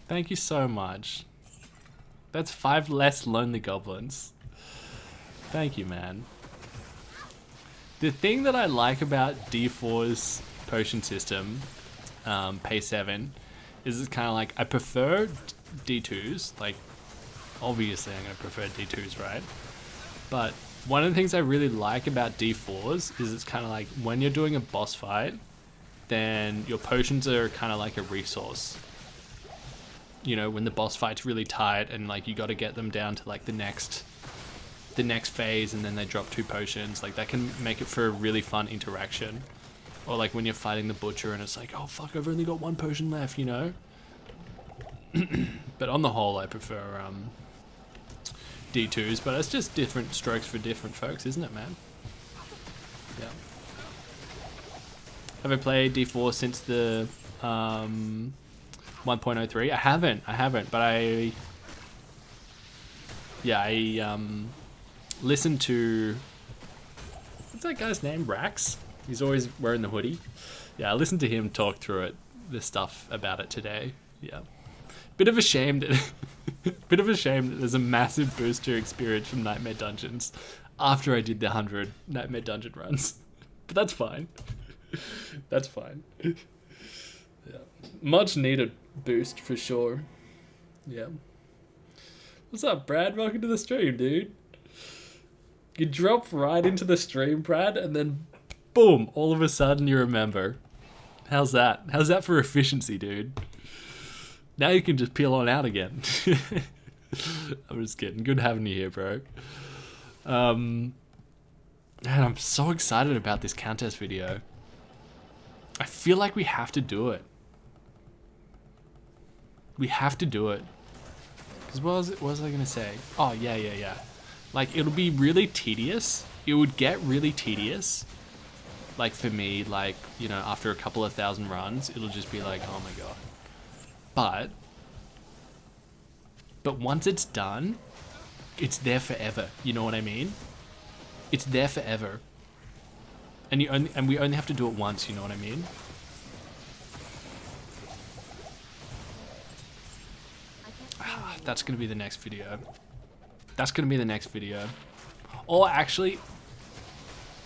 Thank you so much. That's 5 less lonely goblins. Thank you, man. The thing that I like about D4's potion system, pay 7, is it's kind of like, I prefer D2s, like, obviously I'm going to prefer D2s, right? But one of the things I really like about D4s is it's kind of like, when you're doing a boss fight, then your potions are kind of like a resource. You know, when the boss fight's really tight and like you got to get them down to like the next phase and then they drop 2 potions, like that can make it for a really fun interaction. Or like when you're fighting the butcher and it's like, oh fuck, I've only got 1 potion left, you know? But on the whole, I prefer D2s, but it's just different strokes for different folks, isn't it, man? Yeah. Have I played D4 since the 1.03? I haven't, but I listened to, what's that guy's name? Rax? He's always wearing the hoodie. Yeah, I listened to him talk through it, the stuff about it today. Yeah. Bit of a shame that there's a massive booster experience from Nightmare Dungeons after I did the 100 Nightmare Dungeon runs. But that's fine. That's fine. Yeah. Much needed boost for sure. Yeah. What's up, Brad? Welcome to the stream, dude. You drop right into the stream, Brad, and then boom, all of a sudden you remember. How's that? How's that for efficiency, dude? Now you can just peel on out again. I'm just kidding. Good having you here, bro. Man, I'm so excited about this contest video. I feel like we have to do it. We have to do it. Because what was I going to say? Oh, yeah. Like, it'll be really tedious. It would get really tedious. Like, for me, like, you know, after a couple of thousand runs, it'll just be like, oh my god. But once it's done, it's there forever. You know what I mean? It's there forever. And we only have to do it once, you know what I mean? That's gonna be the next video. That's gonna be the next video. Or actually,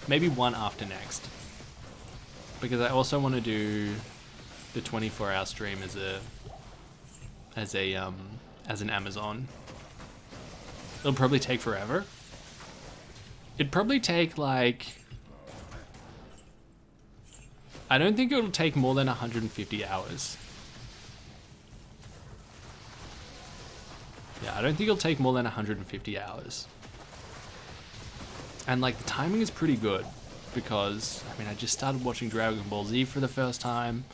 maybe one after next. Because I also want to do the 24-hour stream as an Amazon. It'll probably take forever. It'd probably take like, I don't think it'll take more than 150 hours. Yeah, I don't think it'll take more than 150 hours. And like, the timing is pretty good because, I mean, I just started watching Dragon Ball Z for the first time.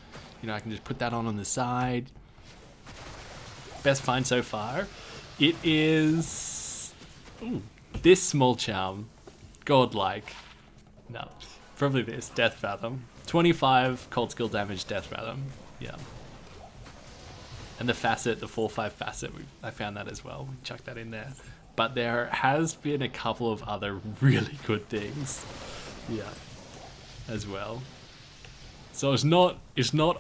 You know, I can just put that on the side. Best find so far. It is... Ooh, this small charm. Godlike. No, probably this. Death Fathom. 25 cold skill damage Death Fathom. Yeah. And the facet, the 4/5 facet, I found that as well. We chucked that in there. But there has been a couple of other really good things. Yeah. As well. So it's not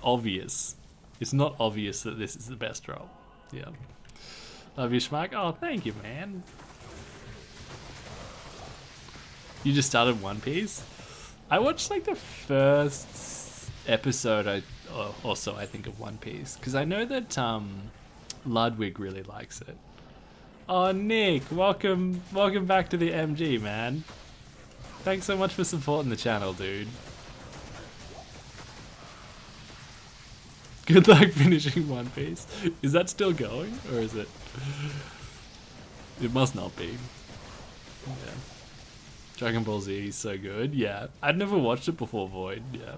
obvious. It's not obvious that this is the best drop. Yeah. Love you, Schmack. Oh, thank you, man. You just started One Piece? I watched like the first episode also I think of One Piece. Because I know that Ludwig really likes it. Oh, Nick, welcome back to the MG, man. Thanks so much for supporting the channel, dude. Good luck finishing One Piece. Is that still going, or is it? It must not be. Yeah. Dragon Ball Z is so good. Yeah, I'd never watched it before, Void. Yeah,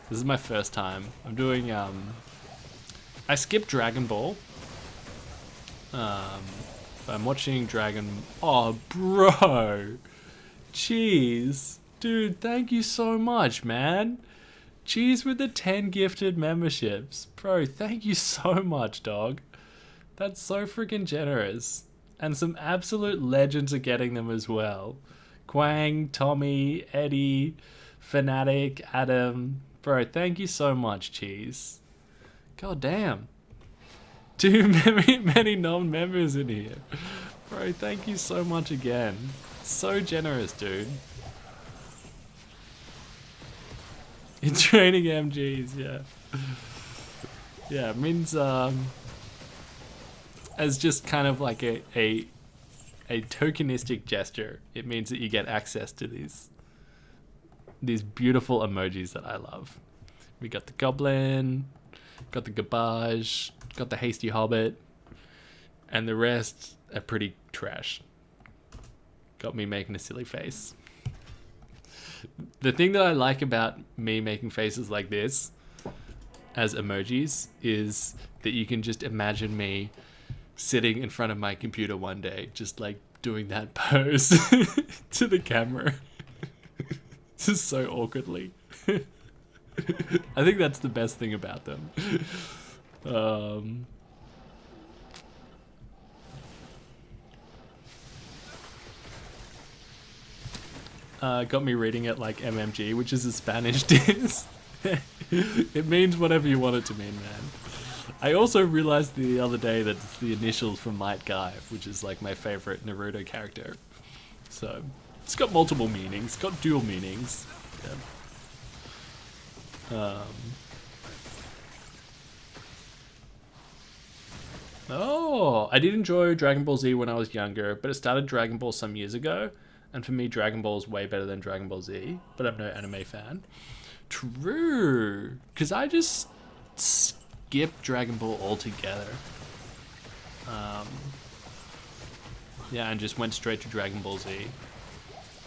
this is my first time. I'm doing. I skipped Dragon Ball. I'm watching Dragon. Oh, bro. Jeez, dude. Thank you so much, man. Cheers with the 10 gifted memberships. Bro, thank you so much, dog. That's so freaking generous. And some absolute legends are getting them as well. Quang, Tommy, Eddie, Fanatic, Adam. Bro, thank you so much, Cheese. God damn. Too many non-members in here. Bro, thank you so much again. So generous, dude. In training MGs, yeah. Yeah, it means as just kind of like a tokenistic gesture, it means that you get access to these beautiful emojis that I love. We got the goblin, got the garbage, got the hasty hobbit, and the rest are pretty trash. Got me making a silly face. The thing that I like about me making faces like this as emojis is that you can just imagine me sitting in front of my computer one day, just like doing that pose to the camera. Just so awkwardly. I think that's the best thing about them. Got me reading it like MMG, which is a Spanish diss. It means whatever you want it to mean, man. I also realized the other day that it's the initials from Might Guy, which is like my favorite Naruto character. So it's got multiple meanings, it's got dual meanings. Yeah. Oh, I did enjoy Dragon Ball Z when I was younger, but it started Dragon Ball some years ago. And for me, Dragon Ball is way better than Dragon Ball Z, but I'm no anime fan. True, because I just skipped Dragon Ball altogether. Yeah, and just went straight to Dragon Ball Z.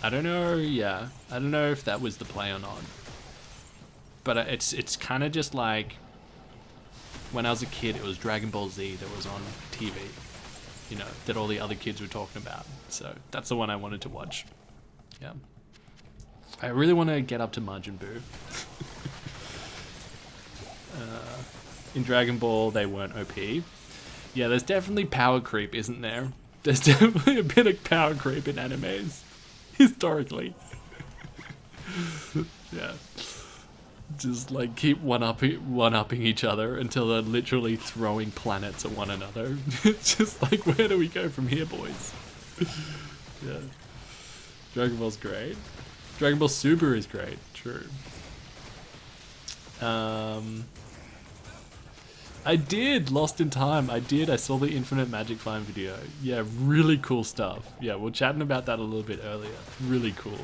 I don't know, yeah. I don't know if that was the play or not. But it's kind of just like, when I was a kid, it was Dragon Ball Z that was on TV. you know, that all the other kids were talking about. So that's the one I wanted to watch. Yeah. I really want to get up to Majin Buu. In Dragon Ball, they weren't OP. Yeah, there's definitely power creep, isn't there? There's definitely a bit of power creep in animes, historically. Yeah. Just like keep one-upping each other until they're literally throwing planets at one another. It's just like, where do we go from here, boys? Yeah. Dragon Ball's great. Dragon Ball Super is great, true. I did, Lost in Time. I saw the Infinite Magic Find video. Yeah, really cool stuff. Yeah, we were chatting about that a little bit earlier. Really cool.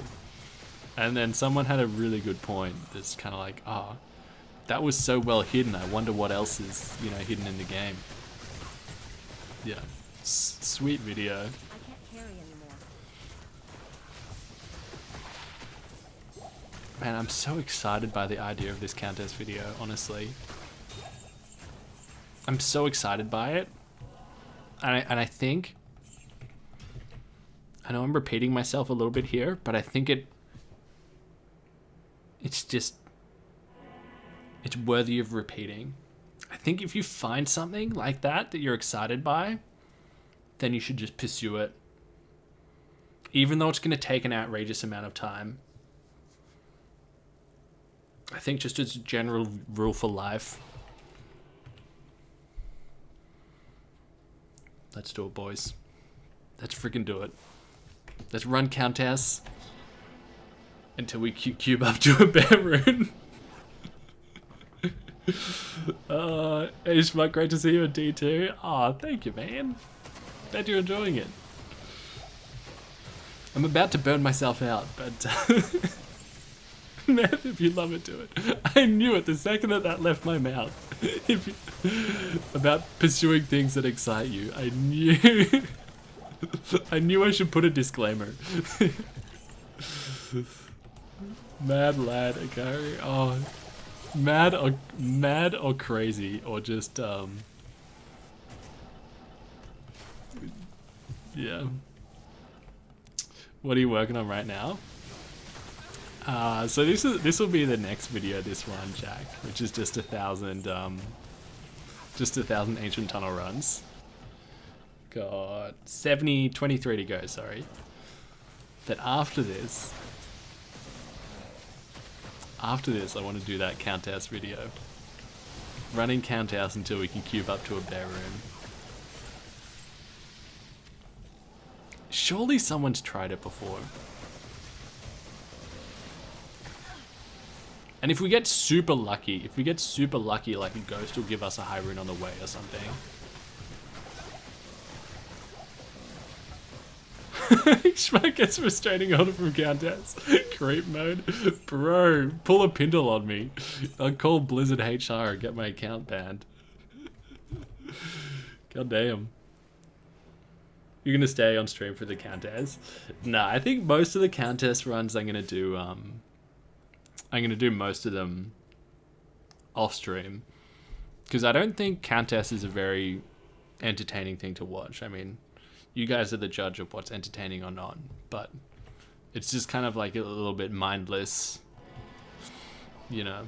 And then someone had a really good point that's kind of like, that was so well hidden. I wonder what else is, you know, hidden in the game. Yeah, sweet video. I can't carry anymore. Man, I'm so excited by the idea of this Countess video, honestly. I'm so excited by it. And I think, I know I'm repeating myself a little bit here, but I think it's worthy of repeating. I think if you find something like that you're excited by, then you should just pursue it. Even though it's going to take an outrageous amount of time. I think just as a general rule for life. Let's do it, boys. Let's freaking do it. Let's run Countess until we cube up to a bear rune. Ishmak, great to see you at D2. Aw, thank you, man. Glad you're enjoying it. I'm about to burn myself out, but man, if you love it, do it. I knew it the second that left my mouth. About pursuing things that excite you. I knew I should put a disclaimer. Mad lad, okay. Oh, mad or crazy, or just yeah. What are you working on right now? So this will be the next video, this one, Jack, which is just 1,000 ancient tunnel runs. Got 23 to go, sorry. But after this I want to do that Countess video. Running Countess until we can cube up to a bear rune. Surely someone's tried it before. And if we get super lucky, like a ghost will give us a high rune on the way or something. Schmuck gets restraining order from Countess. Creep mode. Bro, pull a Pindle on me. I'll call Blizzard HR and get my account banned. God damn. You're gonna stay on stream for the Countess? Nah, I think most of the Countess runs I'm gonna do most of them off stream, because I don't think Countess is a very entertaining thing to watch. I mean, you guys are the judge of what's entertaining or not, but it's just kind of like a little bit mindless, you know.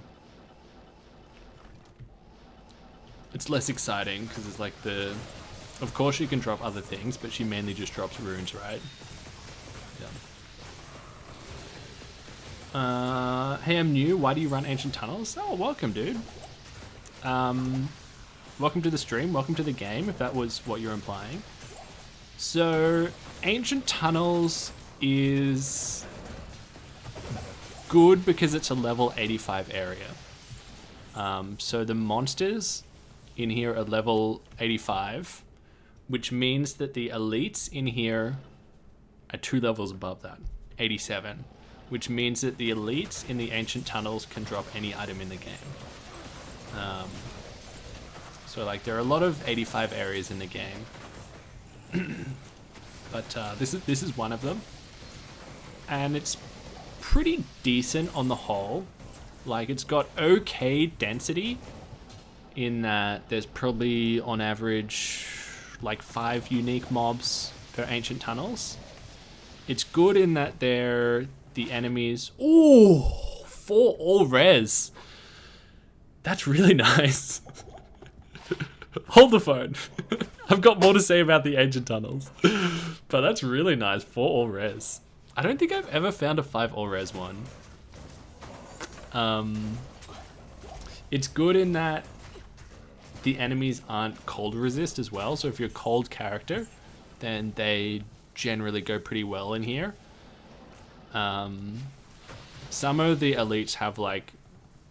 It's less exciting because it's like of course she can drop other things, but she mainly just drops runes, right? Yeah. Hey, I'm new. Why do you run Ancient Tunnels? Oh, welcome, dude. Welcome to the stream. Welcome to the game, if that was what you're implying. So, Ancient Tunnels is good because it's a level 85 area. So the monsters in here are level 85, which means that the elites in here are 2 levels above that, 87, which means that the elites in the Ancient Tunnels can drop any item in the game. So like there are a lot of 85 areas in the game. But this is one of them, and it's pretty decent on the whole. Like, it's got okay density in that there's probably on average like 5 unique mobs per ancient tunnels. It's good in that they're the enemies. Ooh, 4 all res. That's really nice. Hold the phone. I've got more to say about the ancient tunnels, but that's really nice. 4 all res. I don't think I've ever found a 5 all res one. It's good in that the enemies aren't cold resist as well. So if you're a cold character, then they generally go pretty well in here. Some of the elites have like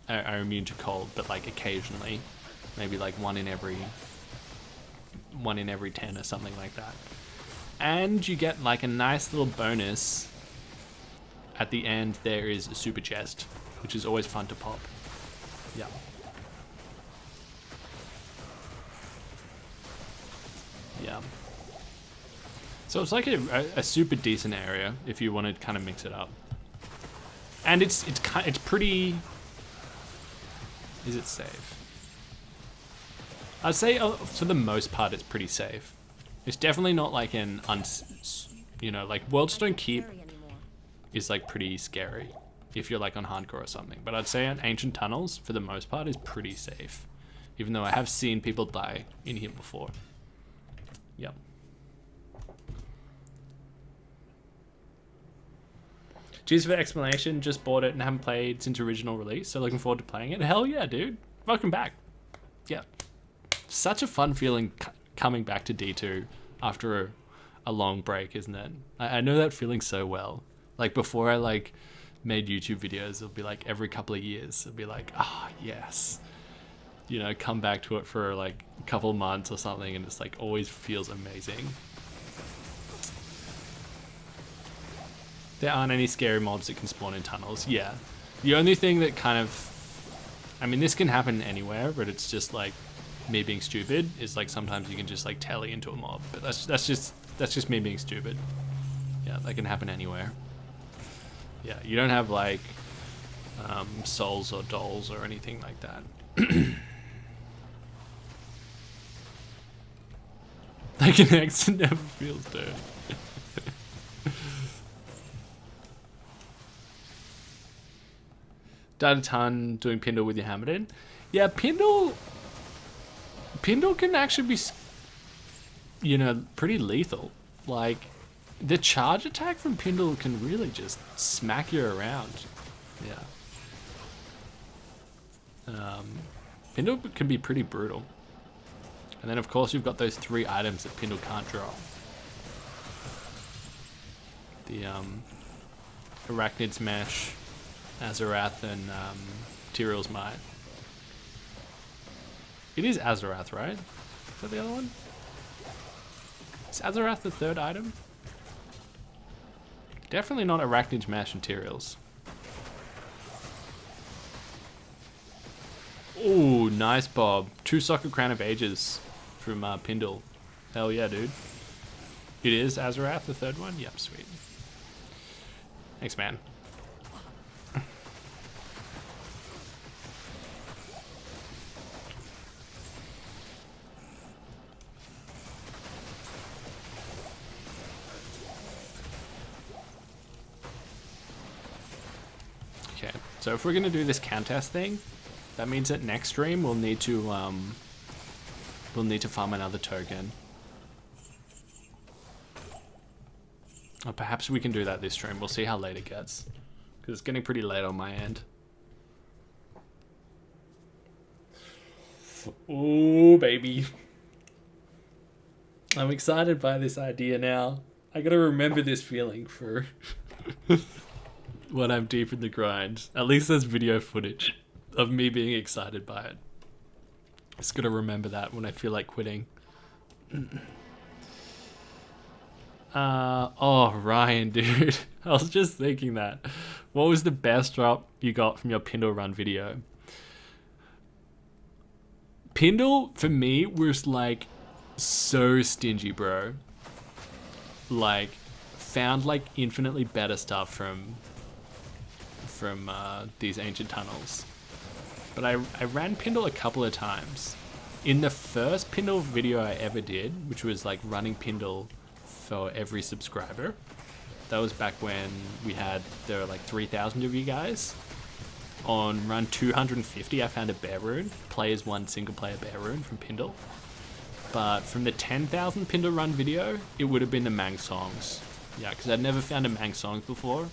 are immune to cold, but like occasionally, maybe like one in every 10 or something like that. And you get like a nice little bonus at the end. There is a super chest, which is always fun to pop. Yeah. Yeah. So it's like a super decent area if you want to kind of mix it up. And it's pretty. Is it safe? I'd say for the most part it's pretty safe. It's definitely not like an like Worlds Don't Keep Carry anymore. is like pretty scary if you're like on hardcore or something. But I'd say on Ancient Tunnels for the most part is pretty safe, even though I have seen people die in here before. Yep. Cheers for the explanation. Just bought it and haven't played since original release, so looking forward to playing it. Hell yeah, dude. Welcome back. Yeah. Such a fun feeling coming back to D2 after a long break, isn't it? I know that feeling so well. Like before I like made YouTube videos, it'll be like every couple of years. It'll be like, yes. You know, come back to it for like a couple of months or something, and it's like always feels amazing. There aren't any scary mobs that can spawn in tunnels. Yeah. The only thing that kind of... I mean, this can happen anywhere, but it's just like me being stupid is like sometimes you can just like tele into a mob. But that's just me being stupid. Yeah, that can happen anywhere. Yeah, you don't have like souls or dolls or anything like that. Like an exit never feels dirty. Died a ton doing Pindle with your Hammerden. Yeah, Pindle can actually be, you know, pretty lethal. Like, the charge attack from Pindle can really just smack you around. Yeah. Pindle can be pretty brutal. And then, of course, you've got those 3 items that Pindle can't draw. The Arachnid's Mesh, Azarath, and Tyrell's Might. It is Azarath, right? Is that the other one? Is Azarath the 3rd item? Definitely not Arachnid's Mesh and Tyrell's. Ooh, nice Bob. 2 Socket Crown of Ages from Pindle. Hell yeah, dude. It is Azarath, the 3rd one? Yep, sweet. Thanks, man. Okay, so if we're gonna do this contest thing, that means that next stream we'll need to farm another token. Or perhaps we can do that this stream. We'll see how late it gets, because it's getting pretty late on my end. Ooh, baby. I'm excited by this idea now. I gotta remember this feeling for when I'm deep in the grind. At least there's video footage of me being excited by it. Just gotta remember that when I feel like quitting. Oh, Ryan, dude. I was just thinking that. What was the best drop you got from your Pindle run video? Pindle, for me, was like so stingy, bro. Like, found like infinitely better stuff from these ancient tunnels. But I ran Pindle a couple of times, In the first Pindle video I ever did, which was like running Pindle for every subscriber, that was back when there were like 3,000 of you guys. On run 250, I found a bear rune. Players won single player bear rune from Pindle. But from the 10,000 Pindle run video, it would have been the Mang songs. Yeah, because I'd never found a Mang songs before.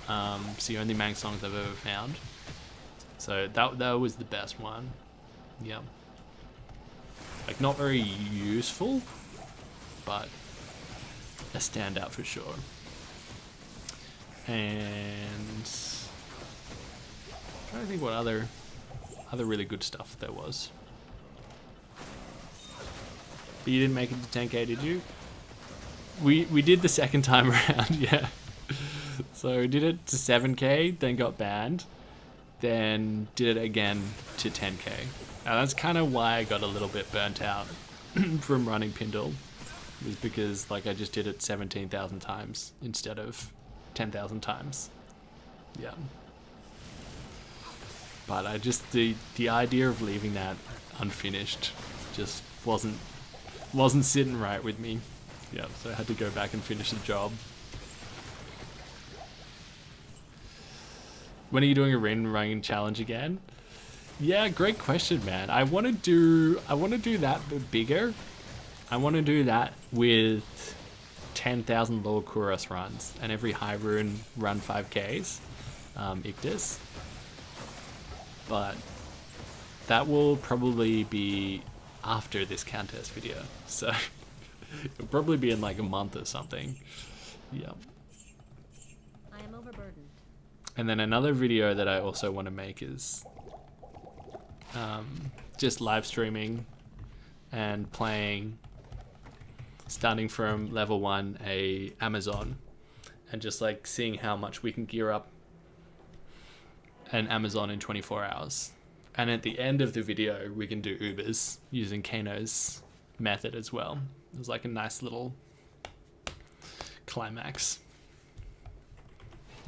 It's the only Mang songs I've ever found. So that was the best one. Yeah. Like, not very useful, but a standout for sure. And I'm trying to think what other really good stuff there was. But you didn't make it to 10k, did you? We did the second time around, yeah. So we did it to 7k, then got banned, then did it again to 10k. Now that's kind of why I got a little bit burnt out from running Pindle, was because like I just did it 17,000 times instead of 10,000 times. Yeah. But I just the idea of leaving that unfinished just wasn't sitting right with me. Yeah, so I had to go back and finish the job. When are you doing a random running challenge again? Yeah, great question, man. I want to do that but bigger. I want to do that with 10,000 lower Kuros runs and every high rune run 5Ks, Ictus. But that will probably be after this contest video, so it'll probably be in like a month or something. Yeah. I am overburdened. And then another video that I also want to make is just live streaming and playing, starting from level 1 a Amazon, and just like seeing how much we can gear up an Amazon in 24 hours. And at the end of the video, we can do Ubers using Kano's method as well. It was like a nice little climax.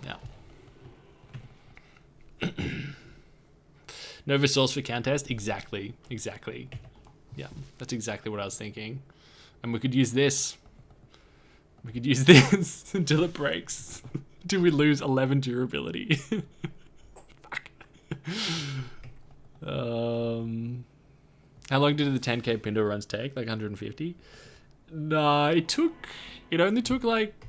Yeah. Nova source for contest? Exactly. Yeah, that's exactly what I was thinking. And we could use this. We could use this until it breaks. Till we lose 11 durability. Fuck. How long did the 10k Pindle runs take? Like 150? Nah, it only took like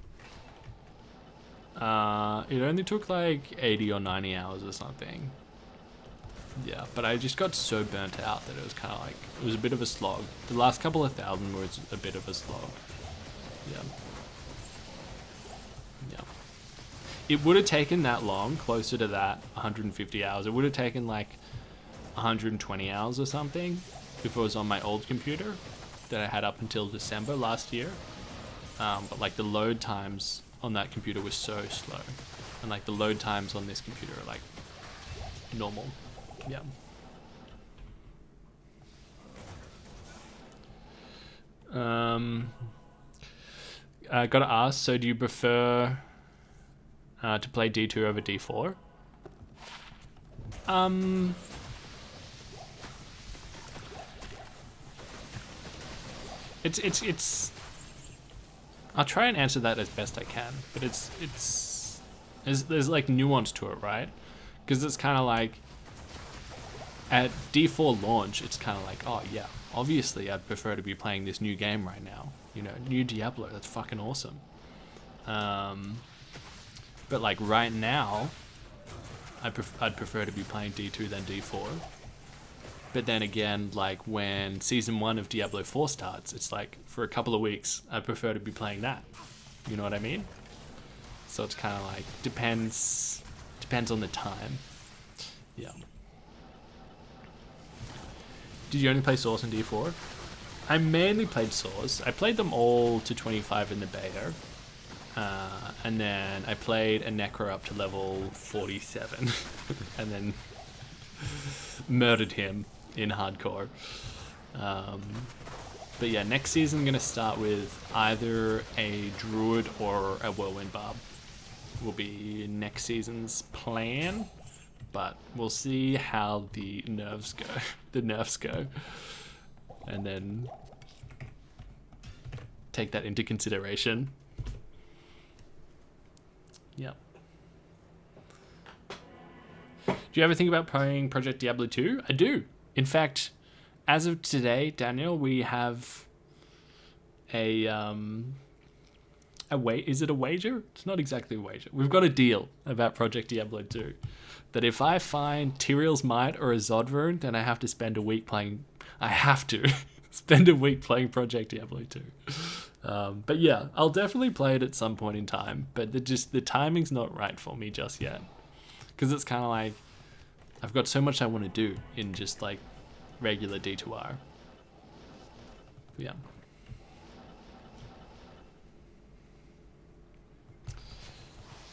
80 or 90 hours or something. Yeah, but I just got so burnt out that it was kind of like, it was a bit of a slog. The last couple of thousand was a bit of a slog. Yeah. It would have taken that long, closer to that 150 hours. It would have taken like 120 hours or something if it was on my old computer that I had up until December last year. But like the load times on that computer was so slow, and like the load times on this computer are like normal. Yeah. Gotta ask, so do you prefer to play D2 over D4? It's I'll try and answer that as best I can, but there's like nuance to it, right? Because it's kind of like at D4 launch, it's kind of like, oh yeah, obviously I'd prefer to be playing this new game right now. You know, new Diablo, that's fucking awesome. But like right now, I'd prefer to be playing D2 than D4. But then again, like when Season 1 of Diablo 4 starts, it's like for a couple of weeks, I'd prefer to be playing that. You know what I mean? So it's kind of like, depends on the time. Yeah. Did you only play Source and D4? I mainly played Source. I played them all to 25 in the beta. And then I played a Necro up to level 47. And then murdered him in hardcore. But yeah, next season I'm going to start with either a Druid or a Whirlwind Barb. Will be next season's plan. but we'll see how the nerves go. The nerfs go. And then take that into consideration. Yep. Do you ever think about playing Project Diablo 2? I do. In fact, as of today, Daniel, we have is it a wager? It's not exactly a wager. We've got a deal about Project Diablo 2. That if I find Tyrell's Might or a Zod rune, then I have to spend a week playing... I have to spend a week playing Project Diablo 2. But yeah, I'll definitely play it at some point in time. But the timing's not right for me just yet. Because it's kind of like... I've got so much I want to do in just like regular D2R. Yeah.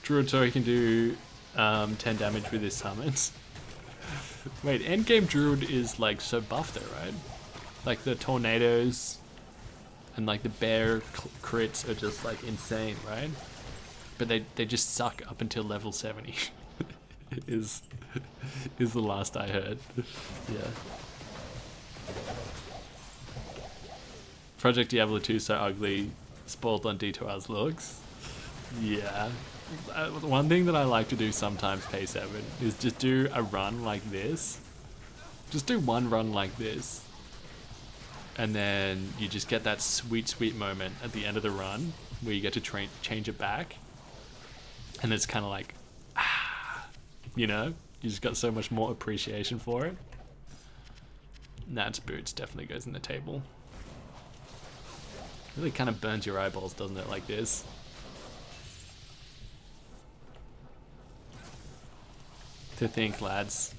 Druid so he can do 10 damage with his summons. Wait, endgame Druid is like so buffed though, right? Like the tornadoes and like the bear crits are just like insane, right? But they just suck up until level 70. is the last I heard. Yeah. Project Diablo 2 so ugly, spoiled on D2R's looks. Yeah. One thing that I like to do sometimes, P7, is just do a run like this. Just do one run like this. And then you just get that sweet, sweet moment at the end of the run where you get to change it back. And it's kind of like, you know? You just got so much more appreciation for it. Nat's Boots definitely goes in the table. Really kind of burns your eyeballs, doesn't it, like this? To think, lads.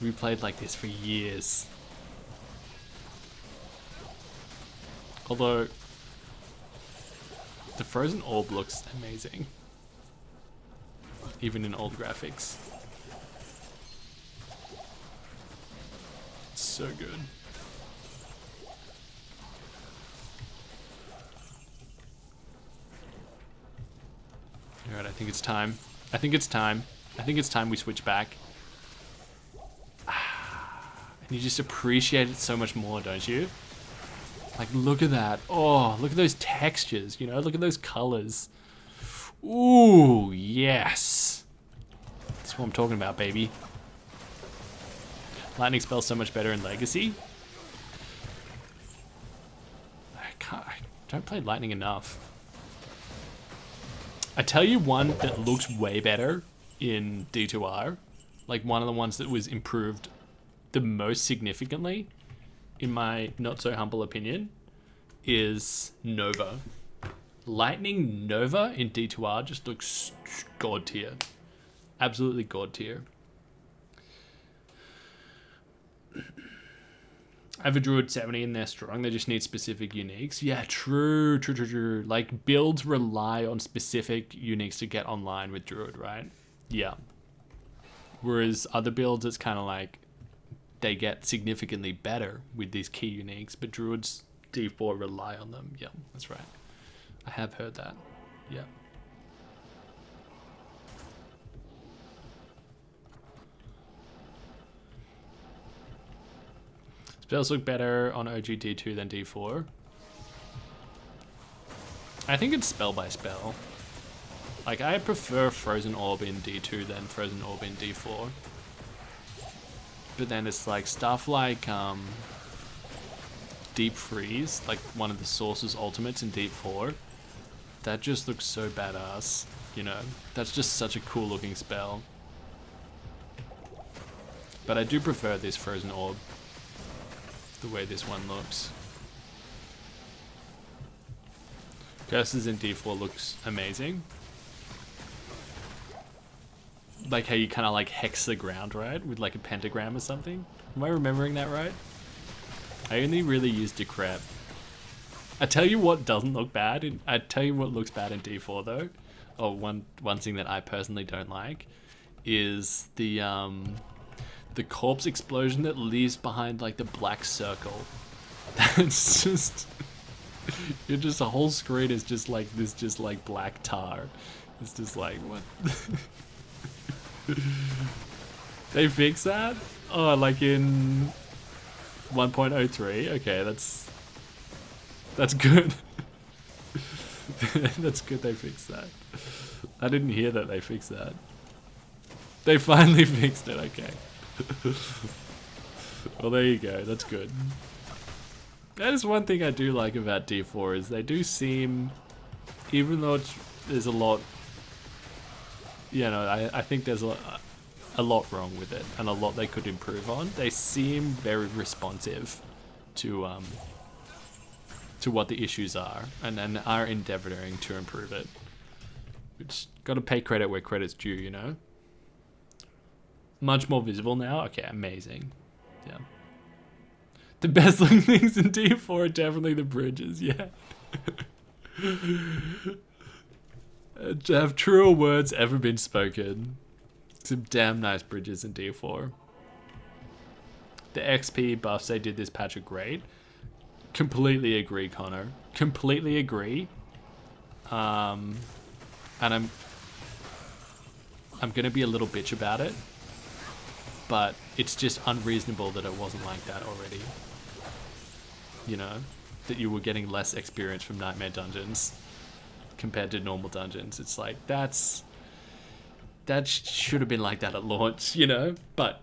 We played like this for years. Although, the Frozen Orb looks amazing. Even in old graphics. It's so good. Alright, I think it's time. I think it's time we switch back. And you just appreciate it so much more, don't you? Like, look at that. Oh, look at those textures, you know? Look at those colors. Ooh, yes. That's what I'm talking about, baby. Lightning spell's so much better in Legacy. I don't play Lightning enough. I tell you one that looks way better in D2R, like one of the ones that was improved the most significantly, in my not so humble opinion, is Nova. Lightning Nova in D2R just looks god tier. Absolutely god tier. I have a Druid 70 and they're strong. They just need specific uniques. Yeah, true. Like, builds rely on specific uniques to get online with Druid, right? Yeah. Whereas other builds, it's kind of like they get significantly better with these key uniques, but Druids D4 rely on them. Yeah, that's right. I have heard that. Yeah. Spells look better on OG D2 than D4. I think it's spell by spell. Like, I prefer Frozen Orb in D2 than Frozen Orb in D4. But then it's like stuff like Deep Freeze, like one of the Source's ultimates in D4. That just looks so badass, you know? That's just such a cool looking spell. But I do prefer this Frozen Orb, the way this one looks. Curses in D4 looks amazing. Like how you kind of like hex the ground, right? With like a pentagram or something. Am I remembering that right? I only really use Decrep. I tell you what doesn't look bad. I tell you what looks bad in D4 though. Oh, one thing that I personally don't like is the corpse explosion that leaves behind like the black circle. That's just... You're just, the whole screen is just like this, just like black tar. It's just like, what? They fix that? Oh, like in 1.03? Okay, that's good. That's good they fixed that. I didn't hear that they fixed that. They finally fixed it, okay. Well, there you go, that's good. That is one thing I do like about D4 is they do seem, even though there's a lot, you know, I think there's a lot wrong with it and a lot they could improve on. They seem very responsive to what the issues are and are endeavoring to improve it. Which, gotta pay credit where credit's due, you know? Much more visible now? Okay, amazing. Yeah. The best looking things in D4 are definitely the bridges, yeah. Have truer words ever been spoken? Some damn nice bridges in D4. The XP buffs they did this patch are great. Completely agree, Connor. Completely agree. And I'm gonna be a little bitch about it, but it's just unreasonable that it wasn't like that already. You know, that you were getting less experience from Nightmare Dungeons compared to normal dungeons. It's like that should have been like that at launch, you know. But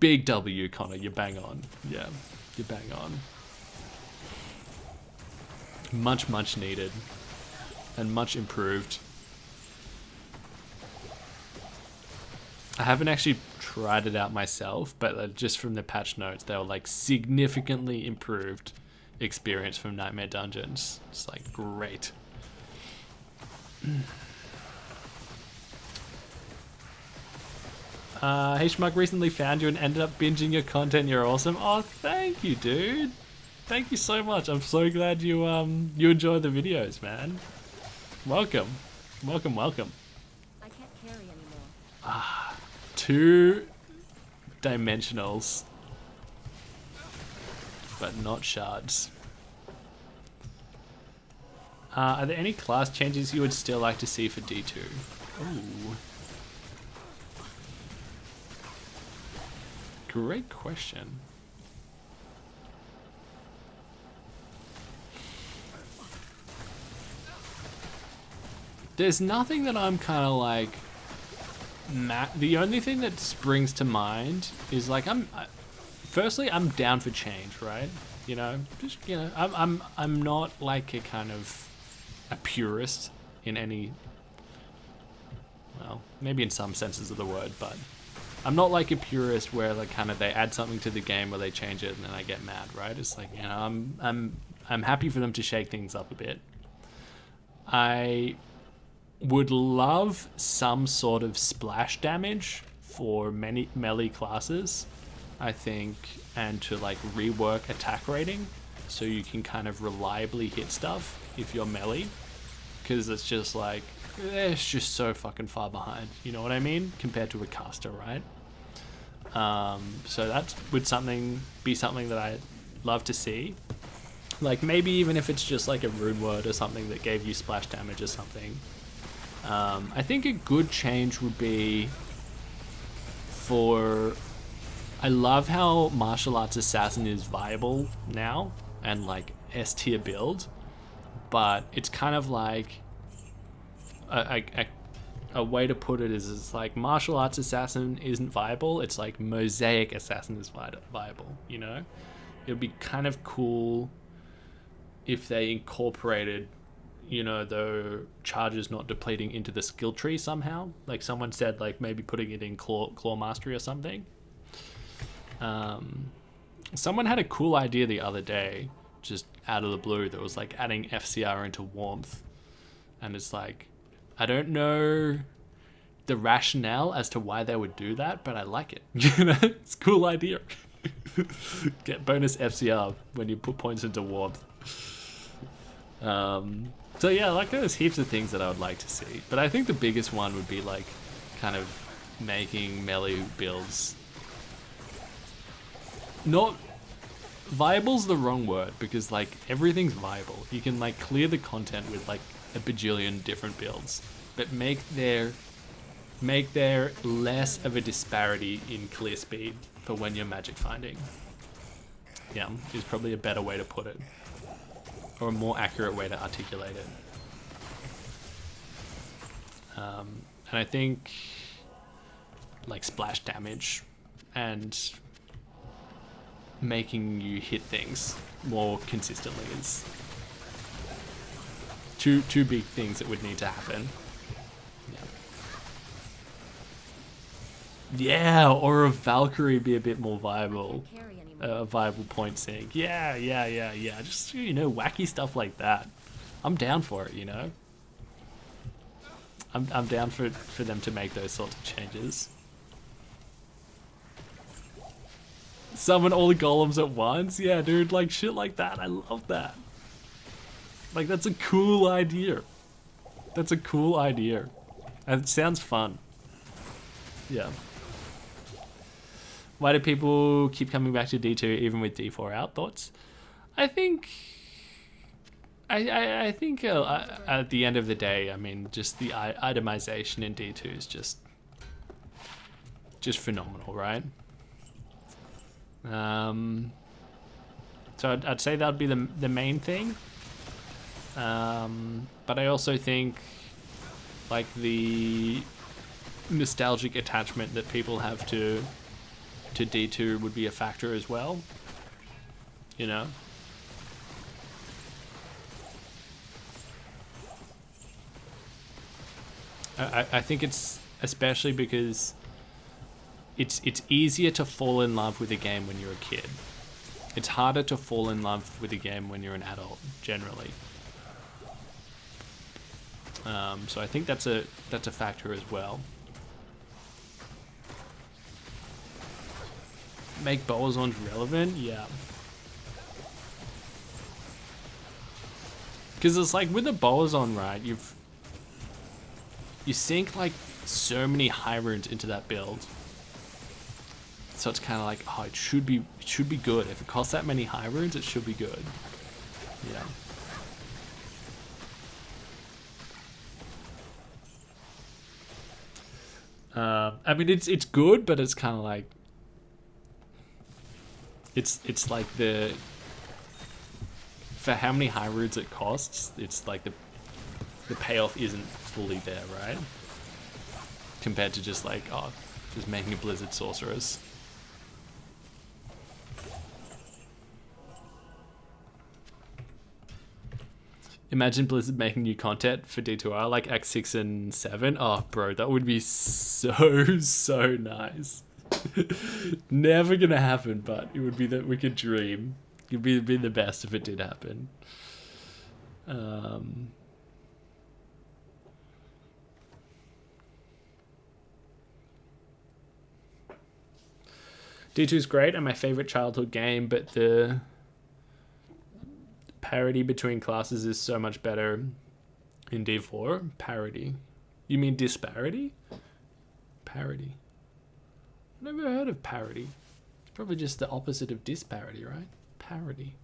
big W, Connor. You're bang on. Yeah, you're bang on. Much needed and much improved. I haven't actually tried it out myself, but just from the patch notes, they were like significantly improved experience from Nightmare Dungeons. It's like great. Hey Schmuck, recently found you and ended up binging your content. You're awesome. Oh, thank you, dude. Thank you so much. I'm so glad you enjoy the videos, man. Welcome. Welcome. I can't carry anymore. 2 dimensionals, but not shards. Are there any class changes you would still like to see for D2? Ooh. Great question. There's nothing that I'm kind of like... The only thing that springs to mind is like firstly I'm down for change, right? You know, just you know, I'm not like a kind of a purist in any, well, maybe in some senses of the word, but I'm not like a purist where like kind of they add something to the game or they change it and then I get mad, right? It's like, you know, I'm happy for them to shake things up a bit. I would love some sort of splash damage for many melee classes, I think, and to like rework attack rating so you can kind of reliably hit stuff if you're melee, because it's just like it's just so fucking far behind, you know what I mean, compared to a caster, right? So that would be something that I'd love to see, like maybe even if it's just like a rune word or something that gave you splash damage or something. I think a good change would be I love how Martial Arts Assassin is viable now and like S tier build, but it's kind of like a way to put it is it's like Martial Arts Assassin isn't viable, it's like Mosaic Assassin is viable, you know? It would be kind of cool if they incorporated, you know, the charges not depleting into the skill tree somehow. Like someone said, like maybe putting it in claw mastery or something. Someone had a cool idea the other day, just out of the blue, that was like adding FCR into warmth. And it's like, I don't know the rationale as to why they would do that, but I like it. You know, it's a cool idea. Get bonus FCR when you put points into warmth. So yeah, like there's heaps of things that I would like to see, but I think the biggest one would be like kind of making melee builds not viable's the wrong word, because like everything's viable. You can like clear the content with like a bajillion different builds, but make their make there less of a disparity in clear speed for when you're magic finding. Yeah, is probably a better way to put it. Or a more accurate way to articulate it. And I think like splash damage and making you hit things more consistently is two big things that would need to happen. Yeah, or a Valkyrie be a bit more viable. A viable point sync. Yeah. Just, you know, wacky stuff like that. I'm down for it, you know? I'm down for them to make those sorts of changes. Summon all the golems at once? Yeah, dude, like shit like that. I love that. Like, that's a cool idea. That's a cool idea. And it sounds fun. Yeah. Why do people keep coming back to D2 even with D4 out? Thoughts? I think... I think at the end of the day, I mean, just the itemization in D2 is just phenomenal, right? So I'd say that would be the main thing. But I also think like the nostalgic attachment that people have to D2 would be a factor as well. You know? I think it's especially because it's easier to fall in love with a game when you're a kid. It's harder to fall in love with a game when you're an adult, generally. So I think that's a factor as well. Make Boazons relevant? Yeah. Because it's like with a Boazon, right, you sink like so many high runes into that build. So it's kind of like, oh, it should be good. If it costs that many high runes, it should be good. Yeah. I mean, it's good, but it's kind of like it's like for how many high runes it costs, it's like the payoff isn't fully there, right? Compared to just like, oh, just making a Blizzard Sorceress. Imagine Blizzard making new content for D2R, like Act 6 and 7. Oh, bro, that would be so nice. Never gonna happen, but it would be the wicked dream. It'd be the best if it did happen. D2 is great and my favorite childhood game, but the parity between classes is so much better in D4. Parity. You mean disparity? Parity. I've never heard of parity. It's probably just the opposite of disparity, right? Parity.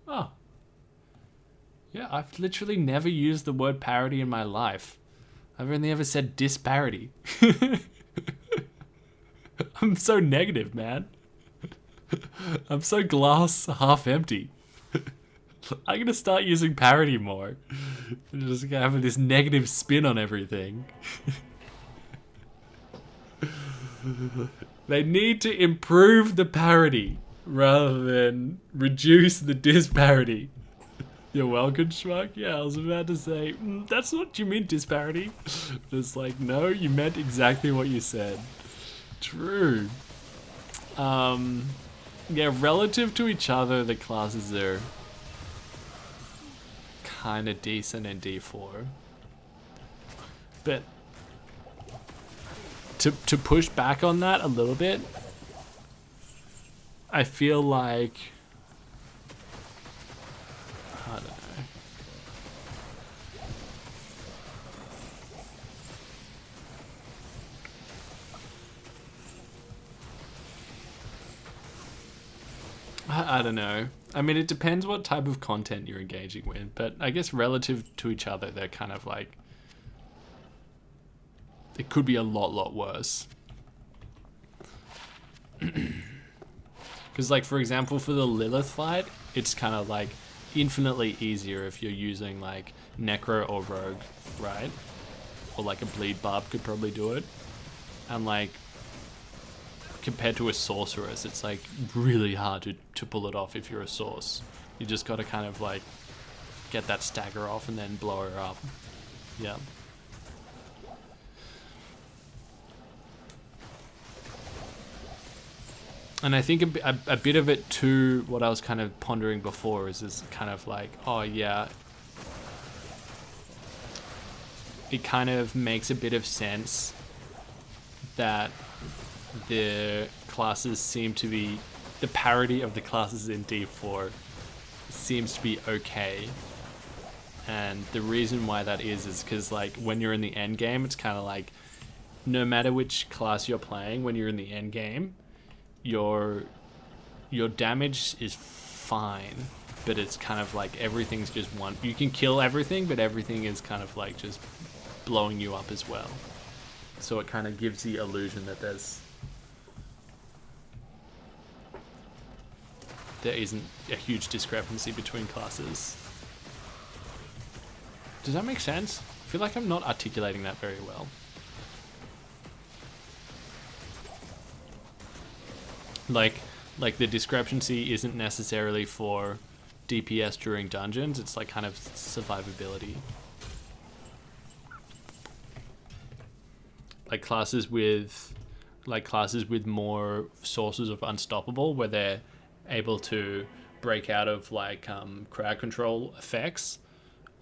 Oh. Yeah, I've literally never used the word parity in my life. I've only ever said disparity. I'm so negative, man. I'm so glass half empty. I'm gonna start using parity more. I'm just gonna have this negative spin on everything. They need to improve the parity rather than reduce the disparity. You're welcome, Schmuck. Yeah, I was about to say, that's not what you mean, disparity. It's like, no, you meant exactly what you said. True. Yeah, relative to each other, the classes are kind of decent in D4. But to push back on that a little bit, I feel like, I don't know. I don't know. I mean, it depends what type of content you're engaging with, but I guess relative to each other, they're kind of like... It could be a lot worse. Because, like, for example, for the Lilith fight, it's kind of, like, infinitely easier if you're using, like, Necro or Rogue, right? Or, like, a Bleed Barb could probably do it. And, like, compared to a Sorceress, it's, like, really hard to pull it off if you're a Source. You just gotta kind of, like, get that stagger off and then blow her up. Yeah. And I think a bit of it too, what I was kind of pondering before is kind of like, oh yeah, it kind of makes a bit of sense that the classes seem to be, the parity of the classes in D4 seems to be okay. And the reason why that is because, like, when you're in the end game, it's kind of like, no matter which class you're playing, when you're in the end game, your damage is fine, but it's kind of like everything's just one. You can kill everything, but everything is kind of like just blowing you up as well. So it kind of gives the illusion that there isn't a huge discrepancy between classes. Does that make sense? I feel like I'm not articulating that very well. Like the discrepancy isn't necessarily for DPS during dungeons, it's like kind of survivability. Like classes with more sources of unstoppable, where they're able to break out of like crowd control effects,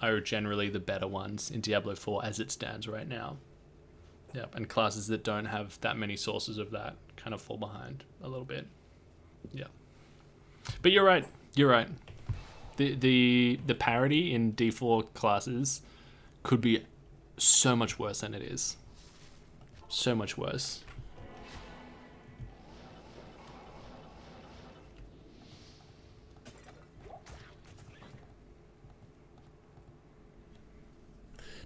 are generally the better ones in Diablo 4 as it stands right now. Yep, and classes that don't have that many sources of that kind of fall behind a little bit. Yeah. But you're right. The parity in D4 classes could be so much worse than it is. So much worse.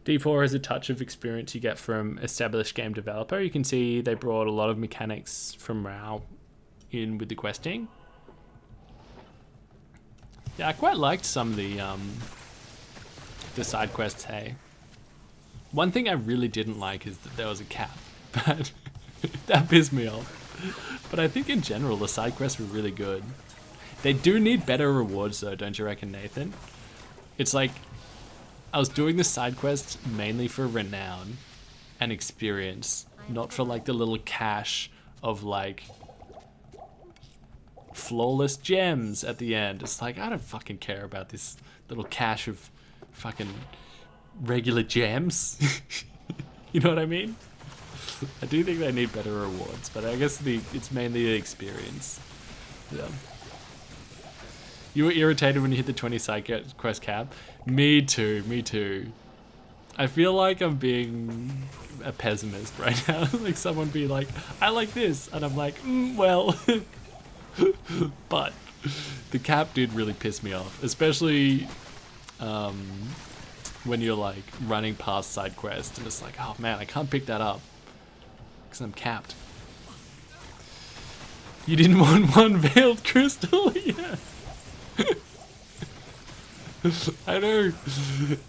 D4 has a touch of experience you get from established game developer. You can see they brought a lot of mechanics from WoW in with the questing. Yeah, I quite liked some of the side quests, hey. One thing I really didn't like is that there was a cap, but that pissed me off. But I think in general the side quests were really good. They do need better rewards though, don't you reckon, Nathan? It's like, I was doing the side quests mainly for renown and experience, not for like the little cache of like flawless gems at the end. It's like, I don't fucking care about this little cache of fucking regular gems. You know what I mean? I do think they need better rewards, but I guess it's mainly the experience. Yeah. You were irritated when you hit the 20 side quest cap? Me too. I feel like I'm being a pessimist right now. Like someone be like, I like this. And I'm like, well. But the cap did really piss me off. Especially when you're like running past side quests and it's like, oh man, I can't pick that up. Because I'm capped. You didn't want one veiled crystal? Yeah. I know.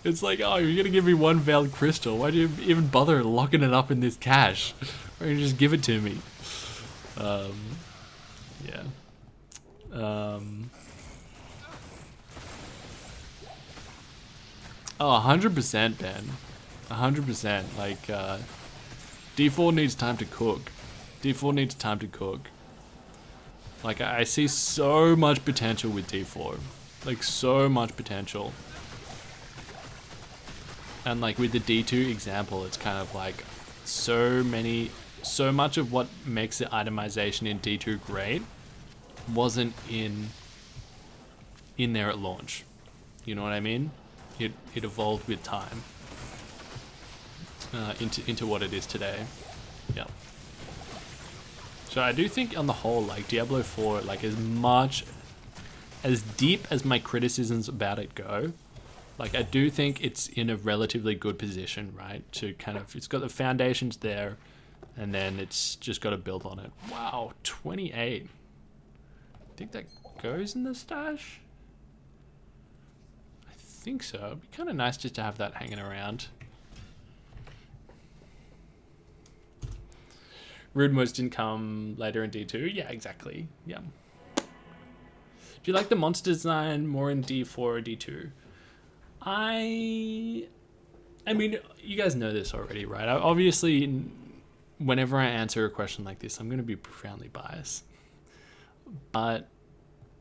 It's like, oh, you're gonna give me one veiled crystal. Why do you even bother locking it up in this cache? Why don't you just give it to me? Yeah. Oh, 100%, Ben. 100%. Like, D4 needs time to cook. D4 needs time to cook. Like, I see so much potential with D4. Like, so much potential. And, like, with the D2 example, it's kind of like so much of what makes the itemization in D2 great wasn't in there at launch. You know what I mean? It evolved with time into what it is today. Yeah. So I do think on the whole, like, Diablo 4, like, as much as deep as my criticisms about it go, like, I do think it's in a relatively good position, right? To kind of, it's got the foundations there, and then it's just got to build on it. Wow, 28. I think that goes in the stash? I think so. It'd be kind of nice just to have that hanging around. Rude modes didn't come later in D2? Yeah, exactly. Yeah. Do you like the monster design more in D4 or D2? I mean, you guys know this already, right? Obviously, whenever I answer a question like this, I'm going to be profoundly biased. But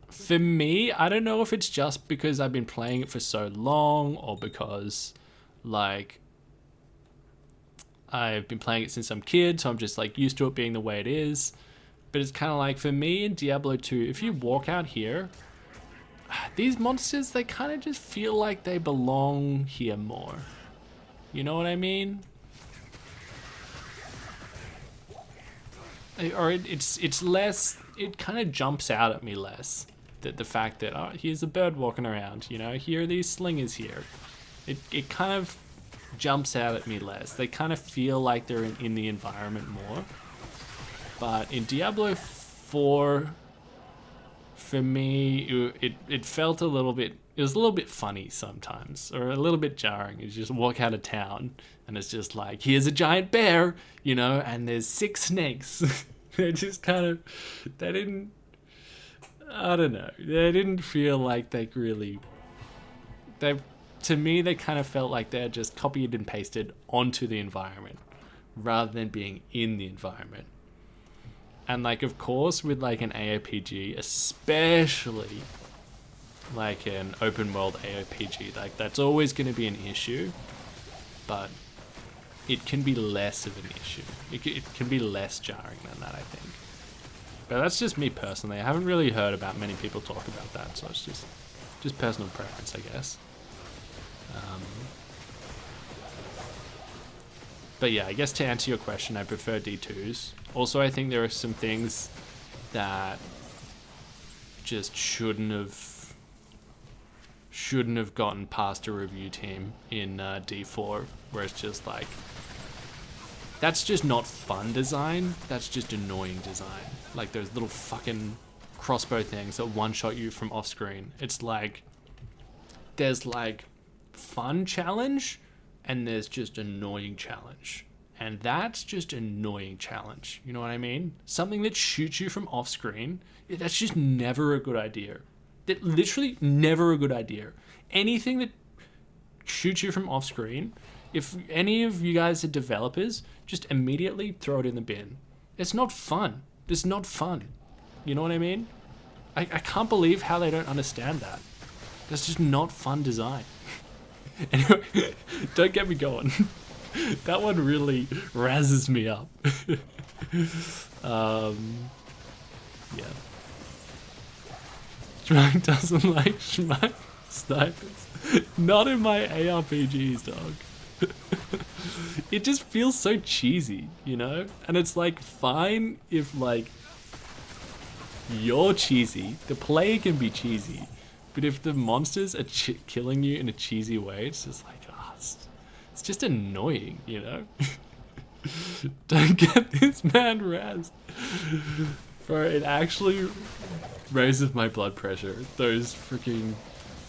for me, I don't know if it's just because I've been playing it for so long or because, like, I've been playing it since I'm a kid, so I'm just, like, used to it being the way it is. But it's kind of like, for me in Diablo 2, if you walk out here, these monsters, they kind of just feel like they belong here more. You know what I mean? Or it's less, it kind of jumps out at me less. The fact that, oh, here's a bird walking around, you know, here are these slingers here. It kind of jumps out at me less. They kind of feel like they're in the environment more. But in Diablo 4, for me, it felt a little bit, it was a little bit funny sometimes, or a little bit jarring. You just walk out of town and it's just like, here's a giant bear, you know, and there's 6 snakes. They just kind of, they didn't, I don't know, they didn't feel like they really, to me, they kind of felt like they're just copied and pasted onto the environment rather than being in the environment. And, like, of course, with, like, an AOPG, especially, like, an open world AOPG, like, that's always going to be an issue, but it can be less of an issue. It can be less jarring than that, I think. But that's just me personally. I haven't really heard about many people talk about that, so it's just personal preference, I guess. But yeah, I guess to answer your question, I prefer D2s. Also, I think there are some things that just shouldn't have gotten past a review team in D4, where it's just like, that's just not fun design, that's just annoying design. Like those little fucking crossbow things that one-shot you from off-screen. It's like, there's like fun challenge, and there's just annoying challenge. And that's just annoying challenge. You know what I mean? Something that shoots you from off screen, that's just never a good idea. That literally never a good idea. Anything that shoots you from off screen, if any of you guys are developers, just immediately throw it in the bin. It's not fun. It's not fun. You know what I mean? I can't believe how they don't understand that. That's just not fun design. Anyway, don't get me going. That one really razzes me up. Yeah. Schmack doesn't like Schmack snipers. Not in my ARPGs, dog. It just feels so cheesy, you know? And it's like, fine if like you're cheesy, the player can be cheesy, but if the monsters are killing you in a cheesy way, it's just like, it's just annoying, you know? Don't get this man razzed. Bro, it actually raises my blood pressure. Those freaking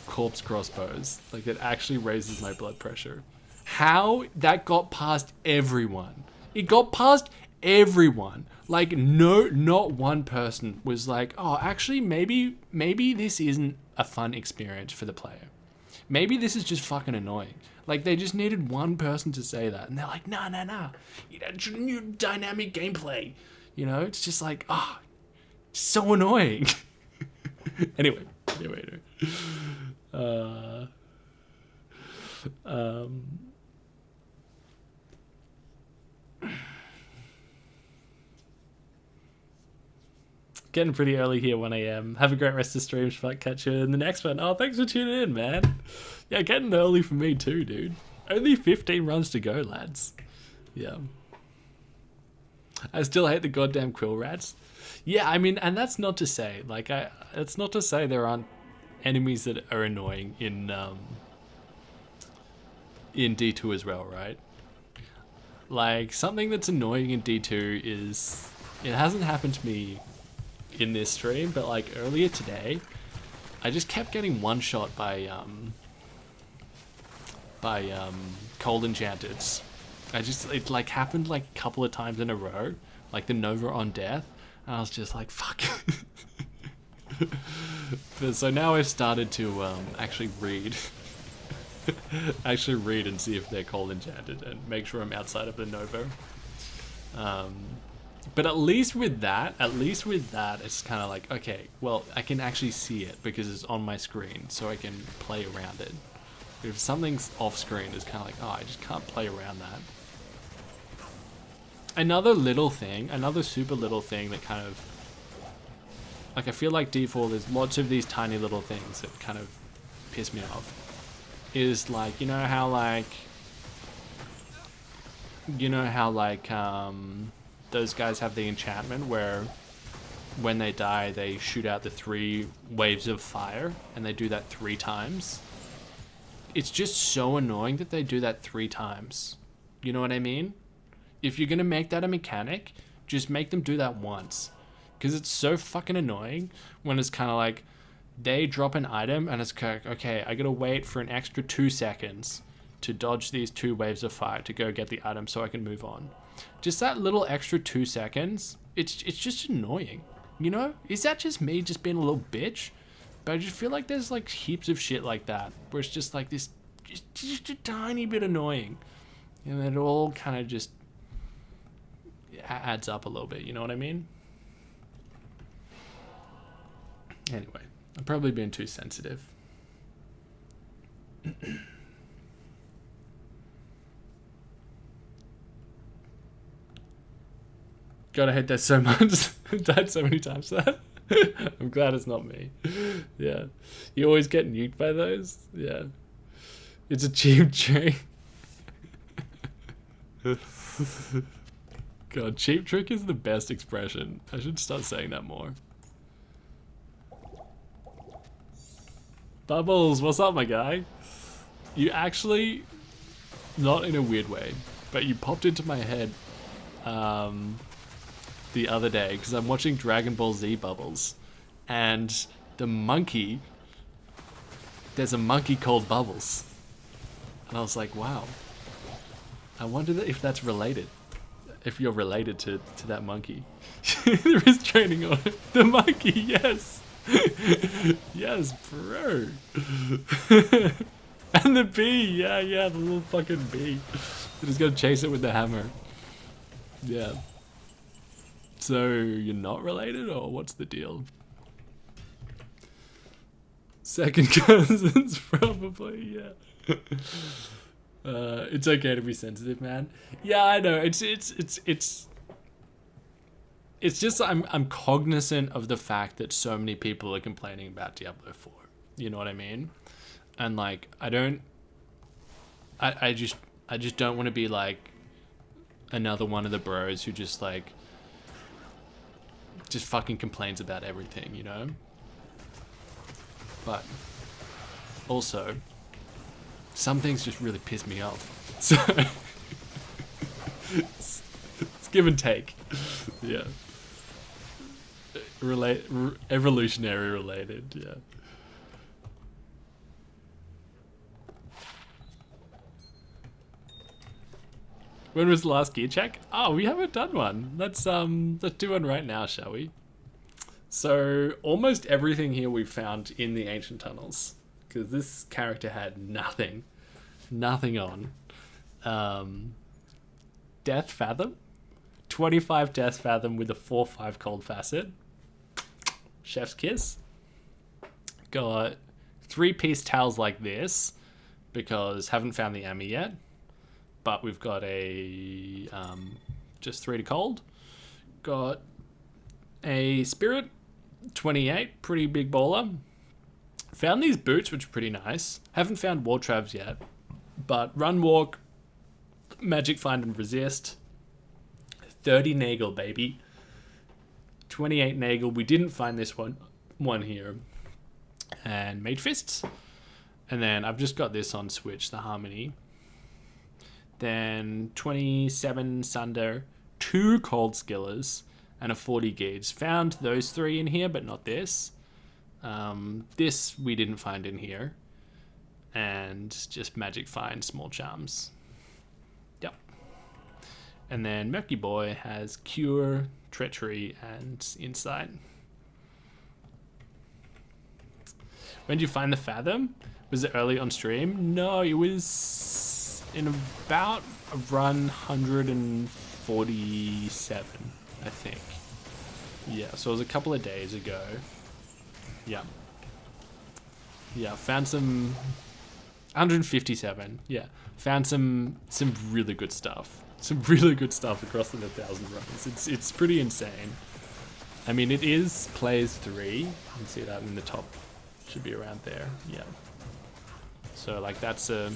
corpse crossbows. Like, it actually raises my blood pressure. How that got past everyone. It got past everyone. Like, no, not one person was like, oh, actually, maybe this isn't a fun experience for the player. Maybe this is just fucking annoying. Like, they just needed one person to say that. And they're like, nah. You know, new dynamic gameplay. You know, it's just like, so annoying. Anyway. Getting pretty early here, 1 a.m. Have a great rest of the stream. I'll catch you in the next one. Oh, thanks for tuning in, man. Yeah, getting early for me too, dude. Only 15 runs to go, lads. Yeah. I still hate the goddamn quill rats. Yeah, I mean, and that's not to say, like, it's not to say there aren't enemies that are annoying in D2 as well, right? Like, something that's annoying in D2 is, it hasn't happened to me in this stream, but like earlier today, I just kept getting one shot by cold enchanted. It like happened like a couple of times in a row, like the Nova on death, and I was just like, fuck. But so now I've started to actually read and see if they're cold enchanted and make sure I'm outside of the Nova. But at least with that, it's kind of like, okay, well, I can actually see it because it's on my screen, so I can play around it. But if something's off screen, it's kind of like, oh, I just can't play around that. Another super little thing that kind of, like, I feel like default, there's lots of these tiny little things that kind of piss me off. Is like, you know how those guys have the enchantment where when they die, they shoot out the 3 waves of fire, and they do that 3 times. It's just so annoying that they do that 3 times. You know what I mean? If you're gonna make that a mechanic, just make them do that once. Because it's so fucking annoying when it's kind of like, they drop an item and it's like, okay, I gotta wait for an extra 2 seconds to dodge these 2 waves of fire to go get the item so I can move on. Just that little extra 2 seconds, it's just annoying. You know? Is that just me just being a little bitch? But I just feel like there's like heaps of shit like that, where it's just like this, just a tiny bit annoying. And it all kind of just adds up a little bit, you know what I mean? Anyway, I'm probably being too sensitive. God, I hate that so much. I've died so many times for that. I'm glad it's not me. Yeah. You always get nuked by those? Yeah. It's a cheap trick. God, cheap trick is the best expression. I should start saying that more. Bubbles, what's up, my guy? You actually, not in a weird way, but you popped into my head the other day because I'm watching Dragon Ball Z, Bubbles, and the monkey, there's a monkey called Bubbles, and I was like, wow, I wonder if that's related, if you're related to that monkey. There is training on it. The monkey, yes. Yes, bro. And the bee, yeah, the little fucking bee. They're just gonna chase it with the hammer. Yeah. So, you're not related, or what's the deal? Second cousins, probably, yeah. It's okay to be sensitive, man. Yeah, I know. It's just I'm cognizant of the fact that so many people are complaining about Diablo 4. You know what I mean? And like, I just don't want to be like another one of the bros who just fucking complains about everything, you know? But also, some things just really piss me off. So it's give and take. Yeah. Evolutionary related, yeah. When was the last gear check? Oh, we haven't done one. Let's do one right now, shall we? So almost everything here we found in the ancient tunnels, because this character had nothing on. Death Fathom, 25 Death Fathom with a 4/5 cold facet. Chef's kiss. Got 3-piece towels like this, because haven't found the Ami yet. But we've got a just 3 to cold. Got a Spirit, 28, pretty big baller. Found these boots, which are pretty nice. Haven't found War Travs yet. But Run, Walk, Magic Find and Resist. 30 Nagel, baby. 28 Nagel. We didn't find this one here. and Mage Fists. And then I've just got this on Switch, the Harmony. Then 27 Sunder, 2 Cold Skillers, and a 40 Gauge. Found those 3 in here, but not this. This we didn't find in here. And just Magic Find, Small Charms. Yep. And then Murky Boy has Cure, Treachery, and Insight. When did you find the Fathom? Was it early on stream? No, it was in about run 147, I think. Yeah, so it was a couple of days ago. Yeah. Yeah, found some... 157, yeah. Found some really good stuff. Some really good stuff across the 1,000 runs. It's pretty insane. I mean, it is plays 3. You can see that in the top. Should be around there, yeah. So, like, that's a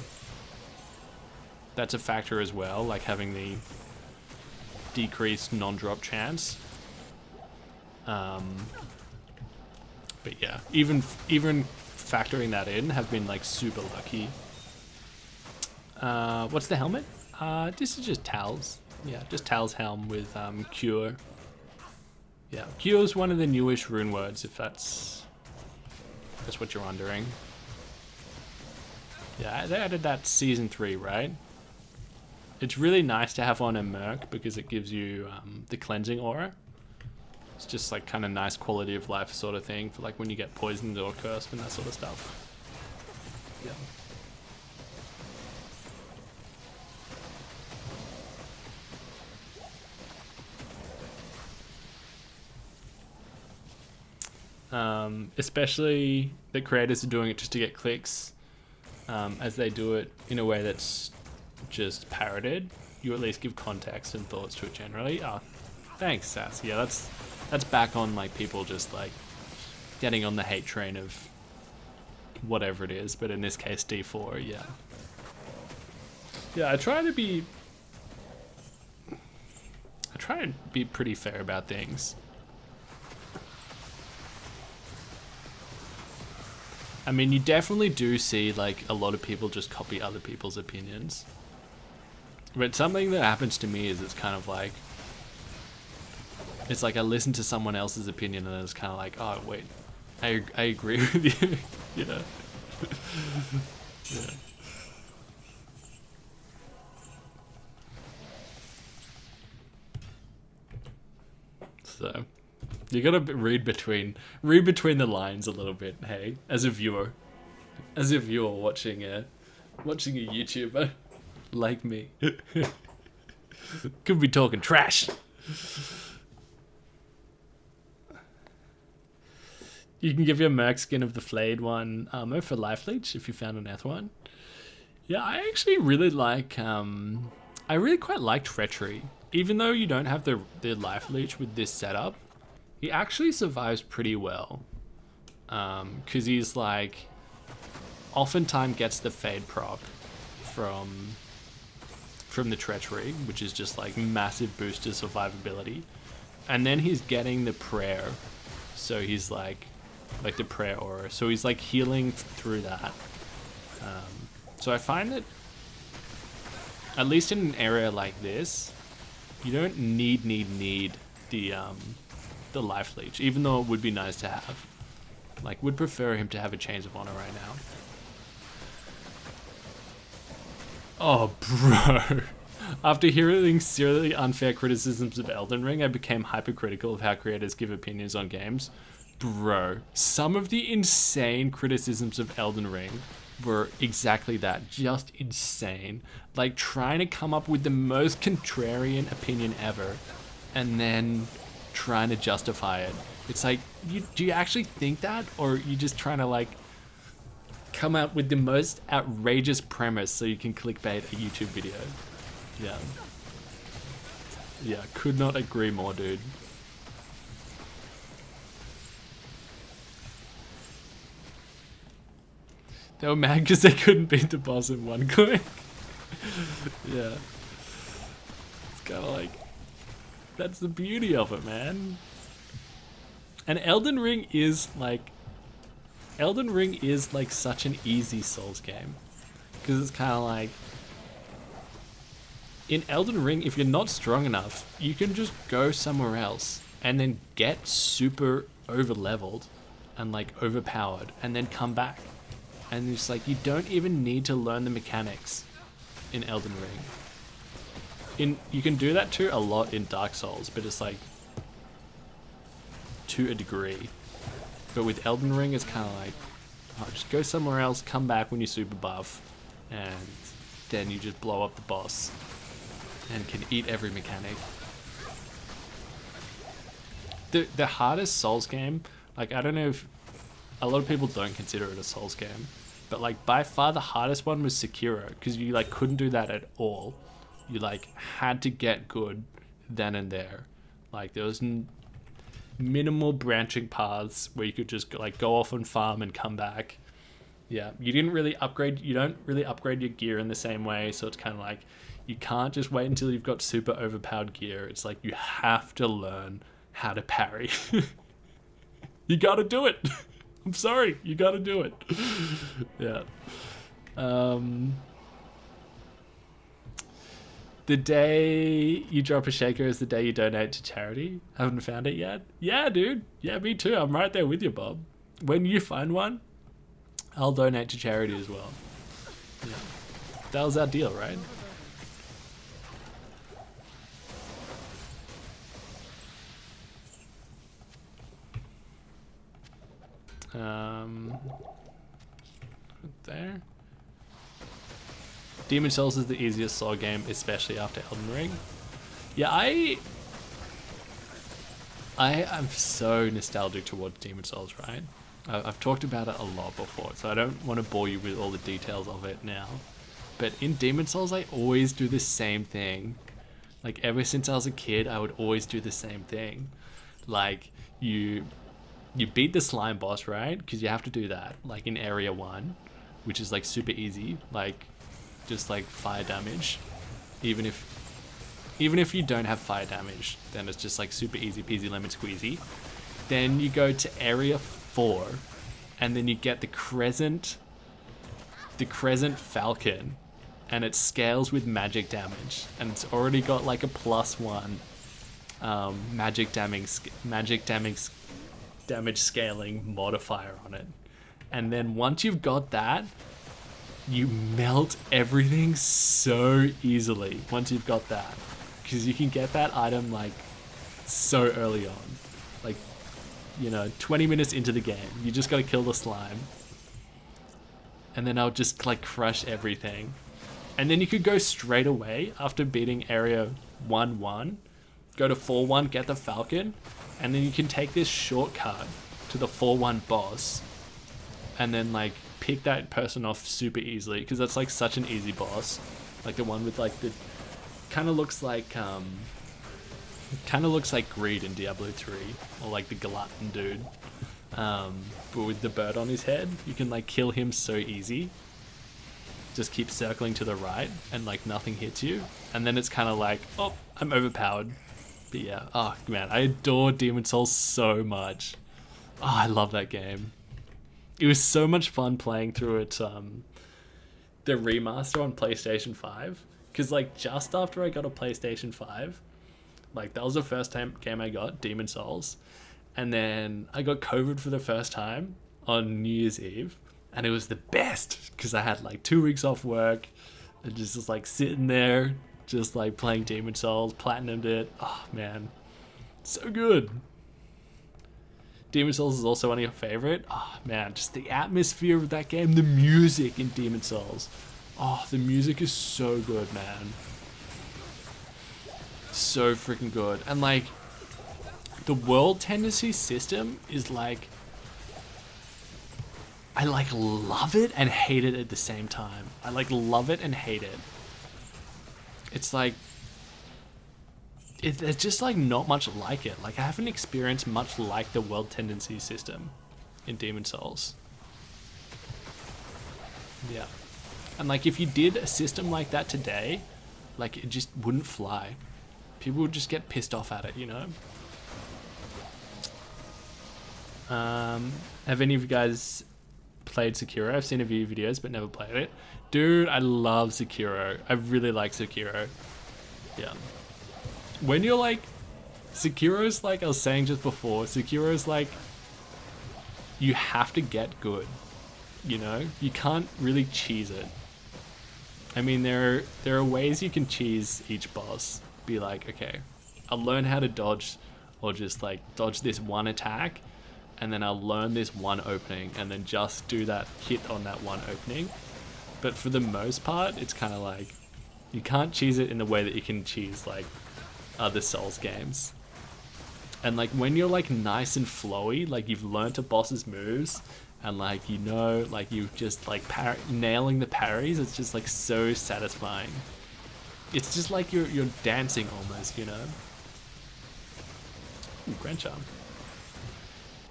factor as well, like having the decreased non-drop chance. But yeah, even factoring that in, have been like super lucky. What's the helmet? This is just Tal's. Yeah, just Tal's helm with Cure. Yeah, Cure's one of the newish rune words, if that's what you're wondering. Yeah, they added that season 3, right? It's really nice to have on a Merc because it gives you the cleansing aura. It's just like kind of nice quality of life sort of thing for like when you get poisoned or cursed and that sort of stuff. Yeah. Especially the creators are doing it just to get clicks. As they do it in a way that's just parroted, you at least give context and thoughts to it generally. Thanks, Sass. Yeah, that's back on like people just like getting on the hate train of whatever it is, but in this case D4, yeah. Yeah, I try and be pretty fair about things. I mean, you definitely do see like a lot of people just copy other people's opinions. But something that happens to me is it's kind of like, it's like I listen to someone else's opinion and it's kind of like, oh wait, I agree with you, you know. Yeah. So you gotta read between the lines a little bit, hey, as a viewer watching a YouTuber like me. Could be talking trash. You can give your Merc skin of the flayed one armor for life leech if you found an Eth one. Yeah, I actually really like I really quite like Treachery. Even though you don't have the life leech with this setup, he actually survives pretty well. Cause he's like oftentimes gets the fade proc from the Treachery, which is just like massive boost to survivability. And then he's getting the prayer. So he's like the prayer aura. So he's like healing through that. So I find that at least in an area like this, you don't need the life leech, even though it would be nice to have. Like, would prefer him to have a Chains of Honor right now. Oh, bro. After hearing seriously unfair criticisms of Elden Ring, I became hypercritical of how creators give opinions on games. Bro, some of the insane criticisms of Elden Ring were exactly that, just insane. Like trying to come up with the most contrarian opinion ever and then trying to justify it. It's like, do you actually think that, or are you just trying to like come up with the most outrageous premise so you can clickbait a YouTube video? Yeah, could not agree more, dude. They were mad because they couldn't beat the boss in one click. Yeah. It's kind of like, that's the beauty of it, man. And Elden Ring is like Elden Ring is like such an easy Souls game. Because it's kind of like, in Elden Ring, if you're not strong enough, you can just go somewhere else and then get super over leveled and like overpowered and then come back. And it's like, you don't even need to learn the mechanics in Elden Ring. You can do that too a lot in Dark Souls, but it's like to a degree. But with Elden Ring, it's kind of like, oh, just go somewhere else, come back when you're super buff, and then you just blow up the boss and can eat every mechanic. The hardest Souls game, like, I don't know if a lot of people don't consider it a Souls game, but like by far the hardest one was Sekiro, because you like couldn't do that at all. You like had to get good then and there. Like there was minimal branching paths where you could just like go off and farm and come back. Yeah, you don't really upgrade your gear in the same way, so it's kind of like you can't just wait until you've got super overpowered gear. It's like you have to learn how to parry. You gotta do it. I'm sorry, you gotta do it. Yeah. The day you drop a shaker is the day you donate to charity. Haven't found it yet? Yeah, dude. Yeah, me too. I'm right there with you, Bob. When you find one, I'll donate to charity as well. Yeah. That was our deal, right? There. Demon Souls is the easiest Soul game, especially after Elden Ring. Yeah, I'm so nostalgic towards Demon Souls, right? I've talked about it a lot before, so I don't want to bore you with all the details of it now. But in Demon Souls, I always do the same thing. Like, ever since I was a kid, I would always do the same thing. Like, you beat the slime boss, right? Because you have to do that, like in area 1, which is like super easy, like just like fire damage. Even if you don't have fire damage, then it's just like super easy peasy lemon squeezy. Then you go to area 4, and then you get the crescent falcon, and it scales with magic damage, and it's already got like a +1 magic damage scaling modifier on it. And then once you've got that, you melt everything so easily once you've got that, because you can get that item like so early on, like, you know, 20 minutes into the game. You just gotta kill the slime, and then I'll just like crush everything. And then you could go straight away after beating area 1-1, go to 4-1, get the falcon, and then you can take this shortcut to the 4-1 boss, and then like pick that person off super easily, because that's like such an easy boss. Like the one with like the kind of looks like Greed in Diablo 3, or like the glutton dude, but with the bird on his head. You can like kill him so easy. Just keep circling to the right and like nothing hits you, and then it's kind of like, oh, I'm overpowered. But yeah, oh man, I adore Demon Souls so much. Oh, I love that game. It was so much fun playing through it, the remaster on PlayStation 5. Because like just after I got a PlayStation 5, like that was the first game I got, Demon Souls. And then I got COVID for the first time on New Year's Eve. And it was the best, because I had like 2 weeks off work and just was like sitting there, just like playing Demon Souls, platinumed it. Oh man, so good. Demon Souls is also one of your favorite. Oh man, just the atmosphere of that game, the music in Demon Souls. Oh, the music is so good, man. So freaking good. And like, the world tendency system is like, I like love it and hate it at the same time. I like love it and hate it. It's like, there's just like not much like it. Like I haven't experienced much like the world tendency system in Demon Souls. Yeah. And like if you did a system like that today, like it just wouldn't fly. People would just get pissed off at it, you know? Have any of you guys played Sekiro. I've seen a few videos, but never played it. Dude, I love Sekiro. I really like Sekiro. Yeah. When you're like, Sekiro's like I was saying just before, Sekiro's like, you have to get good. You know, you can't really cheese it. I mean, there are ways you can cheese each boss. Be like, okay, I'll learn how to dodge, or just like dodge this one attack, and then I'll learn this one opening, and then just do that hit on that one opening. But for the most part, it's kind of like, you can't cheese it in the way that you can cheese like other Souls games. And like when you're like nice and flowy, like you've learnt a boss's moves, and like, you know, like you've just like nailing the parries, it's just like so satisfying. It's just like you're dancing almost, you know. Ooh, Grand Charm.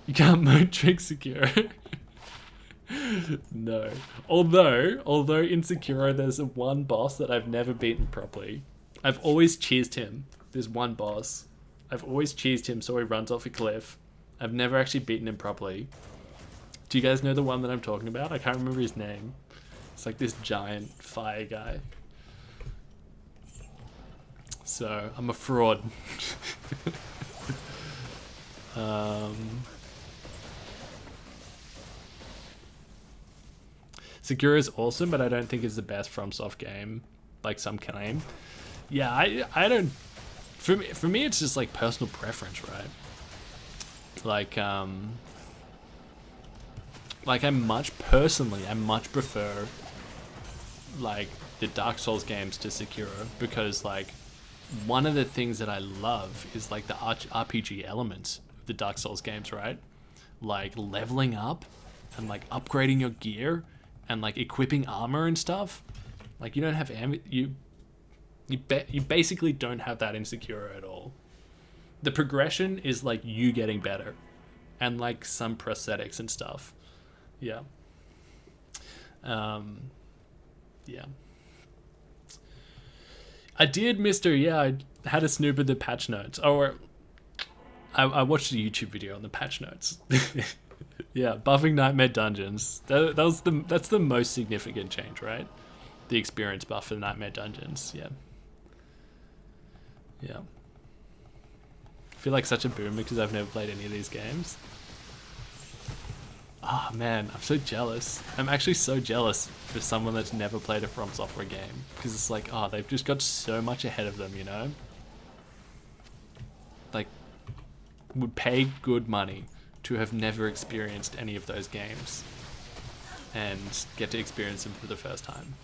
You can't mode trick Sekiro. No. Although in Sekiro there's one boss that I've never beaten properly. I've always cheesed him. There's one boss. I've always cheesed him so he runs off a cliff. I've never actually beaten him properly. Do you guys know the one that I'm talking about? I can't remember his name. It's like this giant fire guy. So, I'm a fraud. Sekiro is awesome, but I don't think it's the best FromSoft game, like some claim. Yeah, I don't... For me, it's just like personal preference, right? Like I much prefer like the Dark Souls games to Sekiro, because like one of the things that I love is like the RPG elements of the Dark Souls games, right? Like leveling up and like upgrading your gear and like equipping armor and stuff. Like you don't have you basically don't have that in Sekiro at all. The progression is like you getting better and like some prosthetics and stuff. Yeah. Yeah. I did, I had a snoop at the patch notes. I watched a YouTube video on the patch notes. Yeah, buffing Nightmare Dungeons. That's the most significant change, right? The experience buff for the Nightmare Dungeons. Yeah. Yeah. I feel like such a boomer because I've never played any of these games. Oh man, I'm so jealous. I'm actually so jealous for someone that's never played a From Software game, because it's like, oh, they've just got so much ahead of them, you know? Like, would pay good money to have never experienced any of those games and get to experience them for the first time.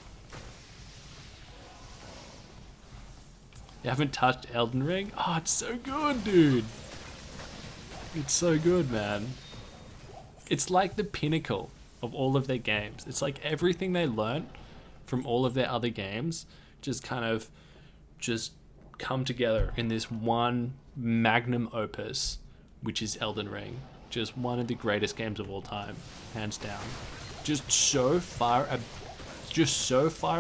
You haven't touched Elden Ring? Oh, it's so good, dude. It's so good, man. It's like the pinnacle of all of their games. It's like everything they learnt from all of their other games just kind of just come together in this one magnum opus, which is Elden Ring. Just one of the greatest games of all time, hands down. Just so far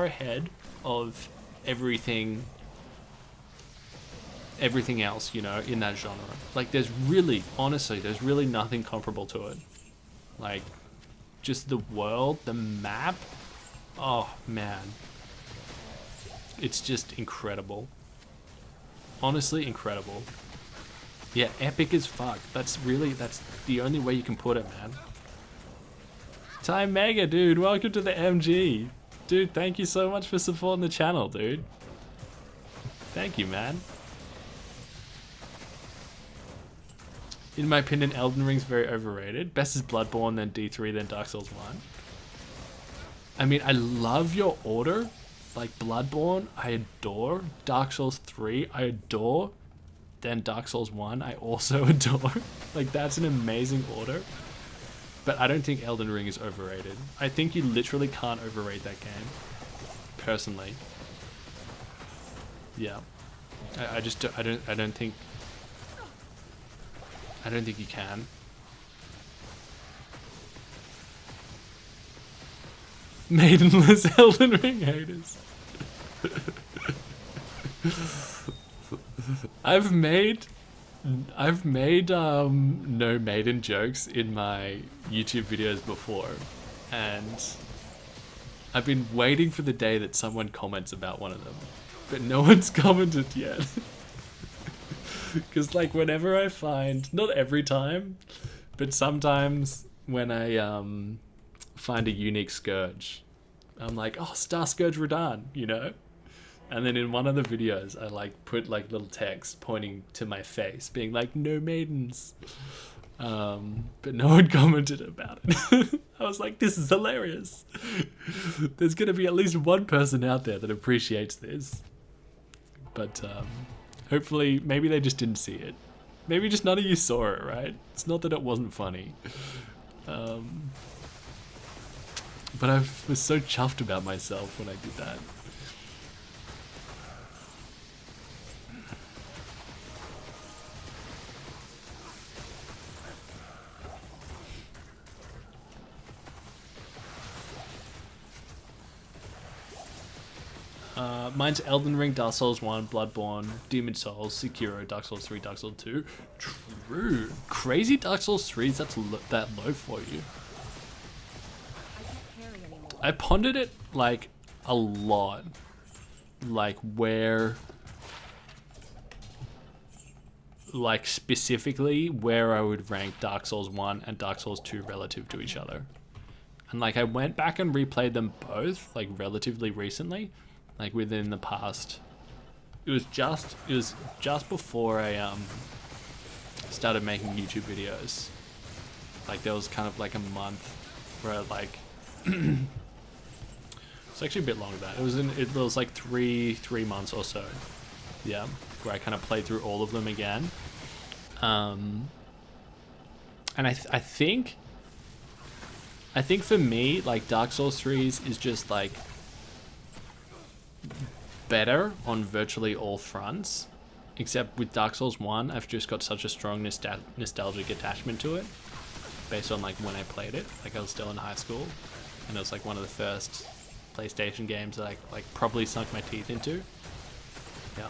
ahead of everything else, you know, in that genre. Like there's really nothing comparable to it. Like, just the world, the map, oh man. It's just incredible. Honestly, incredible. Yeah, epic as fuck. That's the only way you can put it, man. Time Mega, dude, welcome to the MG. Dude, thank you so much for supporting the channel, dude. Thank you, man. In my opinion, Elden Ring's very overrated. Best is Bloodborne, then D3, then Dark Souls 1. I mean, I love your order. Like, Bloodborne, I adore. Dark Souls 3, I adore. Then Dark Souls 1, I also adore. Like, that's an amazing order. But I don't think Elden Ring is overrated. I think you literally can't overrate that game. Personally. Yeah. I don't think you can. Maidenless Elden Ring haters. I've made no maiden jokes in my YouTube videos before. and I've been waiting for the day that someone comments about one of them, but no one's commented yet. Because like whenever I find, not every time, but sometimes when I find a unique Scourge, I'm like, oh, Star Scourge Radahn, you know? And then in one of the videos, I like put like little text pointing to my face, being like, no maidens. But no one commented about it. I was like, this is hilarious. There's gonna be at least one person out there that appreciates this. But hopefully, maybe they just didn't see it. Maybe just none of you saw it, right? It's not that it wasn't funny. But I was so chuffed about myself when I did that. Mine's Elden Ring, Dark Souls 1, Bloodborne, Demon Souls, Sekiro, Dark Souls 3, Dark Souls 2. True. Crazy Dark Souls 3's that low for you. I can't carry anymore. I pondered it like a lot. Like where, like specifically where I would rank Dark Souls 1 and Dark Souls 2 relative to each other. And like I went back and replayed them both like relatively recently. Like within the past, it was just before I started making YouTube videos. Like there was kind of like a month where I like it's actually a bit longer than that. It was like three months or so. Yeah, where I kind of played through all of them again. And I think for me, like Dark Souls 3's is just like better on virtually all fronts, except with Dark Souls 1 I've just got such a strong nostalgic attachment to it based on like when I played it. Like I was still in high school and it was like one of the first PlayStation games that I like probably sunk my teeth into. Yeah.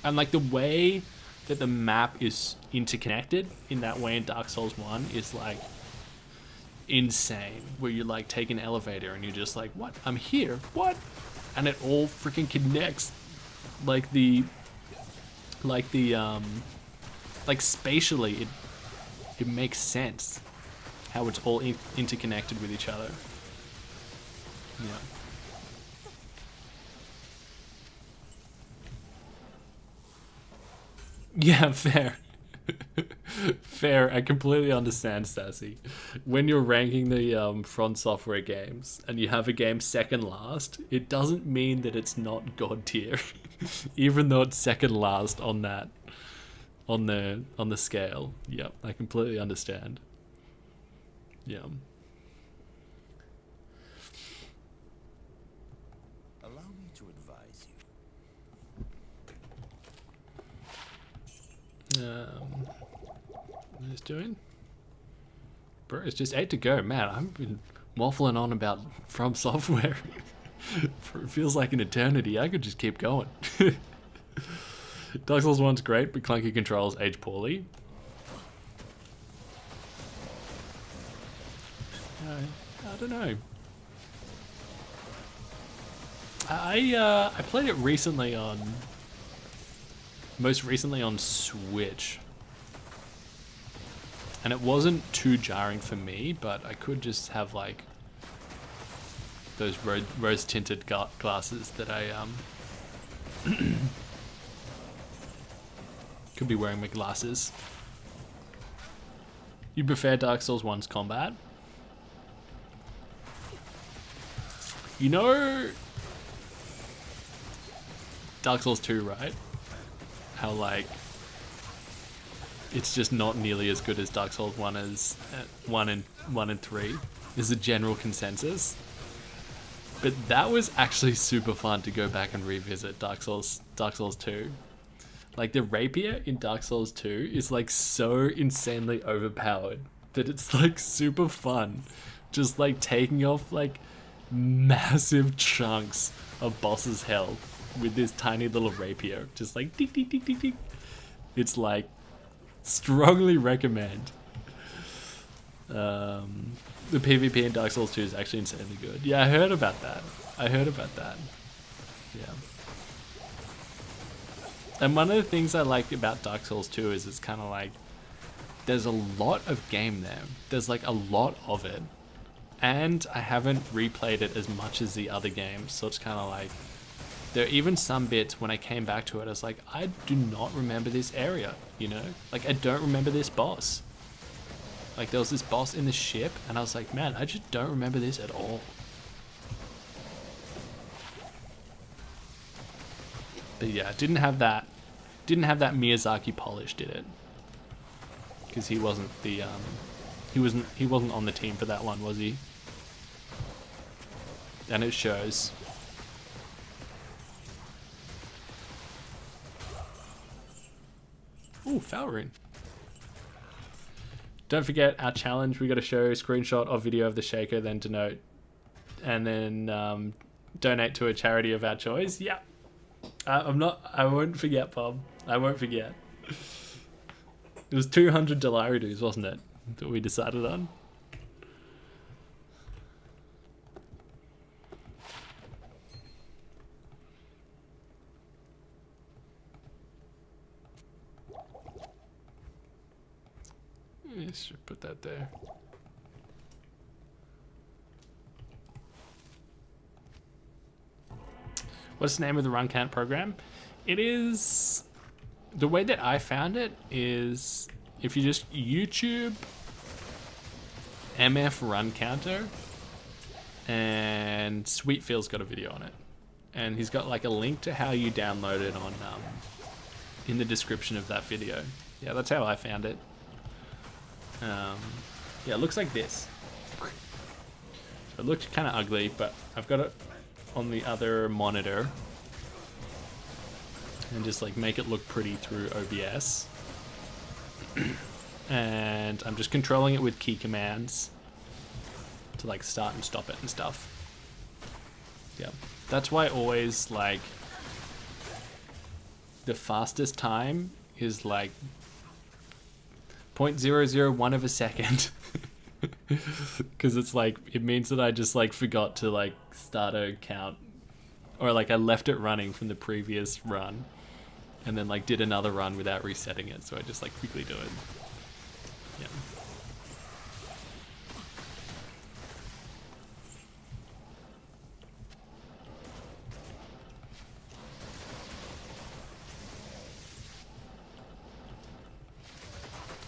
And like the way that the map is interconnected in that way in Dark Souls 1 is like insane, where you like take an elevator and you're just like, what? I'm here. What? And it all freaking connects, like spatially, it makes sense how it's all interconnected with each other. Yeah, fair. Fair, I completely understand, Sassy. When you're ranking the Front Software games and you have a game second last, it doesn't mean that it's not god tier, even though it's second last on that, on the scale. Yeah, I completely understand. Yeah. Allow me to advise you. What is doing? Bro, it's just 8 to go. Man, I've been waffling on about From Software for it feels like an eternity. I could just keep going. Dark Souls 1's great, but clunky controls age poorly. I don't know. I played it recently most recently on Switch. And it wasn't too jarring for me, but I could just have like those rose tinted glasses that I could be wearing my glasses. You prefer Dark Souls 1's combat? You know Dark Souls 2, right? How like it's just not nearly as good as Dark Souls 1 as 1 and 3 is the general consensus. But that was actually super fun to go back and revisit Dark Souls 2. Like the rapier in Dark Souls 2 is like so insanely overpowered that it's like super fun. Just like taking off like massive chunks of boss's health with this tiny little rapier. Just like tick tick tick tick tick. It's like strongly recommend. The PvP in Dark Souls 2 is actually insanely good. Yeah, I heard about that. Yeah. And one of the things I like about Dark Souls 2 is it's kind of like there's a lot of game there. There's like a lot of it. And I haven't replayed it as much as the other games, so it's kind of like there are even some bits when I came back to it, I was like, I do not remember this area, you know? Like, I don't remember this boss. Like, there was this boss in the ship, and I was like, man, I just don't remember this at all. But yeah, didn't have that Miyazaki polish, did it? Because he wasn't the, he wasn't on the team for that one, was he? And it shows. Ooh, Falrune. Don't forget our challenge. We got to show a screenshot or video of the shaker, then denote, and then donate to a charity of our choice. Yeah, I won't forget, Bob. I won't forget. It was 200 Delaridus, wasn't it? That we decided on. Should put that there. What's the name of the run count program? It is, the way that I found it is if you just YouTube MF run counter, and Sweetfield's got a video on it, and he's got like a link to how you download it on in the description of that video. Yeah, that's how I found it. Yeah, it looks like this. So it looks kind of ugly, but I've got it on the other monitor and just like make it look pretty through OBS. And I'm just controlling it with key commands to like start and stop it and stuff. Yeah, that's why always like the fastest time is like 0.001 of a second. Because it's like, it means that I just like forgot to like start a count, or like I left it running from the previous run and then like did another run without resetting it, so I just like quickly do it. Yeah.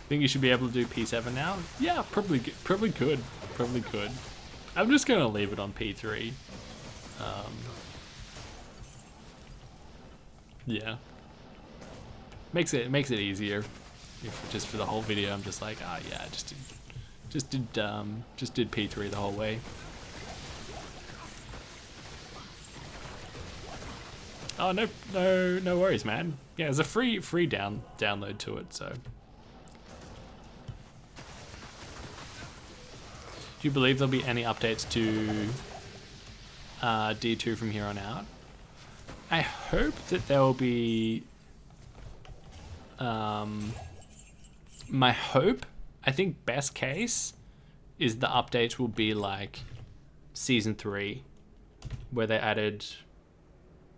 Think you should be able to do P7 now? Yeah, probably could. I'm just gonna leave it on P3. Yeah, makes it easier. If just for the whole video, I'm just like, ah, yeah, just did P3 the whole way. Oh no worries, man. Yeah, there's a free download to it, so. Do you believe there'll be any updates to D2 from here on out? I hope that there will be. My hope, I think best case, is the updates will be like Season 3, where they added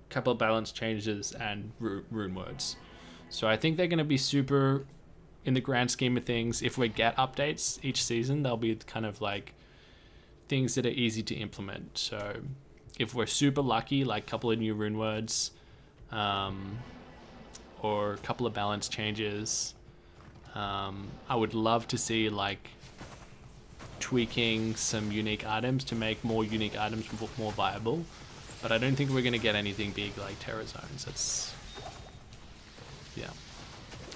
a couple of balance changes and rune words. So I think they're going to be super, in the grand scheme of things, if we get updates each season, they'll be kind of like things that are easy to implement. So if we're super lucky, like a couple of new rune words, or a couple of balance changes, I would love to see like tweaking some unique items to make more unique items more viable. But I don't think we're going to get anything big like Terror Zones. That's, yeah.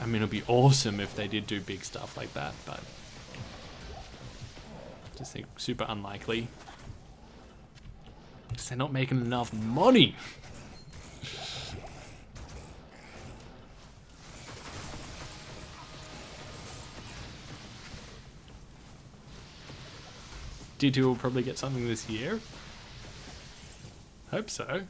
I mean, it'd be awesome if they did do big stuff like that, but just think super unlikely. Because they're not making enough money. D2 will probably get something this year. Hope so.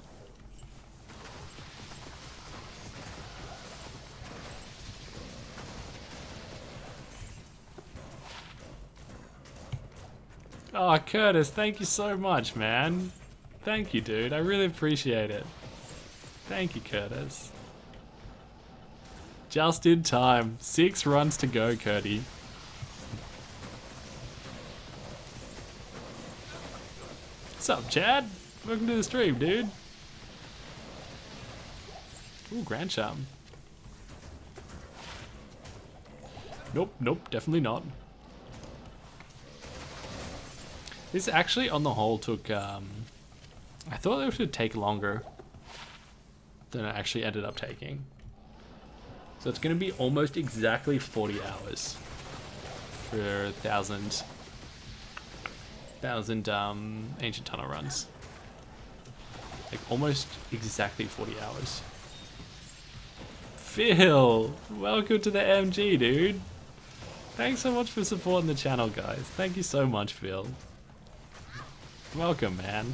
Oh, Curtis, thank you so much, man. Thank you, dude. I really appreciate it. Thank you, Curtis. Just in time. 6 runs to go, Curdy. What's up, Chad? Welcome to the stream, dude. Ooh, Grand Charm. Nope, nope, definitely not. This actually, on the whole, took, I thought it would take longer than it actually ended up taking. So it's going to be almost exactly 40 hours for 1,000 Ancient Tunnel runs. Like, almost exactly 40 hours. Phil! Welcome to the MG, dude! Thanks so much for supporting the channel, guys. Thank you so much, Phil. Welcome, man.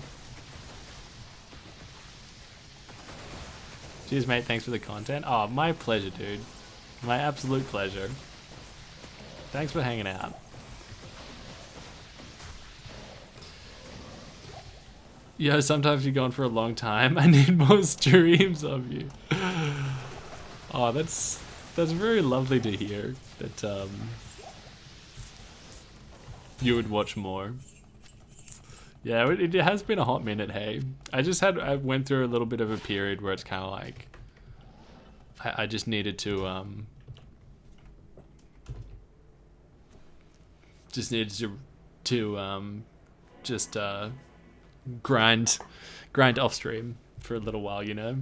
Cheers, mate. Thanks for the content. Oh, my pleasure, dude. My absolute pleasure. Thanks for hanging out. Yo, sometimes you're gone for a long time. I need more streams of you. Oh, that's very lovely to hear that you would watch more. Yeah, it has been a hot minute, hey. I went through a little bit of a period where it's kind of like I just needed to grind off stream for a little while, you know.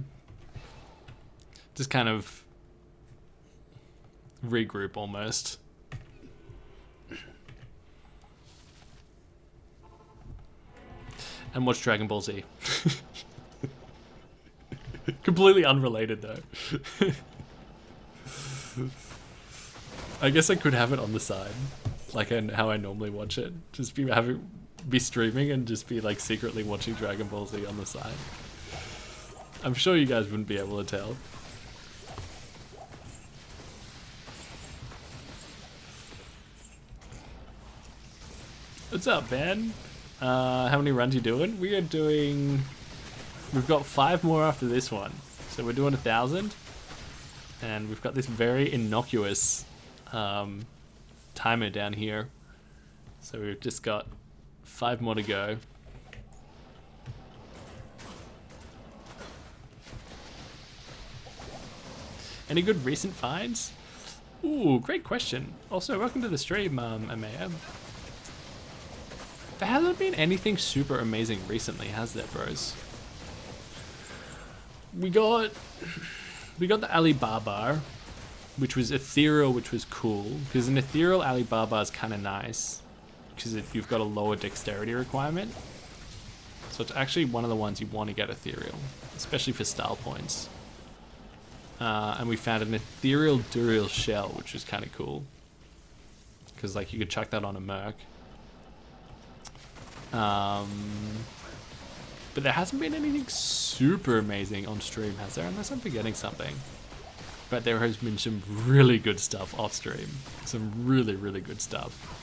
Just kind of regroup almost. And watch Dragon Ball Z. Completely unrelated though. I guess I could have it on the side, like how I normally watch it. Just be streaming and just be like secretly watching Dragon Ball Z on the side. I'm sure you guys wouldn't be able to tell. What's up, Ben? How many runs you doing? We've got 5 more after this one. So we're doing 1,000. And we've got this very innocuous timer down here. So we've just got 5 more to go. Any good recent finds? Ooh, great question. Also, welcome to the stream, Amaya. There hasn't been anything super amazing recently, has there, bros? We got the Alibaba, which was ethereal, which was cool. Because an ethereal Alibaba is kind of nice. Because you've got a lower dexterity requirement. So it's actually one of the ones you want to get ethereal. Especially for style points. And we found an ethereal Duriel shell, which was kind of cool. Because like you could chuck that on a Merc. But there hasn't been anything super amazing on stream, has there? Unless I'm forgetting something. But there has been some really good stuff off stream. Some really, really good stuff.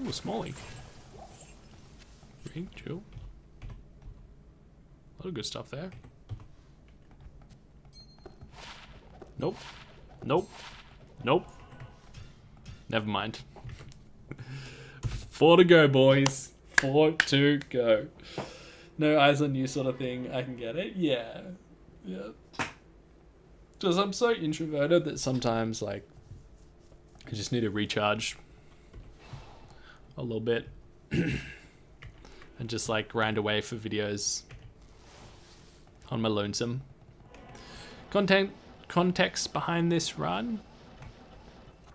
Ooh, Smalley. Green, chill. A lot of good stuff there. Nope. Nope. Nope. Never mind. 4 to go, boys. 4 to go. No eyes on you sort of thing. I can get it. Yeah. Yeah. Because I'm so introverted that sometimes, like, I just need to recharge a little bit and just like grind away for videos on my lonesome. Context behind this run,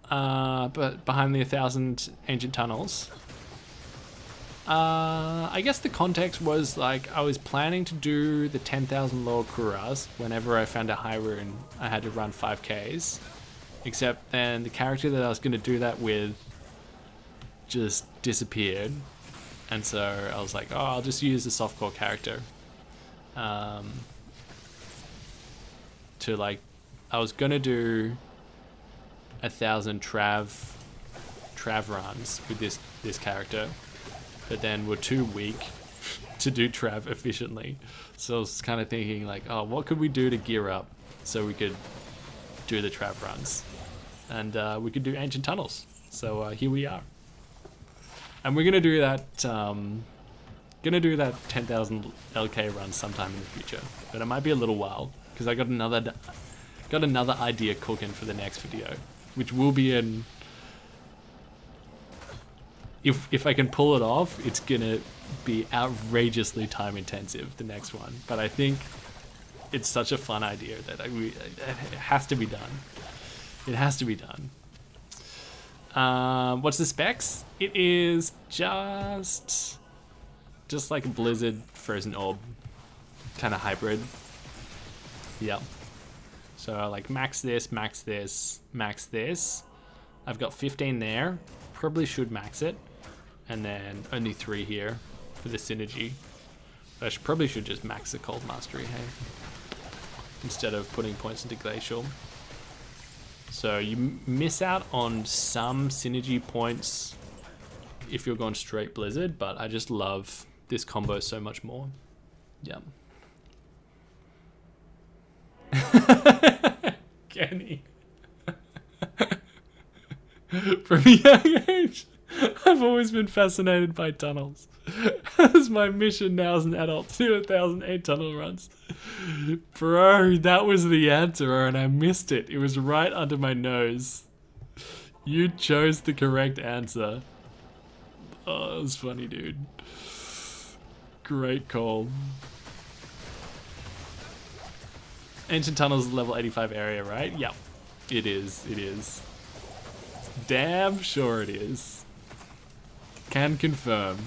but behind the 1,000 Ancient Tunnels. I guess the context was like I was planning to do the 10,000 lower Kuras whenever I found a high rune. I had to run 5Ks, except then the character that I was going to do that with just disappeared, and so I was like, oh, I'll just use the softcore character. To like, I was gonna do 1,000 Trav runs with this character, but then we're too weak to do Trav efficiently. So I was kind of thinking like, oh, what could we do to gear up so we could do the Trav runs, and we could do Ancient Tunnels. So here we are, and we're gonna do that. Gonna do that 10,000 LK run sometime in the future, but it might be a little while because I got another idea cooking for the next video, which will be in. If I can pull it off, it's gonna be outrageously time intensive, the next one. But I think it's such a fun idea that it has to be done. It has to be done. What's the specs? It is just like a Blizzard Frozen Orb kind of hybrid. Yep. So like max this, max this, max this. I've got 15 there. Probably should max it. And then only 3 here for the synergy. But probably should just max the Cold Mastery, hey? Instead of putting points into Glacial. So you miss out on some synergy points if you're going straight Blizzard, but I just love this combo so much more. Yep. Kenny. From a young age, I've always been fascinated by tunnels. It's my mission now as an adult to do 1,008 tunnel runs. Bro, that was the answer and I missed it. It was right under my nose. You chose the correct answer. Oh, that was funny, dude. Great call. Ancient Tunnels is level 85 area, right? Yep. It is. It is. Damn sure it is. Can confirm.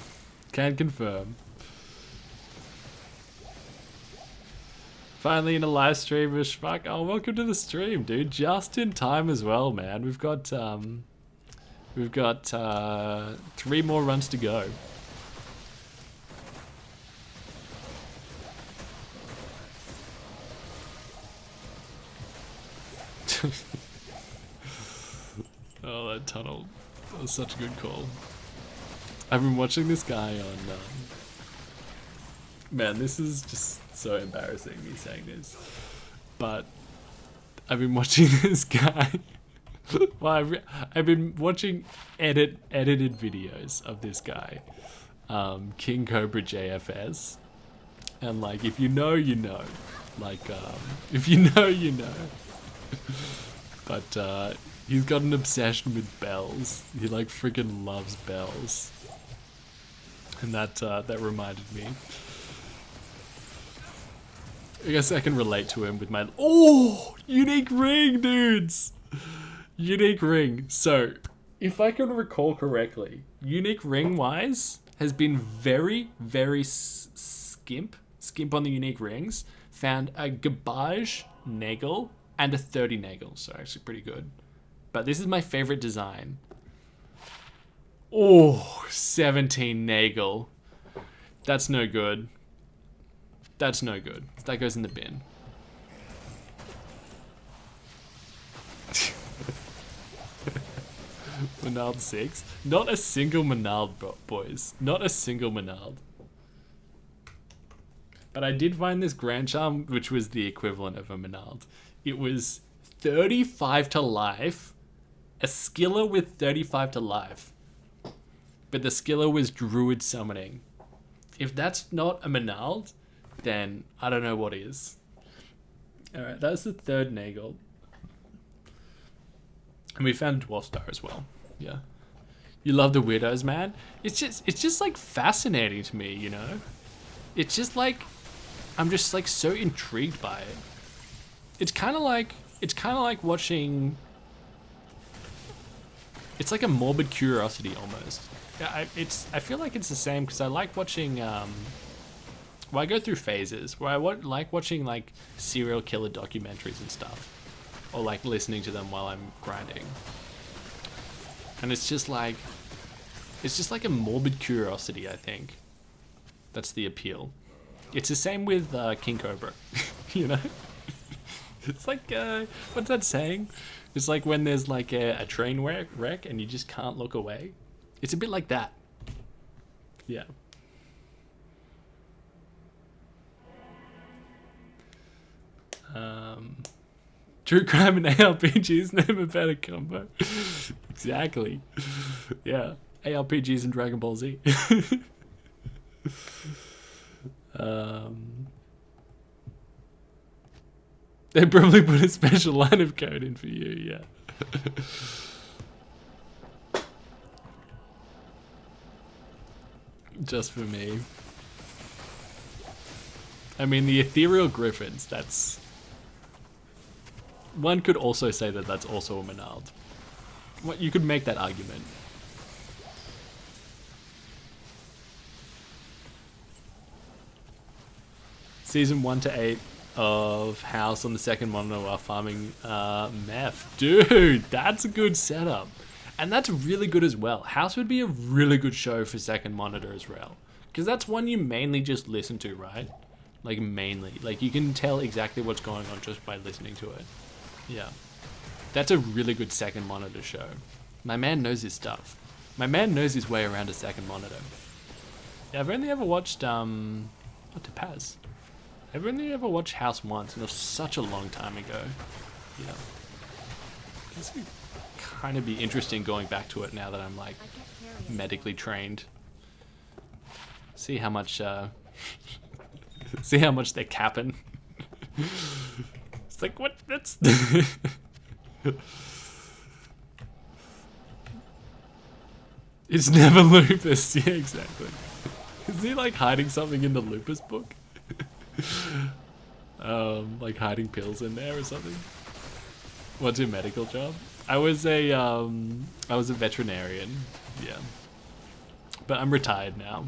Can confirm. Finally in a live stream, Shmuck. Oh, welcome to the stream, dude. Just in time as well, man. We've got 3 more runs to go. Oh, that tunnel. That was such a good call. I've been watching this guy on... man, this is just so embarrassing, me saying this. But I've been watching this guy... well, I've been watching edited videos of this guy. King Cobra JFS. And, like, if you know, you know. Like, if you know, you know. But, he's got an obsession with bells. He like freaking loves bells. And that reminded me. I guess I can relate to him with my... Oh! Unique ring, dudes! Unique ring. So, if I can recall correctly, unique ring-wise has been very, very skimp on the unique rings. Found a Garbage Nagel and a 30 Nagel, so actually pretty good. But this is my favorite design. Oh, 17 Nagel. That's no good. That's no good. That goes in the bin. Menald 6. Not a single Menald, boys. Not a single Menald. But I did find this Grand Charm, which was the equivalent of a Menald. It was 35 to life. A skiller with 35 to life. But the skiller was Druid summoning. If that's not a Menald, then I don't know what is. Alright, that's the 3rd Nagel. And we found Dwarf Star as well. Yeah. You love the Widows, man? It's just like fascinating to me, you know? It's just like, I'm just like so intrigued by it. It's kind of like watching... It's like a morbid curiosity almost. Yeah, I feel like it's the same because I like watching. Well, I go through phases where I like watching like serial killer documentaries and stuff, or like listening to them while I'm grinding. And it's just like a morbid curiosity. I think that's the appeal. It's the same with King Cobra, you know. It's like what's that saying? It's like when there's like a train wreck and you just can't look away. It's a bit like that. Yeah. True crime and ARPGs, name a better combo. Exactly. Yeah. ARPGs and Dragon Ball Z. They probably put a special line of code in for you, yeah. Just for me. I mean, the ethereal griffins, that's... One could also say that that's also a Menard. What, you could make that argument. Season 1 to 8 of House on the second monitor while farming meth. Dude, that's a good setup. And that's really good as well. House would be a really good show for second monitor as well. Because that's one you mainly just listen to, right? Like, mainly. Like, you can tell exactly what's going on just by listening to it. Yeah. That's a really good second monitor show. My man knows his stuff. My man knows his way around a second monitor. Yeah, I've only ever watched, what, Topaz? I've only ever watched House once, and it was such a long time ago. Yeah. This would kind of be interesting going back to it now that I'm, like, medically trained. See how much, see how much they're capping. It's like, what? That's... It's never lupus. Yeah, exactly. Is he, like, hiding something in the lupus book? Like hiding pills in there or something. What's your medical job? I was a veterinarian, yeah. But I'm retired now.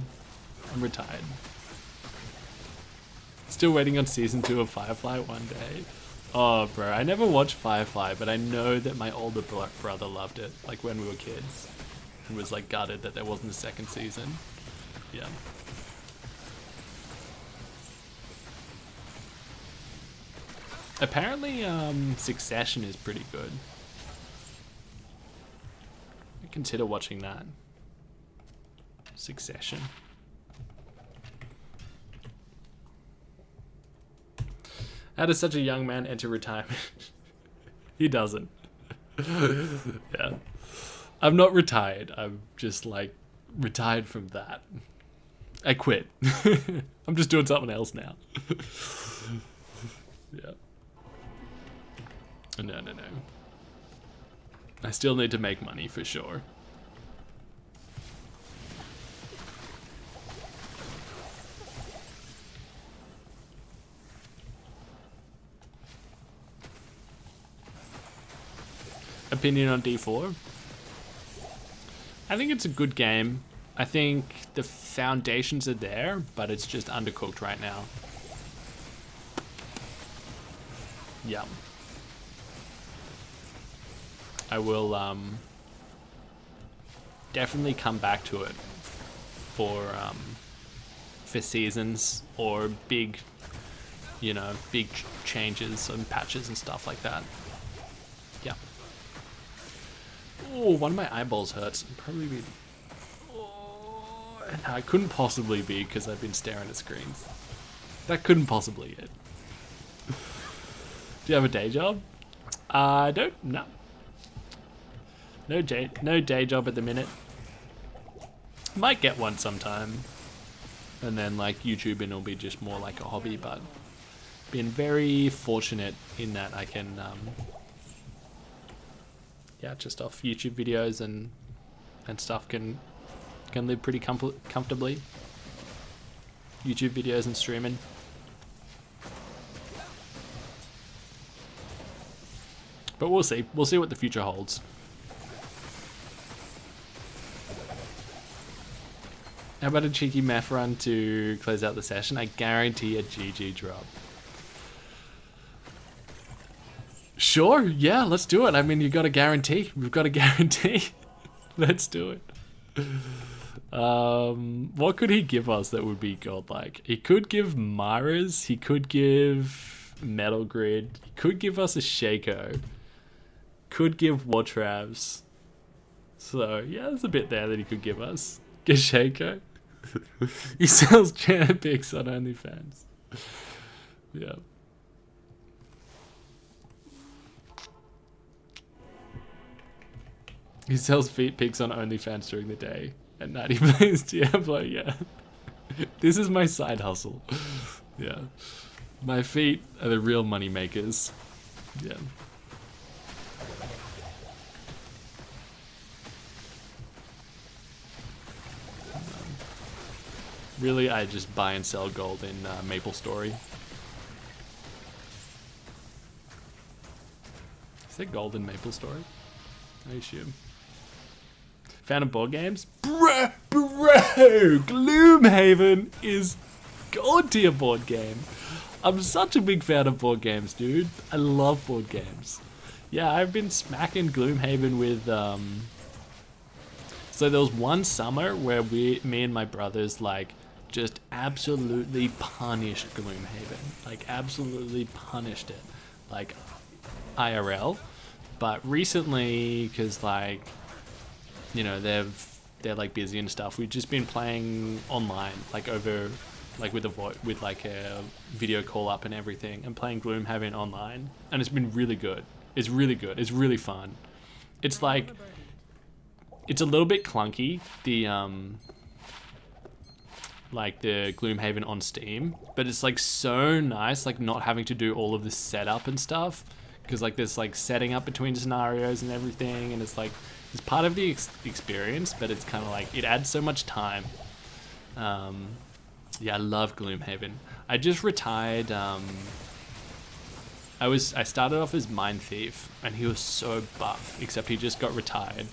I'm retired. Still waiting on season 2 of Firefly one day. Oh, bro, I never watched Firefly, but I know that my older brother loved it, like when we were kids, and was like gutted that there wasn't a second season. Yeah. Apparently, Succession is pretty good. I consider watching that. Succession. How does such a young man enter retirement? He doesn't. Yeah. I'm not retired. I'm just, like, retired from that. I quit. I'm just doing something else now. Yeah. No. I still need to make money for sure. Opinion on D4? I think it's a good game. I think the foundations are there, but it's just undercooked right now. Yeah. I will definitely come back to it for seasons or big, you know, big changes and patches and stuff like that. Yeah. Oh, one of my eyeballs hurts. Probably be. Oh, no, I couldn't possibly be because I've been staring at screens. That couldn't possibly it. Do you have a day job? I don't. No. No day job at the minute. Might get one sometime. And then like YouTubing will be just more like a hobby, but been very fortunate in that I can yeah, just off YouTube videos and stuff can live pretty comfortably. YouTube videos and streaming. But we'll see. We'll see what the future holds. How about a cheeky math run to close out the session? I guarantee a GG drop. Sure, yeah, let's do it. I mean, you got a guarantee. We've got a guarantee. Let's do it. What could he give us that would be godlike? He could give Myra's. He could give Metal Grid. He could give us a Shaco. Could give Wartravs. So, yeah, there's a bit there that he could give us. Get Shaco. He sells channel pics on OnlyFans. Yeah. He sells feet pics on OnlyFans during the day. At night he plays Diablo, yeah. This is my side hustle. Yeah. My feet are the real money makers. Yeah. Really, I just buy and sell gold in MapleStory. Is there gold in MapleStory? I assume. Fan of board games? Bro! Gloomhaven is god tier board game. I'm such a big fan of board games, dude. I love board games. Yeah, I've been smacking Gloomhaven with, So there was one summer where me and my brothers, like, just absolutely punished Gloomhaven. Like, absolutely punished it. Like, IRL. But recently, because, like, you know, they're like busy and stuff, we've just been playing online, like over, like with a video call up and everything, and playing Gloomhaven online, and it's been really good. It's really good. It's really fun. It's like, it's a little bit clunky, the like the Gloomhaven on Steam, but it's like so nice, like not having to do all of this setup and stuff, because like there's like setting up between scenarios and everything, and it's like it's part of the experience, but it's kind of like it adds so much time. Yeah, I love Gloomhaven. I just retired. I started off as Mind Thief, and he was so buff, except he just got retired,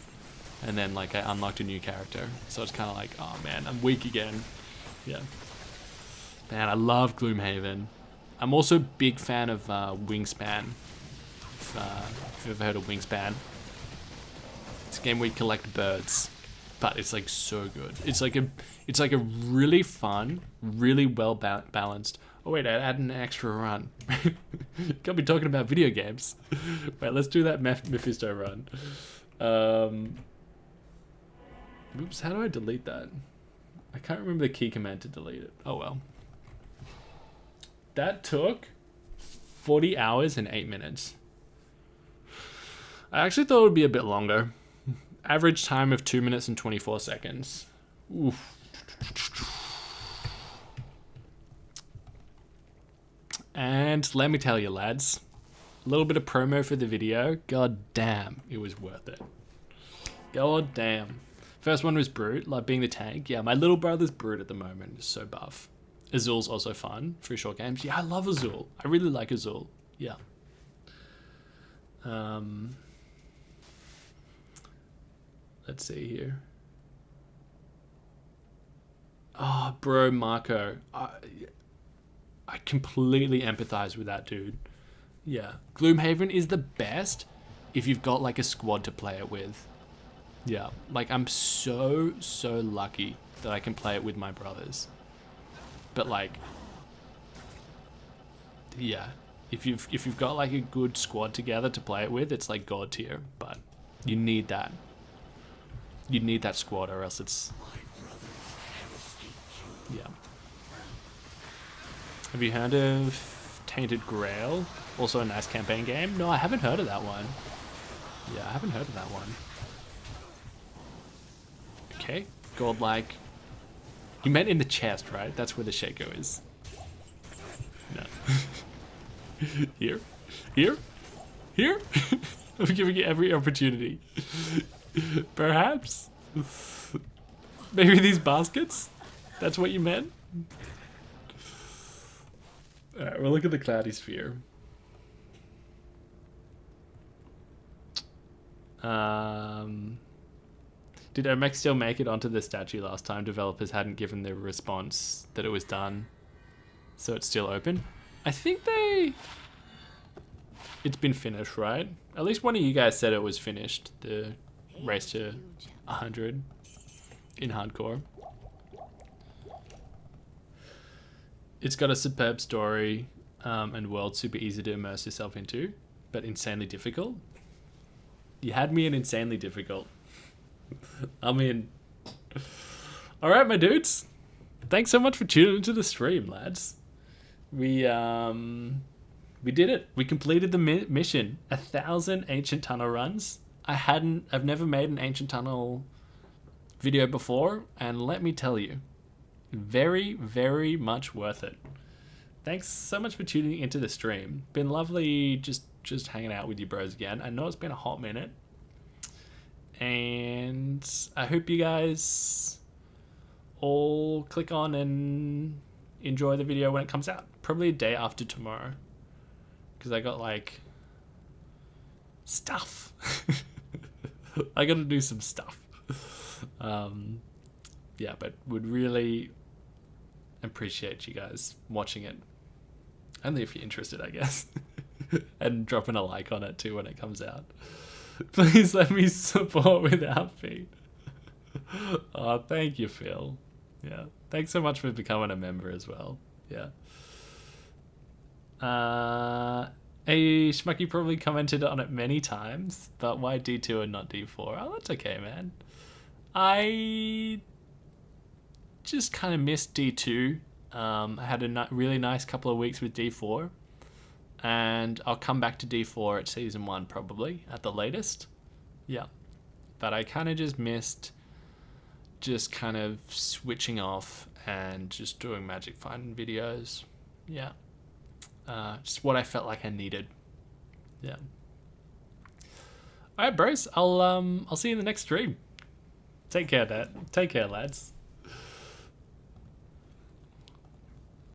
and then like I unlocked a new character, so it's kind of like, oh man, I'm weak again. Yeah, man, I love Gloomhaven. I'm also a big fan of Wingspan. If you've ever heard of Wingspan, it's a game where you collect birds, but it's like so good. It's like a really fun, really well balanced. Oh wait, I added an extra run. Can't be talking about video games. Wait, let's do that Mephisto run. Oops, how do I delete that? I can't remember the key command to delete it. Oh well. That took 40 hours and 8 minutes. I actually thought it would be a bit longer. Average time of 2 minutes and 24 seconds. Oof. And let me tell you, lads, a little bit of promo for the video. God damn, it was worth it. God damn. First one was Brute, like being the tank. Yeah, my little brother's Brute at the moment is so buff. Azul's also fun for short games. Yeah, I love Azul. I really like Azul. Yeah. Let's see here. Oh, bro, Marco. I completely empathize with that dude. Yeah. Gloomhaven is the best if you've got like a squad to play it with. Yeah. Like I'm so lucky that I can play it with my brothers. But like, yeah. If you've got like a good squad together to play it with, it's like god tier. But you need that. You need that squad, or else it's, yeah. Have you heard of Tainted Grail? Also a nice campaign game? No, I haven't heard of that one. Yeah, I haven't heard of that one. Okay, godlike. You meant in the chest, right? That's where the Shaco is. No. Here? Here? Here? I'm giving you every opportunity. Perhaps? Maybe these baskets? That's what you meant? Alright, we'll look at the cloudy sphere. Did Omex still make it onto the statue last time? Developers hadn't given the response that it was done, so it's still open. I think it's been finished, right? At least one of you guys said it was finished. The race to 100 in hardcore. It's got a superb story and world, super easy to immerse yourself into, but insanely difficult. You had me in insanely difficult. I'm in. Alright, my dudes. Thanks so much for tuning into the stream, lads. We did it. We completed the mission. 1,000 ancient tunnel runs. I've never made an ancient tunnel video before, and let me tell you, very, very much worth it. Thanks so much for tuning into the stream. Been lovely just hanging out with you bros again. I know it's been a hot minute. And I hope you guys all click on and enjoy the video when it comes out. Probably a day after tomorrow. Because I got like stuff. I got to do some stuff. Yeah, but would really appreciate you guys watching it. Only if you're interested, I guess. And dropping a like on it too when it comes out. Please let me support without fee. Oh, thank you, Phil. Yeah. Thanks so much for becoming a member as well. Yeah. Hey, Schmucky probably commented on it many times, but why D2 and not D4? Oh, that's okay, man. I just kind of missed D2. I had a really nice couple of weeks with D4. And I'll come back to D4 at Season 1 probably, at the latest. Yeah. But I kind of just missed just kind of switching off and just doing magic fighting videos. Yeah. Just what I felt like I needed. Yeah. Alright, bros. I'll see you in the next stream. Take care, lads.